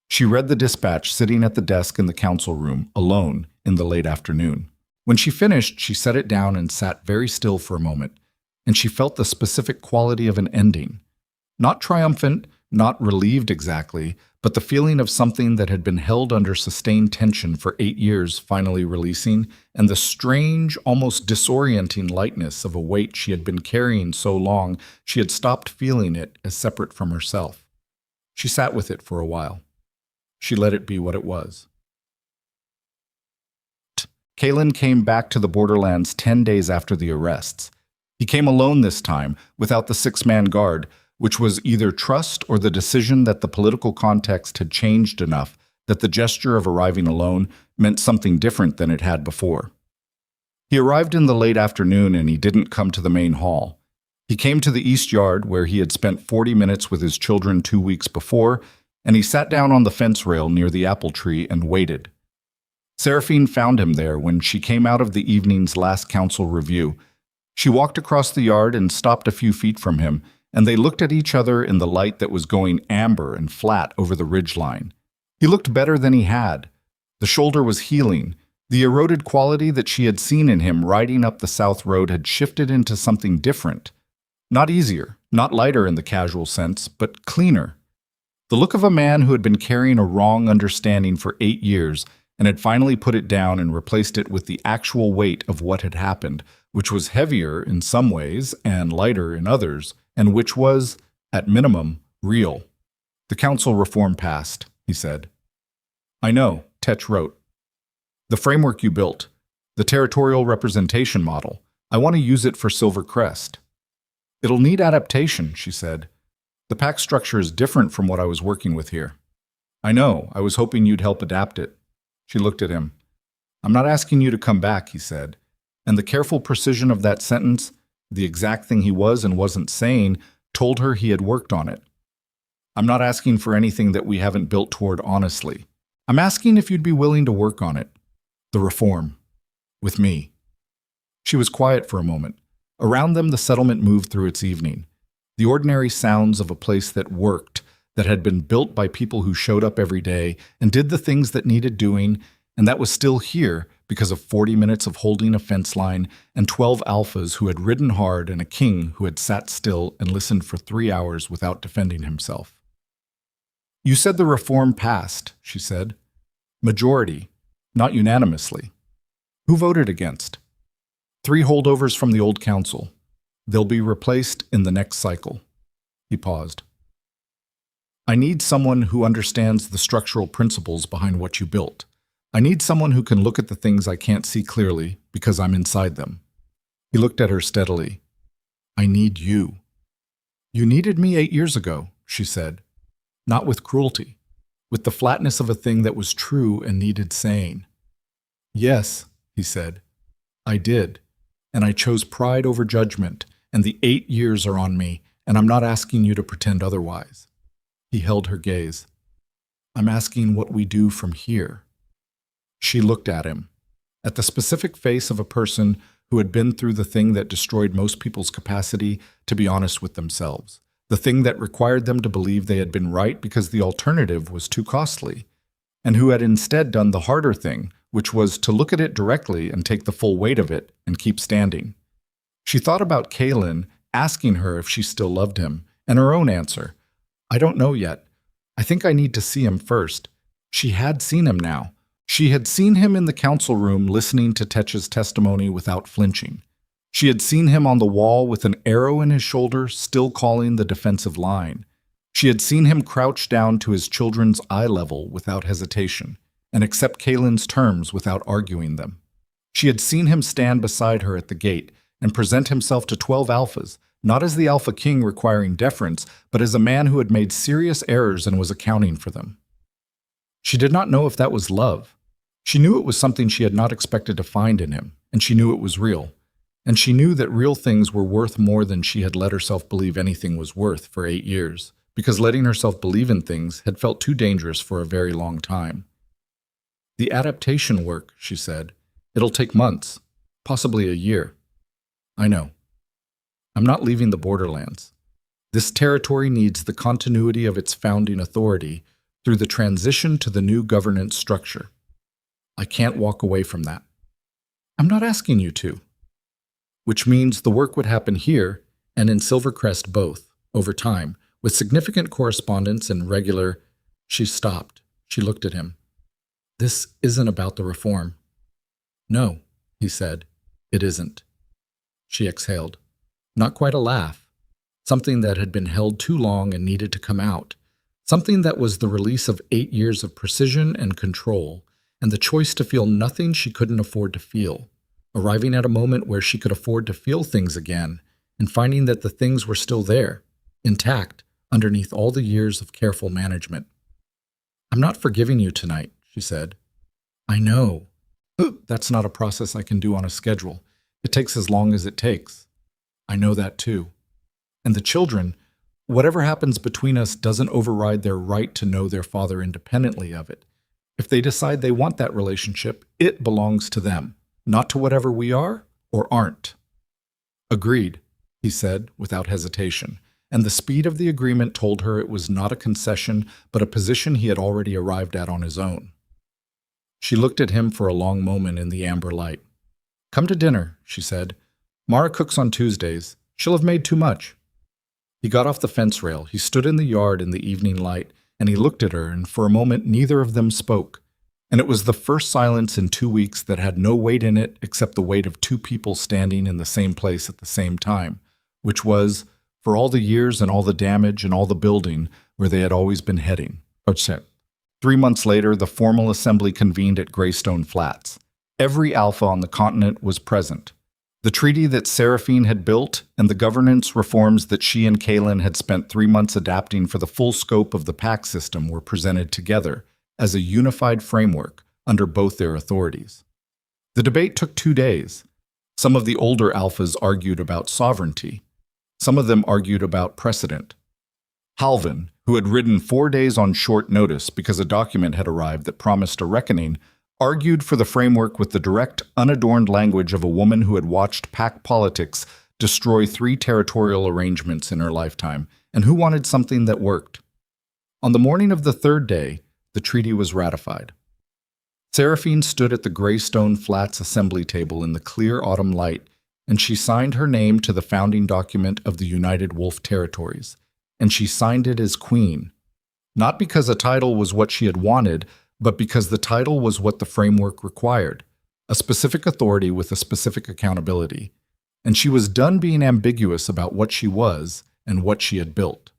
She read the dispatch sitting at the desk in the council room, alone, in the late afternoon. When she finished, she set it down and sat very still for a moment, and she felt the specific quality of an ending. Not triumphant, not relieved exactly, but the feeling of something that had been held under sustained tension for 8 years finally releasing, and the strange, almost disorienting lightness of a weight she had been carrying so long she had stopped feeling it as separate from herself. She sat with it for a while. She let it be what it was. Kalen came back to the borderlands 10 days after the arrests. He came alone this time, without the 6-man guard, which was either trust or the decision that the political context had changed enough that the gesture of arriving alone meant something different than it had before. He arrived in the late afternoon and he didn't come to the main hall. He came to the East Yard where he had spent 40 minutes with his children 2 weeks before, and he sat down on the fence rail near the apple tree and waited. Seraphine found him there when she came out of the evening's last council review. She walked across the yard and stopped a few feet from him, and they looked at each other in the light that was going amber and flat over the ridgeline. He looked better than he had. The shoulder was healing. The eroded quality that she had seen in him riding up the South Road had shifted into something different. Not easier, not lighter in the casual sense, but cleaner. The look of a man who had been carrying a wrong understanding for 8 years and had finally put it down and replaced it with the actual weight of what had happened, which was heavier in some ways and lighter in others, and which was, at minimum, real. The council reform passed, he said. I know, Tetch wrote. The framework you built, the territorial representation model, I want to use it for Silvercrest. It'll need adaptation, she said. The pack structure is different from what I was working with here. I know, I was hoping you'd help adapt it. She looked at him. I'm not asking you to come back, he said. And the careful precision of that sentence, the exact thing he was and wasn't saying, told her he had worked on it. I'm not asking for anything that we haven't built toward honestly. I'm asking if you'd be willing to work on it. The reform. With me. She was quiet for a moment. Around them, the settlement moved through its evening. The ordinary sounds of a place that worked, that had been built by people who showed up every day and did the things that needed doing, and that was still here because of 40 minutes of holding a fence line and 12 alphas who had ridden hard and a king who had sat still and listened for 3 hours without defending himself. You said the reform passed, she said. Majority, not unanimously. Who voted against? 3 holdovers from the old council. They'll be replaced in the next cycle. He paused. I need someone who understands the structural principles behind what you built. I need someone who can look at the things I can't see clearly because I'm inside them. He looked at her steadily. I need you. You needed me 8 years ago, she said. Not with cruelty, with the flatness of a thing that was true and needed saying. Yes, he said. I did, and I chose pride over judgment, and the 8 years are on me, and I'm not asking you to pretend otherwise. He held her gaze. I'm asking what we do from here. She looked at him, at the specific face of a person who had been through the thing that destroyed most people's capacity to be honest with themselves, the thing that required them to believe they had been right because the alternative was too costly, and who had instead done the harder thing, which was to look at it directly and take the full weight of it and keep standing. She thought about Kaylin asking her if she still loved him, and her own answer, I don't know yet. I think I need to see him first. She had seen him now. She had seen him in the council room listening to Tetch's testimony without flinching. She had seen him on the wall with an arrow in his shoulder, still calling the defensive line. She had seen him crouch down to his children's eye level without hesitation, and accept Kaylin's terms without arguing them. She had seen him stand beside her at the gate and present himself to 12 alphas, not as the alpha king requiring deference, but as a man who had made serious errors and was accounting for them. She did not know if that was love. She knew it was something she had not expected to find in him, and she knew it was real. And she knew that real things were worth more than she had let herself believe anything was worth for 8 years, because letting herself believe in things had felt too dangerous for a very long time. The adaptation work, she said. It'll take months, possibly a year. I know. I'm not leaving the borderlands. This territory needs the continuity of its founding authority through the transition to the new governance structure. I can't walk away from that. I'm not asking you to. Which means the work would happen here and in Silvercrest both, over time, with significant correspondence and regular... She stopped. She looked at him. This isn't about the reform. No, he said. It isn't. She exhaled. Not quite a laugh. Something that had been held too long and needed to come out. Something that was the release of 8 years of precision and control, and the choice to feel nothing she couldn't afford to feel, arriving at a moment where she could afford to feel things again, and finding that the things were still there, intact, underneath all the years of careful management. I'm not forgiving you tonight, she said. I know. That's not a process I can do on a schedule. It takes as long as it takes. I know that too. And the children, whatever happens between us doesn't override their right to know their father independently of it. If they decide they want that relationship, it belongs to them, not to whatever we are or aren't. Agreed, he said without hesitation, and the speed of the agreement told her it was not a concession, but a position he had already arrived at on his own. She looked at him for a long moment in the amber light. Come to dinner, she said. Mara cooks on Tuesdays. She'll have made too much. He got off the fence rail. He stood in the yard in the evening light, and he looked at her, and for a moment neither of them spoke. And it was the first silence in 2 weeks that had no weight in it except the weight of 2 people standing in the same place at the same time, which was, for all the years and all the damage and all the building, where they had always been heading. 3 months later, the formal assembly convened at Greystone Flats. Every alpha on the continent was present. The treaty that Seraphine had built and the governance reforms that she and Kaylin had spent 3 months adapting for the full scope of the pact system were presented together as a unified framework under both their authorities. The debate took 2 days. Some of the older alphas argued about sovereignty. Some of them argued about precedent. Halvin, who had ridden 4 days on short notice because a document had arrived that promised a reckoning, argued for the framework with the direct, unadorned language of a woman who had watched pack politics destroy 3 territorial arrangements in her lifetime, and who wanted something that worked. On the morning of the 3rd day, the treaty was ratified. Seraphine stood at the Greystone Flats assembly table in the clear autumn light, and she signed her name to the founding document of the United Wolf Territories, and she signed it as Queen, not because a title was what she had wanted, but because the title was what the framework required, a specific authority with a specific accountability, and she was done being ambiguous about what she was and what she had built.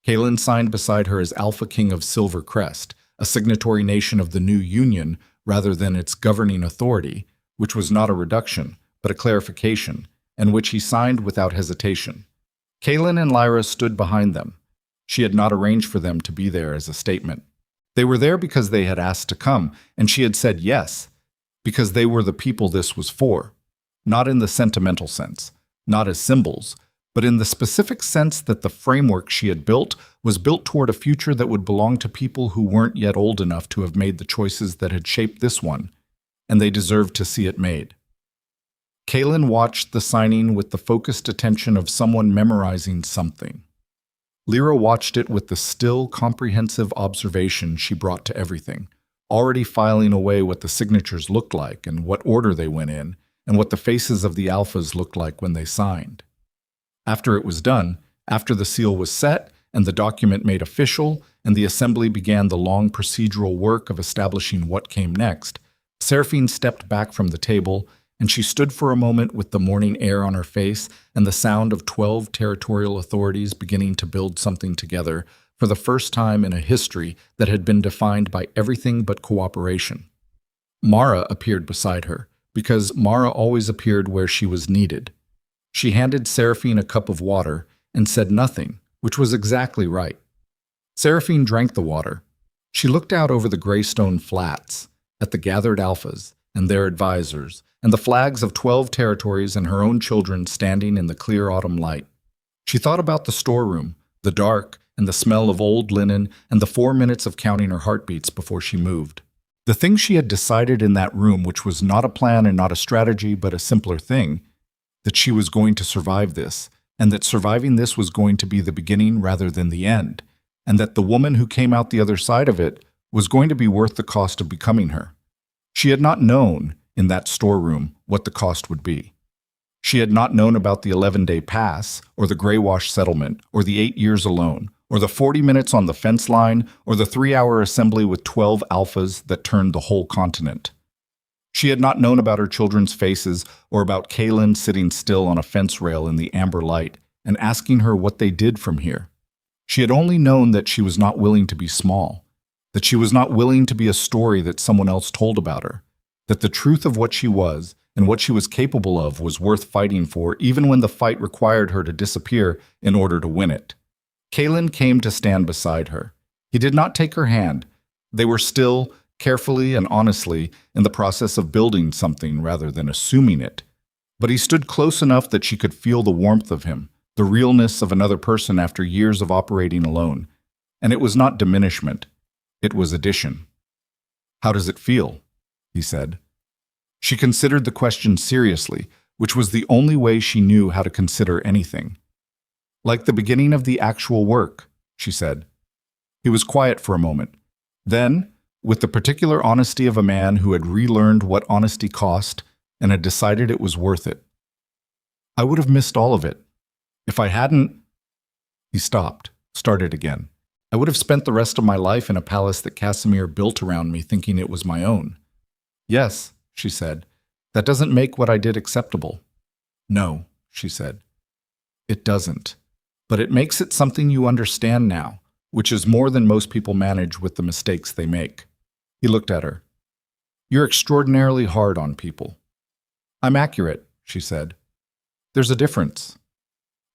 Kaelin signed beside her as Alpha King of Silver Crest, a signatory nation of the new Union rather than its governing authority, which was not a reduction, but a clarification, and which he signed without hesitation. Kaelin and Lyra stood behind them. She had not arranged for them to be there as a statement. They were there because they had asked to come, and she had said yes, because they were the people this was for, not in the sentimental sense, not as symbols, but in the specific sense that the framework she had built was built toward a future that would belong to people who weren't yet old enough to have made the choices that had shaped this one, and they deserved to see it made. Kaelin watched the signing with the focused attention of someone memorizing something. Lyra watched it with the still, comprehensive observation she brought to everything, already filing away what the signatures looked like and what order they went in, and what the faces of the alphas looked like when they signed. After it was done, after the seal was set and the document made official, and the assembly began the long procedural work of establishing what came next, Seraphine stepped back from the table, and she stood for a moment with the morning air on her face and the sound of 12 territorial authorities beginning to build something together for the first time in a history that had been defined by everything but cooperation. Mara appeared beside her, because Mara always appeared where she was needed. She handed Seraphine a cup of water and said nothing, which was exactly right. Seraphine drank the water. She looked out over the Greystone Flats, at the gathered alphas and their advisors, and the flags of 12 territories and her own children standing in the clear autumn light. She thought about the storeroom, the dark, and the smell of old linen, and the 4 minutes of counting her heartbeats before she moved. The thing she had decided in that room, which was not a plan and not a strategy, but a simpler thing, that she was going to survive this, and that surviving this was going to be the beginning rather than the end, and that the woman who came out the other side of it was going to be worth the cost of becoming her. She had not known, in that storeroom, what the cost would be. She had not known about the 11-day pass, or the graywash settlement, or the 8 years alone, or the 40 minutes on the fence line, or the 3-hour assembly with 12 alphas that turned the whole continent. She had not known about her children's faces or about Kaelin sitting still on a fence rail in the amber light and asking her what they did from here. She had only known that she was not willing to be small, that she was not willing to be a story that someone else told about her, that the truth of what she was and what she was capable of was worth fighting for even when the fight required her to disappear in order to win it. Kaelin came to stand beside her. He did not take her hand. They were still, carefully and honestly, in the process of building something rather than assuming it. But he stood close enough that she could feel the warmth of him, the realness of another person after years of operating alone. And it was not diminishment. It was addition. "How does it feel?" he said. She considered the question seriously, which was the only way she knew how to consider anything. "Like the beginning of the actual work," she said. He was quiet for a moment. Then, with the particular honesty of a man who had relearned what honesty cost and had decided it was worth it. "I would have missed all of it. If I hadn't—" He stopped, started again. "I would have spent the rest of my life in a palace that Casimir built around me thinking it was my own." "Yes," she said. "That doesn't make what I did acceptable." "No," she said. "It doesn't. But it makes it something you understand now, which is more than most people manage with the mistakes they make." He looked at her. "You're extraordinarily hard on people." "I'm accurate," she said. "There's a difference."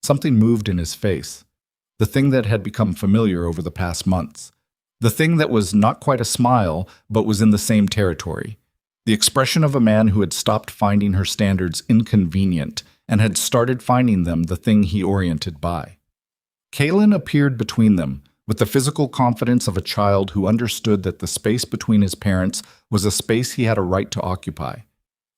Something moved in his face, the thing that had become familiar over the past months, the thing that was not quite a smile but was in the same territory. the expression of a man who had stopped finding her standards inconvenient and had started finding them the thing he oriented by. Kalen appeared between them, with the physical confidence of a child who understood that the space between his parents was a space he had a right to occupy.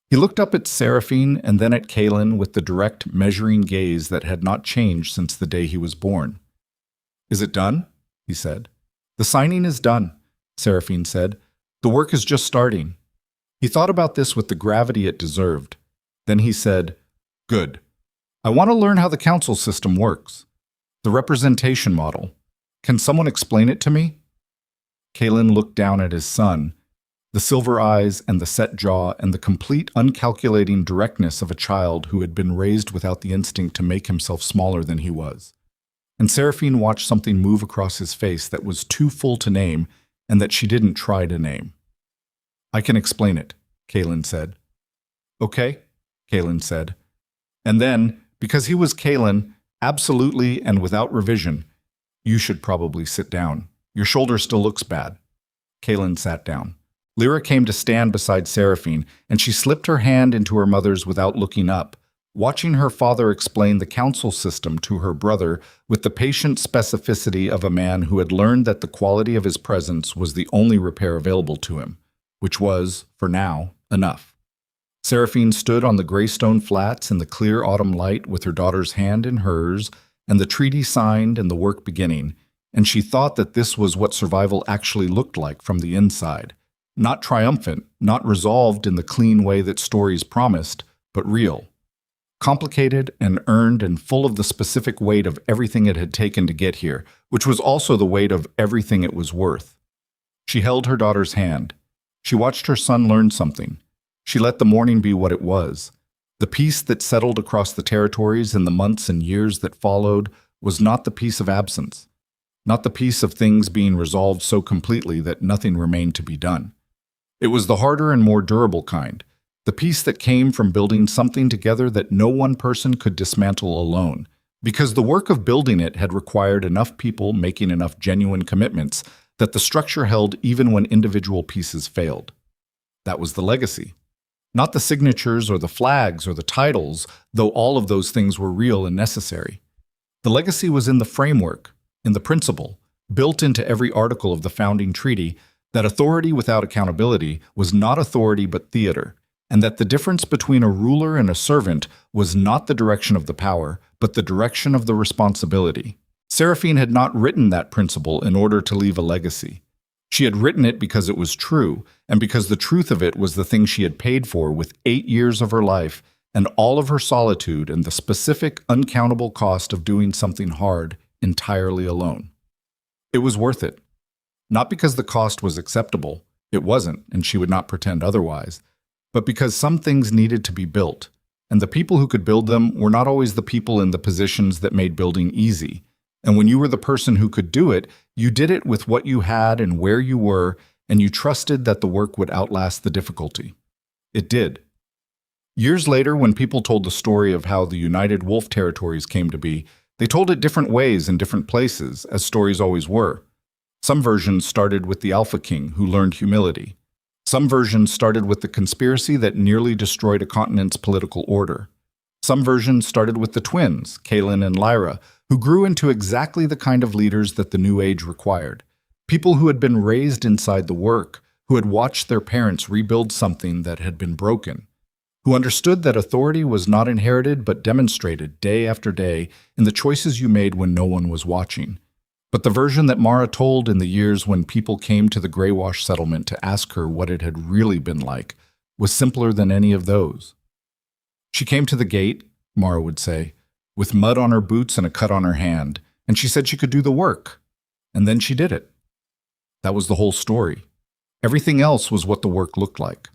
He looked up at Seraphine and then at Kalen with the direct, measuring gaze that had not changed since the day he was born. "Is it done?" he said. "The signing is done," Seraphine said. "The work is just starting." He thought about this with the gravity it deserved. Then he said, "Good. I want to learn how the council system works. The representation model. Can someone explain it to me?" Kalen looked down at his son, the silver eyes and the set jaw and the complete uncalculating directness of a child who had been raised without the instinct to make himself smaller than he was. And Seraphine watched something move across his face that was too full to name and that she didn't try to name. "I can explain it," Kalen said. "Okay," Kalen said. And then, because he was Kalen, absolutely and without revision, "You should probably sit down. Your shoulder still looks bad." Kalen sat down. Lyra came to stand beside Seraphine, and she slipped her hand into her mother's without looking up, watching her father explain the council system to her brother with the patient specificity of a man who had learned that the quality of his presence was the only repair available to him, which was, for now, enough. Seraphine stood on the gray stone flats in the clear autumn light with her daughter's hand in hers, and the treaty signed and the work beginning, and she thought that this was what survival actually looked like from the inside. Not triumphant, not resolved in the clean way that stories promised, but real. Complicated and earned and full of the specific weight of everything it had taken to get here, which was also the weight of everything it was worth. She held her daughter's hand. She watched her son learn something. She let the morning be what it was. The peace that settled across the territories in the months and years that followed was not the peace of absence, not the peace of things being resolved so completely that nothing remained to be done. It was the harder and more durable kind, the peace that came from building something together that no one person could dismantle alone, because the work of building it had required enough people making enough genuine commitments that the structure held even when individual pieces failed. That was the legacy. Not the signatures or the flags or the titles, though all of those things were real and necessary. The legacy was in the framework, in the principle, built into every article of the founding treaty, that authority without accountability was not authority but theater, and that the difference between a ruler and a servant was not the direction of the power, but the direction of the responsibility. Seraphine had not written that principle in order to leave a legacy. She had written it because it was true, and because the truth of it was the thing she had paid for with 8 years of her life and all of her solitude and the specific, uncountable cost of doing something hard entirely alone. It was worth it. Not because the cost was acceptable, it wasn't, and she would not pretend otherwise, but because some things needed to be built, and the people who could build them were not always the people in the positions that made building easy. And when you were the person who could do it, you did it with what you had and where you were, and you trusted that the work would outlast the difficulty. It did. Years later, when people told the story of how the United Wolf Territories came to be, they told it different ways in different places, as stories always were. Some versions started with the Alpha King, who learned humility. Some versions started with the conspiracy that nearly destroyed a continent's political order. Some versions started with the twins, Kalen and Lyra, who grew into exactly the kind of leaders that the New Age required. People who had been raised inside the work, who had watched their parents rebuild something that had been broken, who understood that authority was not inherited but demonstrated day after day in the choices you made when no one was watching. But the version that Mara told in the years when people came to the Greywash settlement to ask her what it had really been like was simpler than any of those. She came to the gate, Mara would say, with mud on her boots and a cut on her hand, and she said she could do the work. And then she did it. That was the whole story. Everything else was what the work looked like.